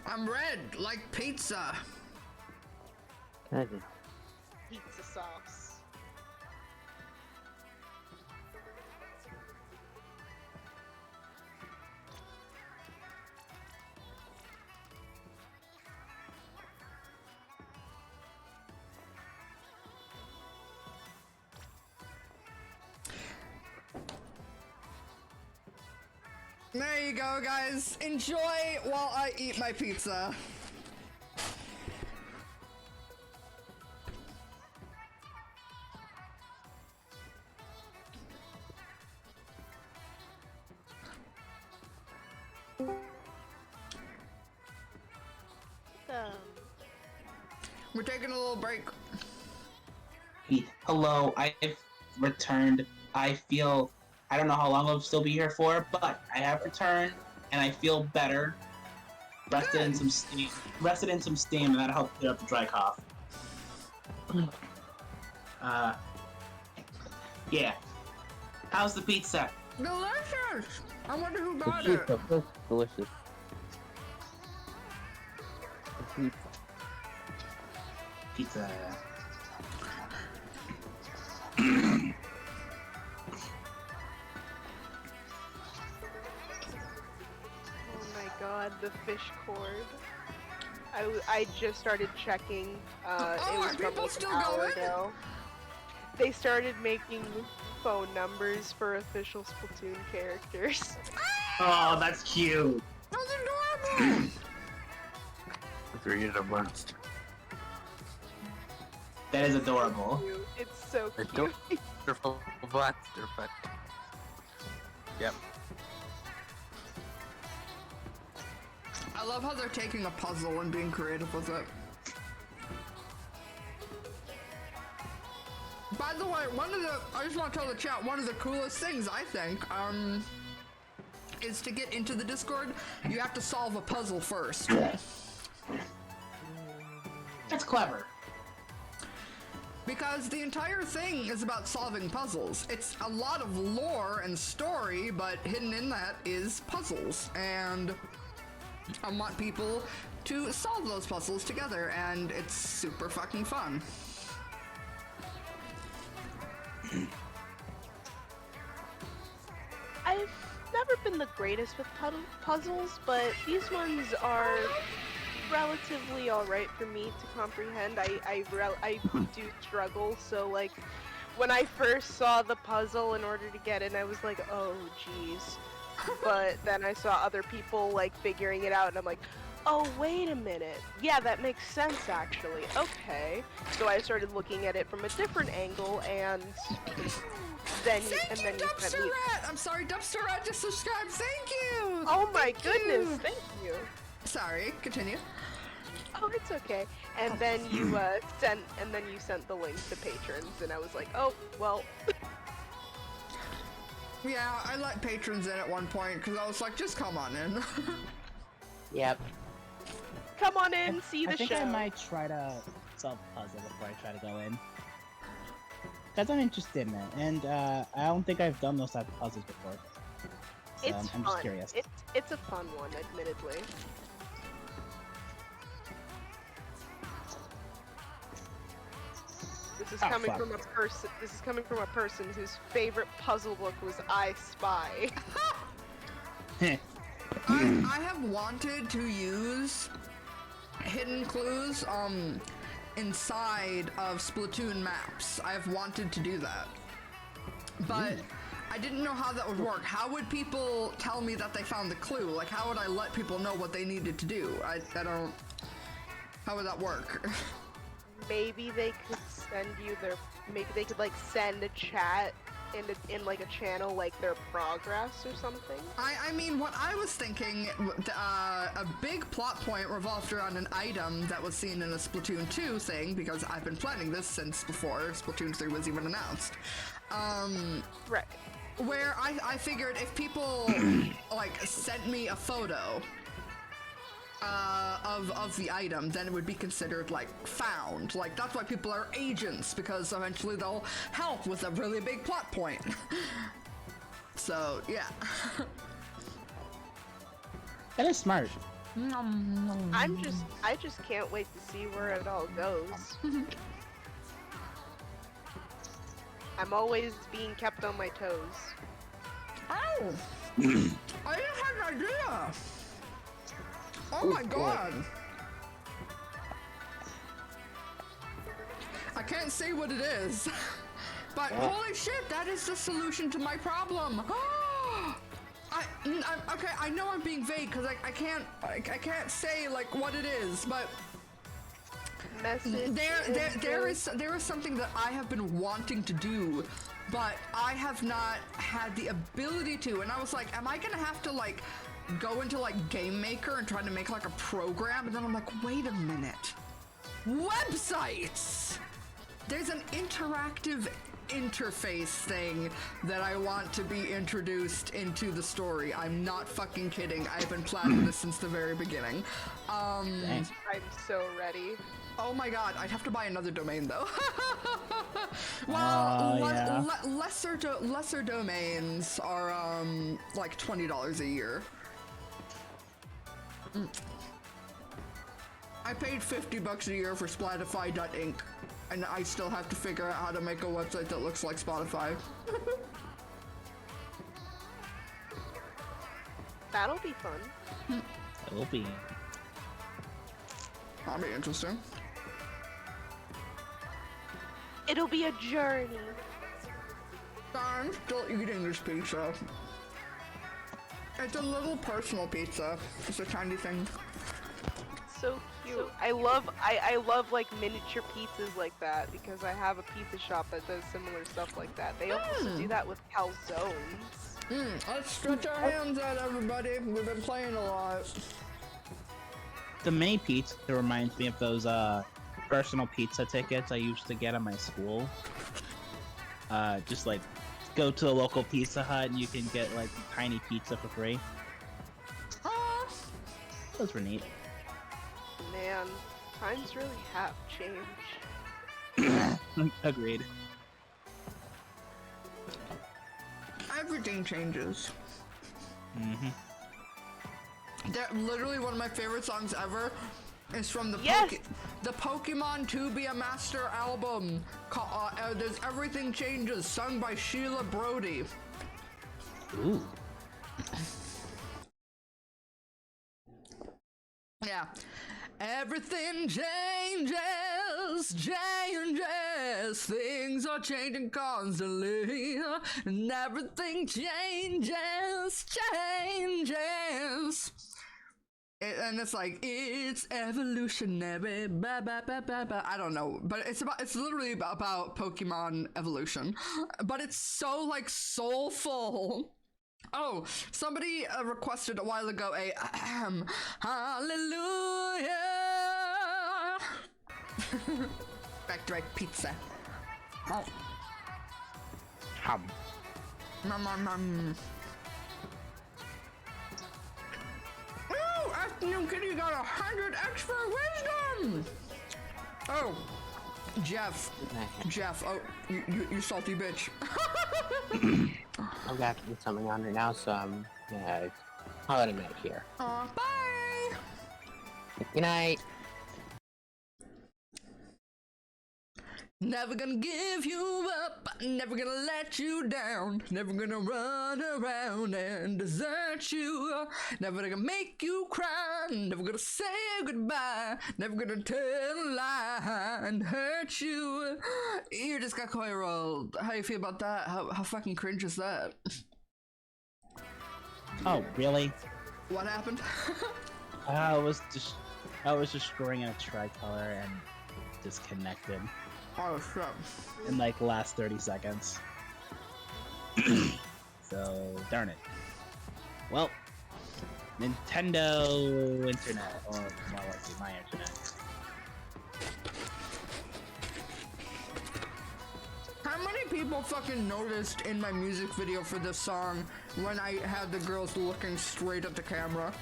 I'm red, like pizza. God. Pizza sauce. There you go, guys. Enjoy while I eat my pizza. We're taking a little break. Hello, I've returned. I don't know how long I'll still be here for, but I have returned and I feel better. Rested in some steam, and that'll help clear up the dry cough. Yeah. How's the pizza? Delicious! I wonder who The got it. pizza was delicious. The pizza. Pizza. Oh my god, the fish cord. I just started checking. It are was from people like still an hour going? ago. They started making phone numbers for official Splatoon characters. Oh, that's cute. That's adorable! Three of them. That is adorable. It's so I cute. don't. They're full of laughter, but. Yep. I love how they're taking a puzzle and being creative with it. By the way, I just want to tell the chat, one of the coolest things I think, is to get into the Discord, you have to solve a puzzle first. That's clever. Because the entire thing is about solving puzzles. It's a lot of lore and story, but hidden in that is puzzles. And I want people to solve those puzzles together, and it's super fucking fun. I've never been the greatest with puzzles, but these ones are relatively alright for me to comprehend. I do struggle, so like when I first saw the puzzle in order to get in, I was like, oh jeez. But then I saw other people like figuring it out, and I'm like, oh wait a minute, yeah, that makes sense actually. Okay, so I started looking at it from a different angle, and then you sent Dumpster me. Rat! I'm sorry, Dumpster Rat just subscribed. Thank you. Oh my Thank goodness, you. thank you. Sorry, continue. Oh, it's okay. And then you sent the link to patrons, and I was like, oh well. Yeah, I let patrons in at one point because I was like, just come on in. Yep. Come on in, see I the think show. I might try to solve a puzzle before I try to go in. Because I'm interested in it, and I don't think I've done those type of puzzles before. So It's I'm fun. just curious. It's a fun one, admittedly. is Oh, coming fuck. from a person. This is coming from a person whose favorite puzzle book was I Spy. I have wanted to use hidden clues inside of Splatoon maps. I've wanted to do that, but I didn't know how that would work. How would people tell me that they found the clue? Like, how would I let people know what they needed to do? I don't. How would that work? Maybe they could send you their. Maybe they could like send a chat in like a channel like their progress or something. I mean, what I was thinking, a big plot point revolved around an item that was seen in a Splatoon 2 thing, because I've been planning this since before Splatoon 3 was even announced. Right. Where I figured if people like sent me a photo of the item, then it would be considered like found. Like, that's why people are agents, because eventually they'll help with a really big plot point. So yeah. That is smart. I just can't wait to see where it all goes. I'm always being kept on my toes. Oh! I didn't have an idea! Oh my god! I can't say what it is, but holy shit, that is the solution to my problem! Okay, I know I'm being vague because I can't say like what it is, but there is something that I have been wanting to do, but I have not had the ability to, and I was like, am I gonna have to like go into like Game Maker and try to make like a program? And then I'm like, wait a minute, websites! There's an interactive interface thing that I want to be introduced into the story. I'm not fucking kidding. I've been planning this since the very beginning. I'm so ready. Oh my god, I'd have to buy another domain though. Well, yeah. lesser domains are like $20 a year. I paid $50 a year for Splatify.inc, and I still have to figure out how to make a website that looks like Spotify. That'll be fun. It will be. That'll be interesting. It'll be a journey. I'm still eating this pizza. It's a little personal pizza. It's a tiny thing. So cute. I love like miniature pizzas like that because I have a pizza shop that does similar stuff like that. They also do that with calzones. Let's stretch our hands out, everybody. We've been playing a lot. The mini pizza reminds me of those personal pizza tickets I used to get at my school. Just like go to a local Pizza Hut and you can get like tiny pizza for free. Those were neat. Man, times really have changed. Agreed. Everything changes. Mm-hmm. That literally one of my favorite songs ever is from the the Pokemon To Be a Master album. There's Everything Changes, sung by Sheila Brody. Ooh. Yeah. Everything changes, things are changing constantly, and everything changes. And it's like, it's evolutionary, I don't know, but it's literally about Pokemon evolution, but it's so like soulful. Oh, somebody requested a while ago a hallelujah. Back to my pizza. Oh. Hum. Oh, Afternoon Kitty got 100 extra wisdom. Oh, Jeff, oh, you salty bitch. I've got something on right now, so yeah, I'll let him out here. Bye. Good night. Never gonna give you up, never gonna let you down, never gonna run around and desert you, never gonna make you cry, never gonna say goodbye, never gonna tell a lie and hurt you. You just got quite rolled. How you feel about that? How fucking cringe is that? Oh, really? What happened? I was just scoring in a tricolor and disconnected Oh shit. in like the last 30 seconds. So darn it. Well, Nintendo Internet, or more likely my internet. How many people fucking noticed in my music video for this song when I had the girls looking straight at the camera?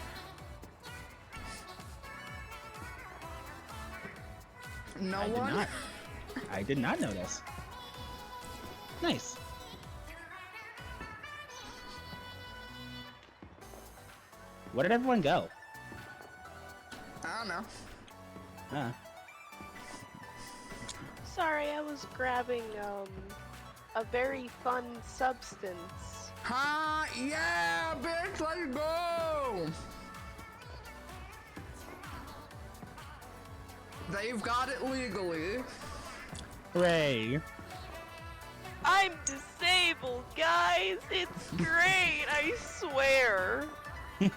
No one? I did not notice. Nice. Where did everyone go? I don't know. Huh. Sorry, I was grabbing a very fun substance. Ha! Yeah, bitch, let's go! They've got it legally. Hooray! I'm disabled, guys. It's great. I swear. It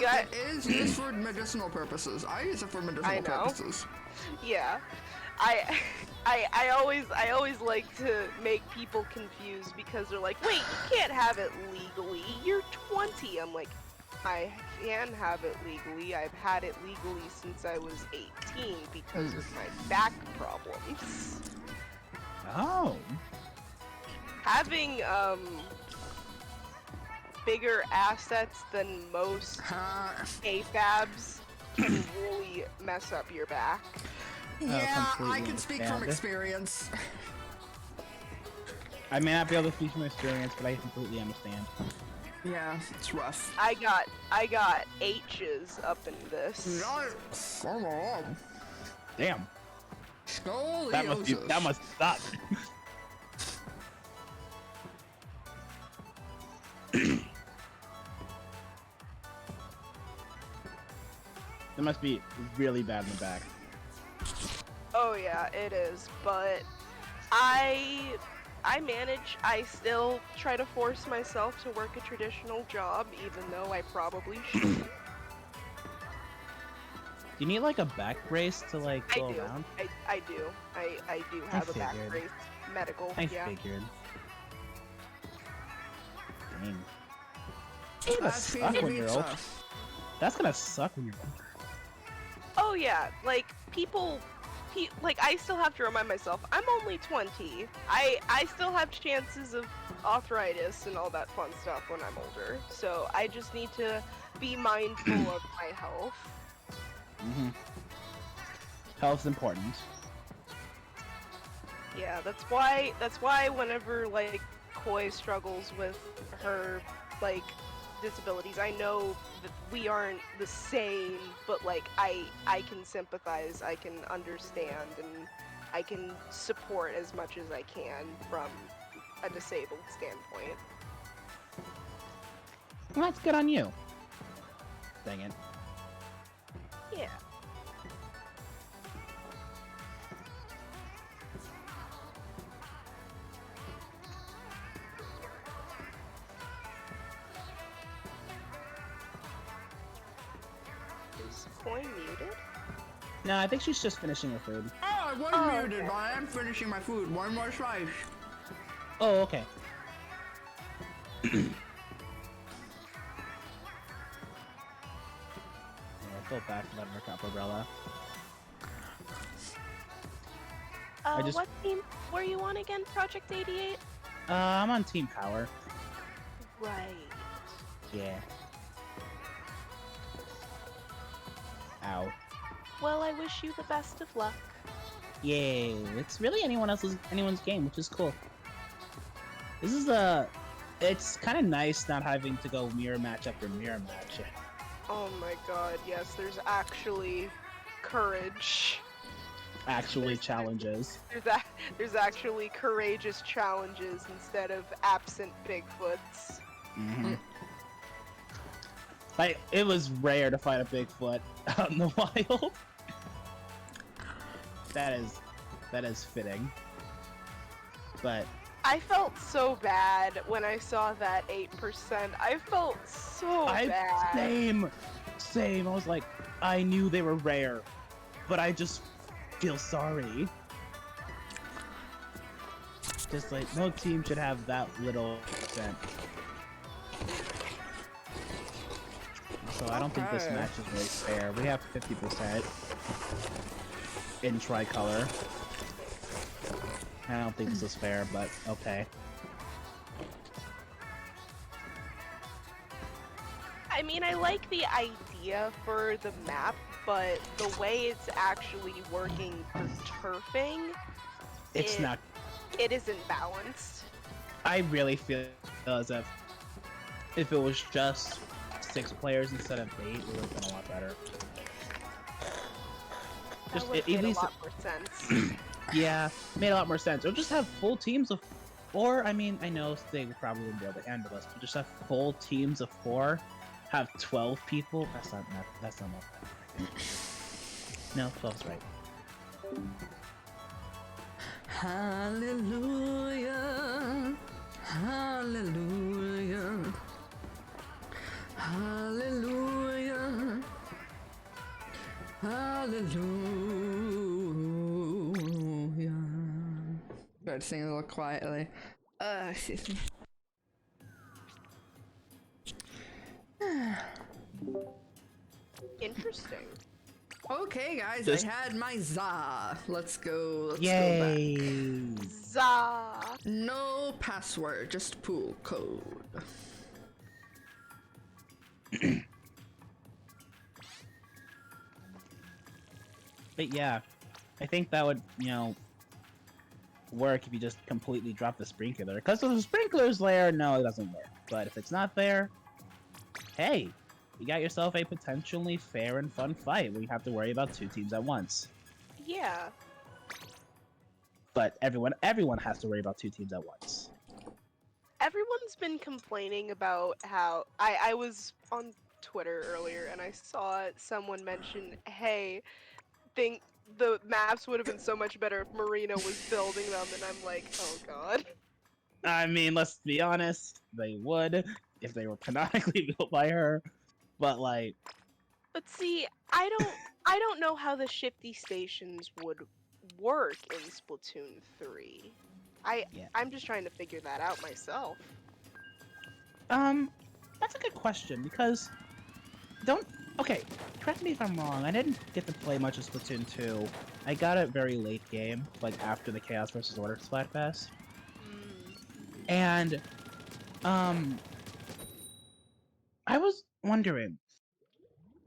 got- is used for medicinal purposes. I use it for medicinal know. purposes. Yeah. I always like to make people confused because they're like, wait, you can't have it legally. You're 20. I'm like, I can have it legally. I've had it legally since I was 18 because of my back problems. Oh. Having bigger assets than most AFABs can really mess up your back. Yeah, I completely can speak from understand. experience. I may not be able to speak from experience, but I completely understand. Yeah, it's rough. I got H's up in this. Nice. Oh my god. Damn. Scoliosis. That must suck. That must be really bad in the back. Oh yeah, it is, but I manage. I still try to force myself to work a traditional job, even though I probably shouldn't. Do you need like a back brace to like I go do. around? I do. I do have a back figured. brace. Medical. I yeah. figured. Dang. That's gonna That's suck when you're old. pizza. That's gonna suck when you're older. Oh yeah, like people, like I still have to remind myself I'm only 20. I still have chances of arthritis and all that fun stuff when I'm older. So I just need to be mindful of my health. Mm-hmm. Health's important. Yeah, that's why whenever like Koi struggles with her like disabilities, I know that we aren't the same, but like I can sympathize, I can understand, and I can support as much as I can from a disabled standpoint. Well, that's good on you. Dang it. Yeah. Is Koi muted? No, I think she's just finishing her food. Oh, I was Oh, muted, okay. but I am finishing my food. One more slice. Oh, okay. Yeah, I feel bad for letting her cup umbrella. I just- What team were you on again? Project 88? I'm on Team Power. Right. Yeah. Ow. Well, I wish you the best of luck. Yay! It's really anyone's game, which is cool. This is it's kind of nice not having to go mirror match after mirror match. Oh my god, yes, there's actually courage. actually challenges. There's actually courageous challenges instead of absent Bigfoots. Hmm. Like, it was rare to find a Bigfoot out in the wild. That is fitting. But I felt so bad when I saw that 8%. I felt so bad. Same. I was like, I knew they were rare, but I just feel sorry. Just like, no team should have that little percent. So I don't think this Okay. match is very fair. We have 50% in tricolor. I don't think this is fair, but okay. I mean, I like the idea for the map, but the way it's actually working for turfing, It's not. it isn't balanced. I really feel as if it was just 6 players instead of 8, it would have been a lot better. That Just would at make a least, lot more sense. yeah, made a lot more sense. Or just have full teams of, or I mean, I know they probably wouldn't be able to handle this, but just have full teams of 4, have 12 people. That's not enough. No, 12's right. Hallelujah. Hallelujah. Hallelujah. Hallelujah. Try to sing a little quietly. Excuse me. Interesting. Okay, guys, Just- I had my za. Let's go. Let's Yay! go back. Za. No password, just pool code. But yeah, I think that would, work if you just completely drop the sprinkler. Because if the sprinkler's there, no, it doesn't work. But if it's not there, hey, you got yourself a potentially fair and fun fight where you have to worry about 2 teams at once. Yeah. But everyone has to worry about 2 teams at once. Everyone's been complaining about how I was on Twitter earlier and I saw someone mention, hey, think the maps would have been so much better if Marina was building them, and I'm like, oh god. I mean, let's be honest, they would if they were canonically built by her. But like, But see, I don't know how the shifty stations would work in Splatoon 3. Yeah. I'm just trying to figure that out myself. that's a good question because okay, correct me if I'm wrong. I didn't get to play much of Splatoon 2. I got it very late game, like after the Chaos vs. Order Splatfest. And I was wondering,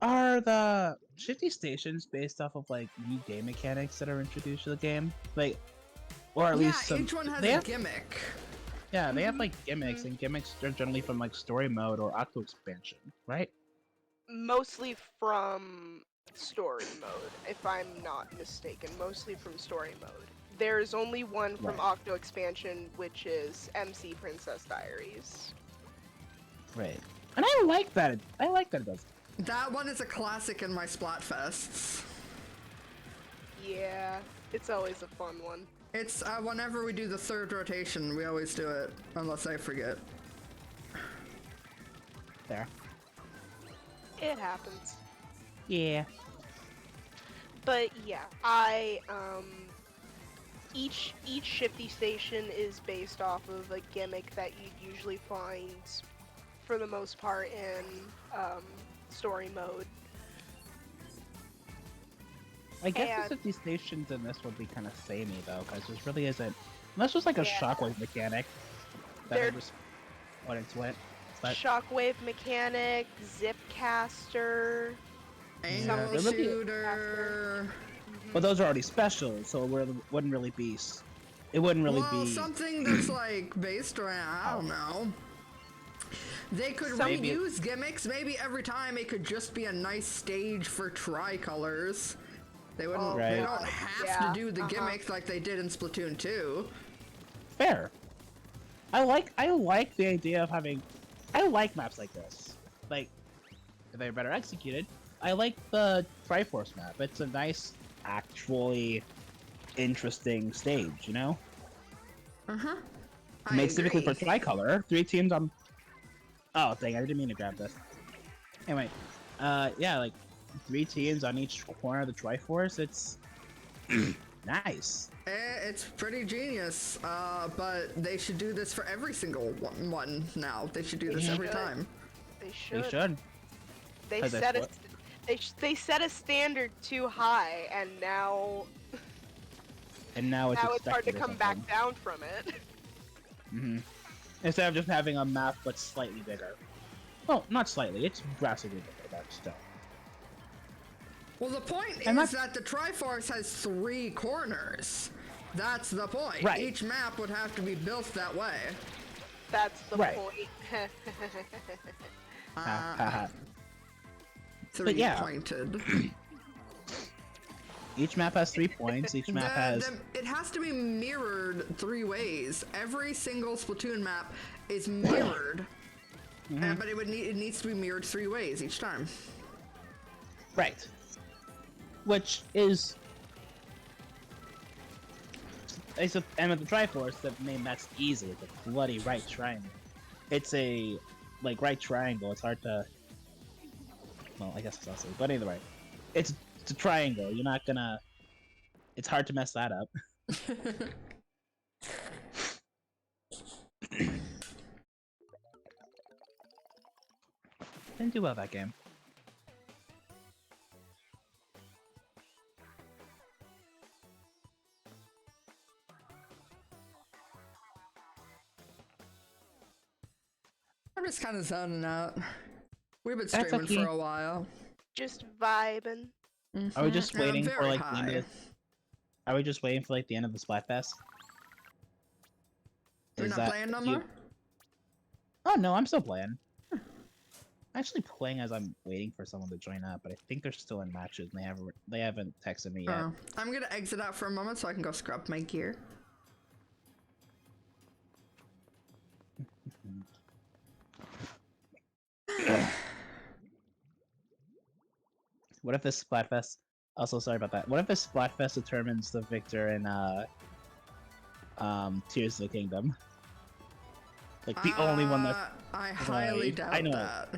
are the shifty stations based off of like new game mechanics that are introduced to the game? Like, or at least some each one has they a have, gimmick. yeah, they have like gimmicks, and gimmicks are generally from like story mode or octo expansion, right? Mostly from story mode, if I'm not mistaken. Mostly from story mode. There's only one from Right. Octo Expansion, which is MC Princess Diaries. Right. And I like that. I like that it does. That one is a classic in my Splatfests. Yeah, it's always a fun one. It's whenever we do the 3rd rotation, we always do it, unless I forget. There. It happens. Yeah. But yeah, each shifty station is based off of a gimmick that you'd usually find for the most part in story mode. I guess And- the 50 stations in this would be kind of samey though, because there really isn't. Unless there's like a Yeah. shockwave mechanic that There- I just put into it. But Shockwave mechanic, zip caster. Angle there would be- shooter. but those are already special, so wouldn't really be. It wouldn't really Well, be. something that's like based around, I don't know. They could Maybe- reuse gimmicks. Maybe every time it could just be a nice stage for tricolors. They wouldn't. Oh, They Right. don't have yeah, to do the gimmicks like they did in Splatoon 2. Fair. I like the idea of having. I like maps like this. Like, if they're better executed. I like the Triforce map. It's a nice, actually interesting stage. You know. Uh-huh. Made specifically for Tricolor. 3 teams on. Oh dang! I didn't mean to grab this. Anyway, yeah, like 3 teams on each corner of the Triforce. It's nice. It's pretty genius, but they should do this for every single one now. They should do this every time. They They should. should. They Cause set a that's they set a standard too high, and now And now it's hard to expected or come back something. down from it. Mm-hmm. Instead of just having a map but slightly bigger. Well, not slightly. It's drastically bigger, but still. Well, the point And is that the Triforce has 3 corners. That's the point. Right. Each map would have to be built that way. That's the Right. point. Ha, ha, ha. 3 yeah. pointed. Each map has 3 points. Each map has. It has to be mirrored 3 ways. Every single Splatoon map is mirrored, but it needs to be mirrored 3 ways each time. Right. Which is. And with the Triforce, that's easy. It's a bloody right triangle. It's a right triangle. It's hard to. Well, I guess it's also. But either way, it's a triangle. You're not gonna. It's hard to mess that up. Didn't do well that game. I'm just kind of zoning out. We've been That's streaming okay. for a while. Just vibing. Are we just And I'm waiting for very the end high. of Are we just waiting for the end of the Splatfest? We're not playing no more? Oh no, I'm still playing. I'm actually playing as I'm waiting for someone to join up, but I think they're still in matches and they haven't texted me yet. Oh. I'm gonna exit out for a moment so I can go scrub my gear. What if this Splatfest? Also, sorry about that. What if this Splatfest determines the victor in Tears of the Kingdom? Like the only one that. I highly doubt I know. that.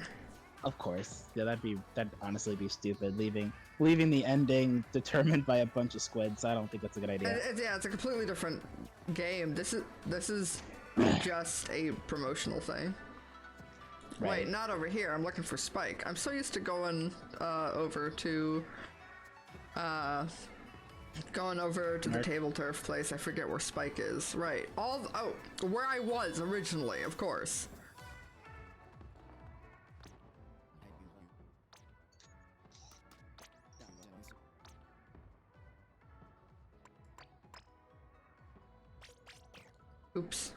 Of course, yeah, that'd honestly be stupid. Leaving the ending determined by a bunch of squids. I don't think that's a good idea. Yeah, it's a completely different game. This is just a promotional thing. Right. Wait, not over here. I'm looking for Spike. I'm so used to going over to the table turf place. I forget where Spike is. Right. Where I was originally, of course. Oops.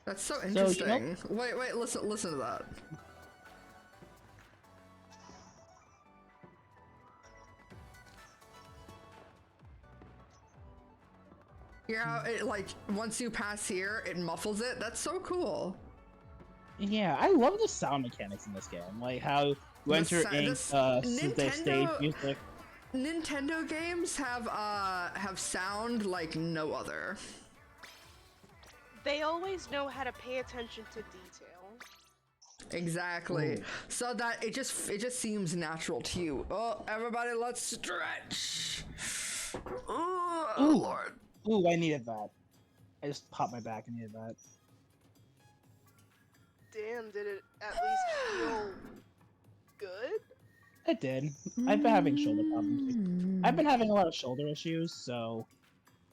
That's so interesting. Wait, listen to that. Yeah, it like once you pass here, it muffles it. That's so cool. Yeah, I love the sound mechanics in this game. Like how you enter in the stage music. Nintendo games have sound like no other. They always know how to pay attention to detail. Exactly. Ooh. So that it just seems natural to you. Oh, everybody, let's stretch. Oh, Ooh. Lord. Ooh, I needed that. I just popped my back. I needed that. Damn, did it at least feel good? It did. I've been having shoulder problems. I've been having a lot of shoulder issues, so...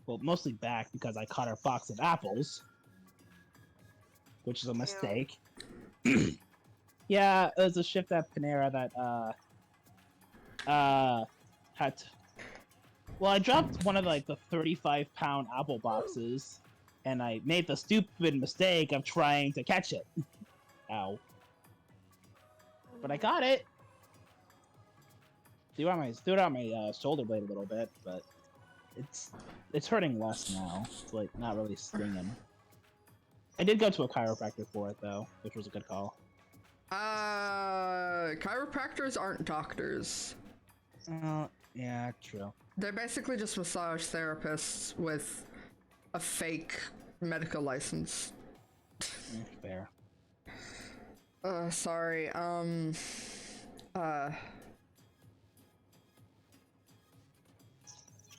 Well, mostly back because I caught a box of apples. Which is a mistake. Yeah, there's a shift at Panera that, had to, well, I dropped one of like the 35-pound apple boxes, and I made the stupid mistake of trying to catch it. Ow. But I got it. Threw out my shoulder blade a little bit, but it's hurting less now. It's like not really stinging. I did go to a chiropractor for it though, which was a good call. Chiropractors aren't doctors. Yeah, true. They're basically just massage therapists with a fake medical license. Fair. Sorry,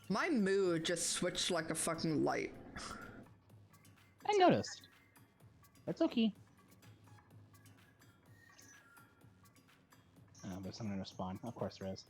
my mood just switched like a fucking light. I noticed. That's okay. Oh, there's someone to spawn. Of course there is.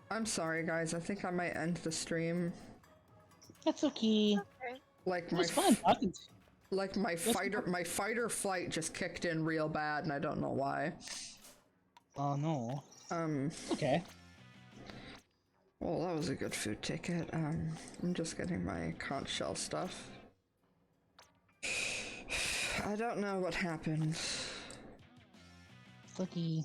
I'm sorry guys, I think I might end the stream. That's okay. Like It my was fun talking to you. like my fight or flight just kicked in real bad and I don't know why. Oh no. Okay. Well, that was a good food ticket. I'm just getting my conch shell stuff. I don't know what happened. Okay.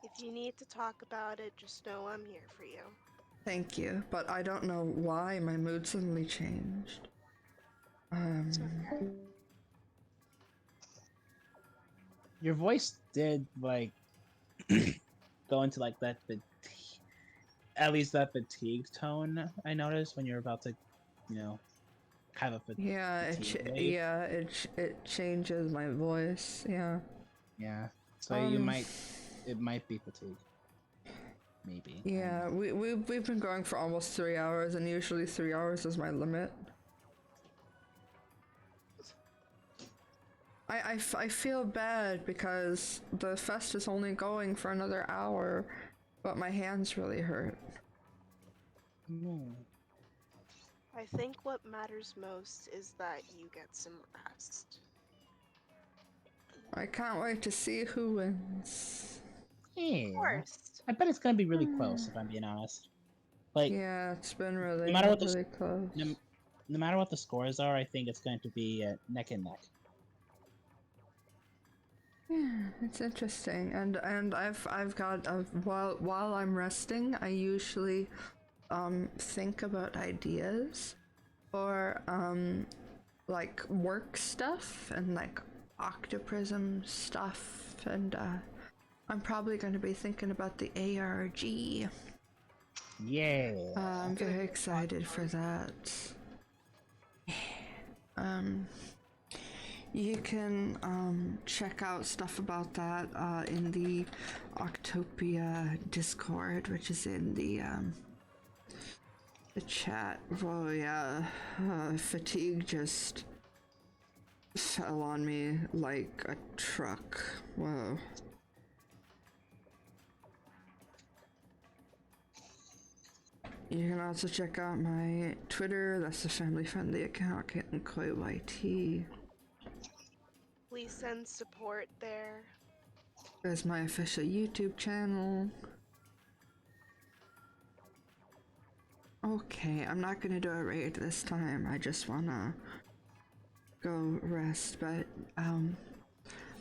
If you need to talk about it, just know I'm here for you. Thank you, but I don't know why my mood suddenly changed. Your voice did like go into like that at least that fatigue tone I noticed when you're about to, have a Yeah, it changes my voice. Yeah. Yeah. So it might be fatigue. Maybe. Yeah, we've been going for almost 3 hours, and usually 3 hours is my limit. I feel bad because the fest is only going for another hour, but my hands really hurt. I think what matters most is that you get some rest. I can't wait to see who wins. Yeah. Of course. I bet it's gonna be really close if I'm being honest. Like, Yeah, it's been really, no matter what really close. no matter what the scores are, I think it's going to be neck and neck. Yeah, it's interesting, and I've got while I'm resting, I usually think about ideas or like work stuff and like Octoprism stuff, and I'm probably going to be thinking about the ARG. Yeah. I'm very excited for that. You can check out stuff about that in the Octopia Discord, which is in the chat. Oh yeah, fatigue just fell on me like a truck. Whoa. You can also check out my Twitter. That's a family-friendly account, KittenKoiYT. Please send support there. There's my official YouTube channel. Okay, I'm not gonna do a raid this time. I just wanna go rest, but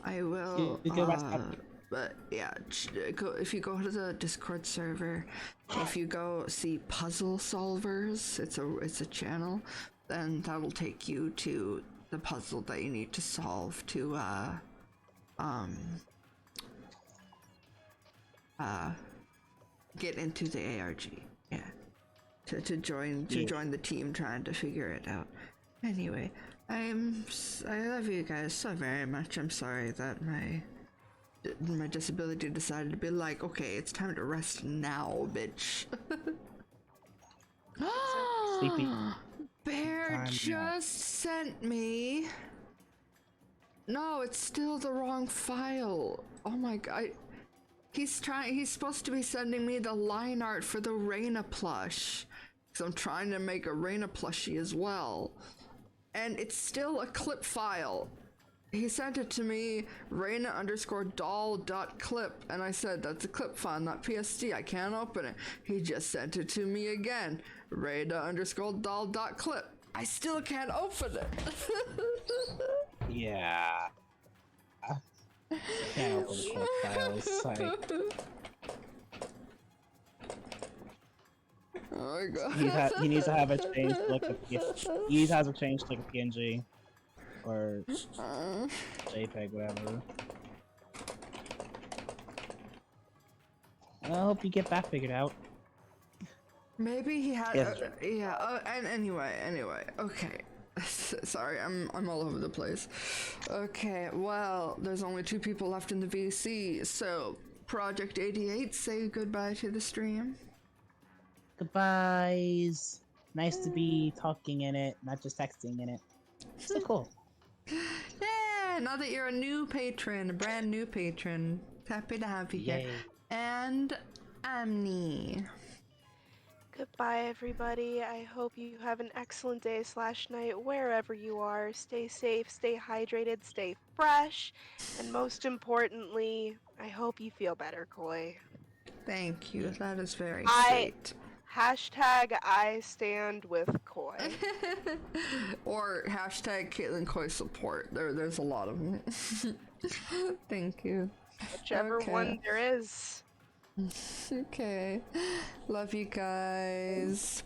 I will. You go rest up. But yeah, if you go to the Discord server, if you go see Puzzle Solvers, it's a channel, then that'll take you to the puzzle that you need to solve to get into the ARG. Yeah. To join the team trying to figure it out. Anyway, I love you guys so very much. I'm sorry that my my disability decided to be like, okay, it's time to rest now, bitch. Sleepy. Bear Time now. just sent me. No, it's still the wrong file. Oh my god. He's supposed to be sending me the line art for the Reina plush. Because I'm trying to make a Reina plushie as well. And it's still a clip file. He sent it to me, Reina_doll.clip, and I said, that's a clip file, not PSD, I can't open it. He just sent it to me again, Reina_doll.clip. I still can't open it. Yeah. Can't open clip files. Like, Oh my god. he needs to have it changed to like a he needs to have it changed to like a PNG or JPEG, whatever. I hope you get that figured out. Maybe he had. Yes. And anyway, okay. Sorry, I'm all over the place. Okay, well, there's only 2 people left in the VC, so Project 88, say goodbye to the stream. Goodbyes. Nice to be talking in it, not just texting in it. So cool. Yeah, now that you're a new patron, a brand new patron, happy to have you here. Yay. And Amni. Goodbye, everybody. I hope you have an excellent day / night wherever you are. Stay safe, stay hydrated, stay fresh, and most importantly, I hope you feel better, Koi. Thank you, that is very I stand with Koi. sweet. Or Caitlin Koi support. There's a lot of them. Thank you. Whichever one there is. Okay. Love you guys.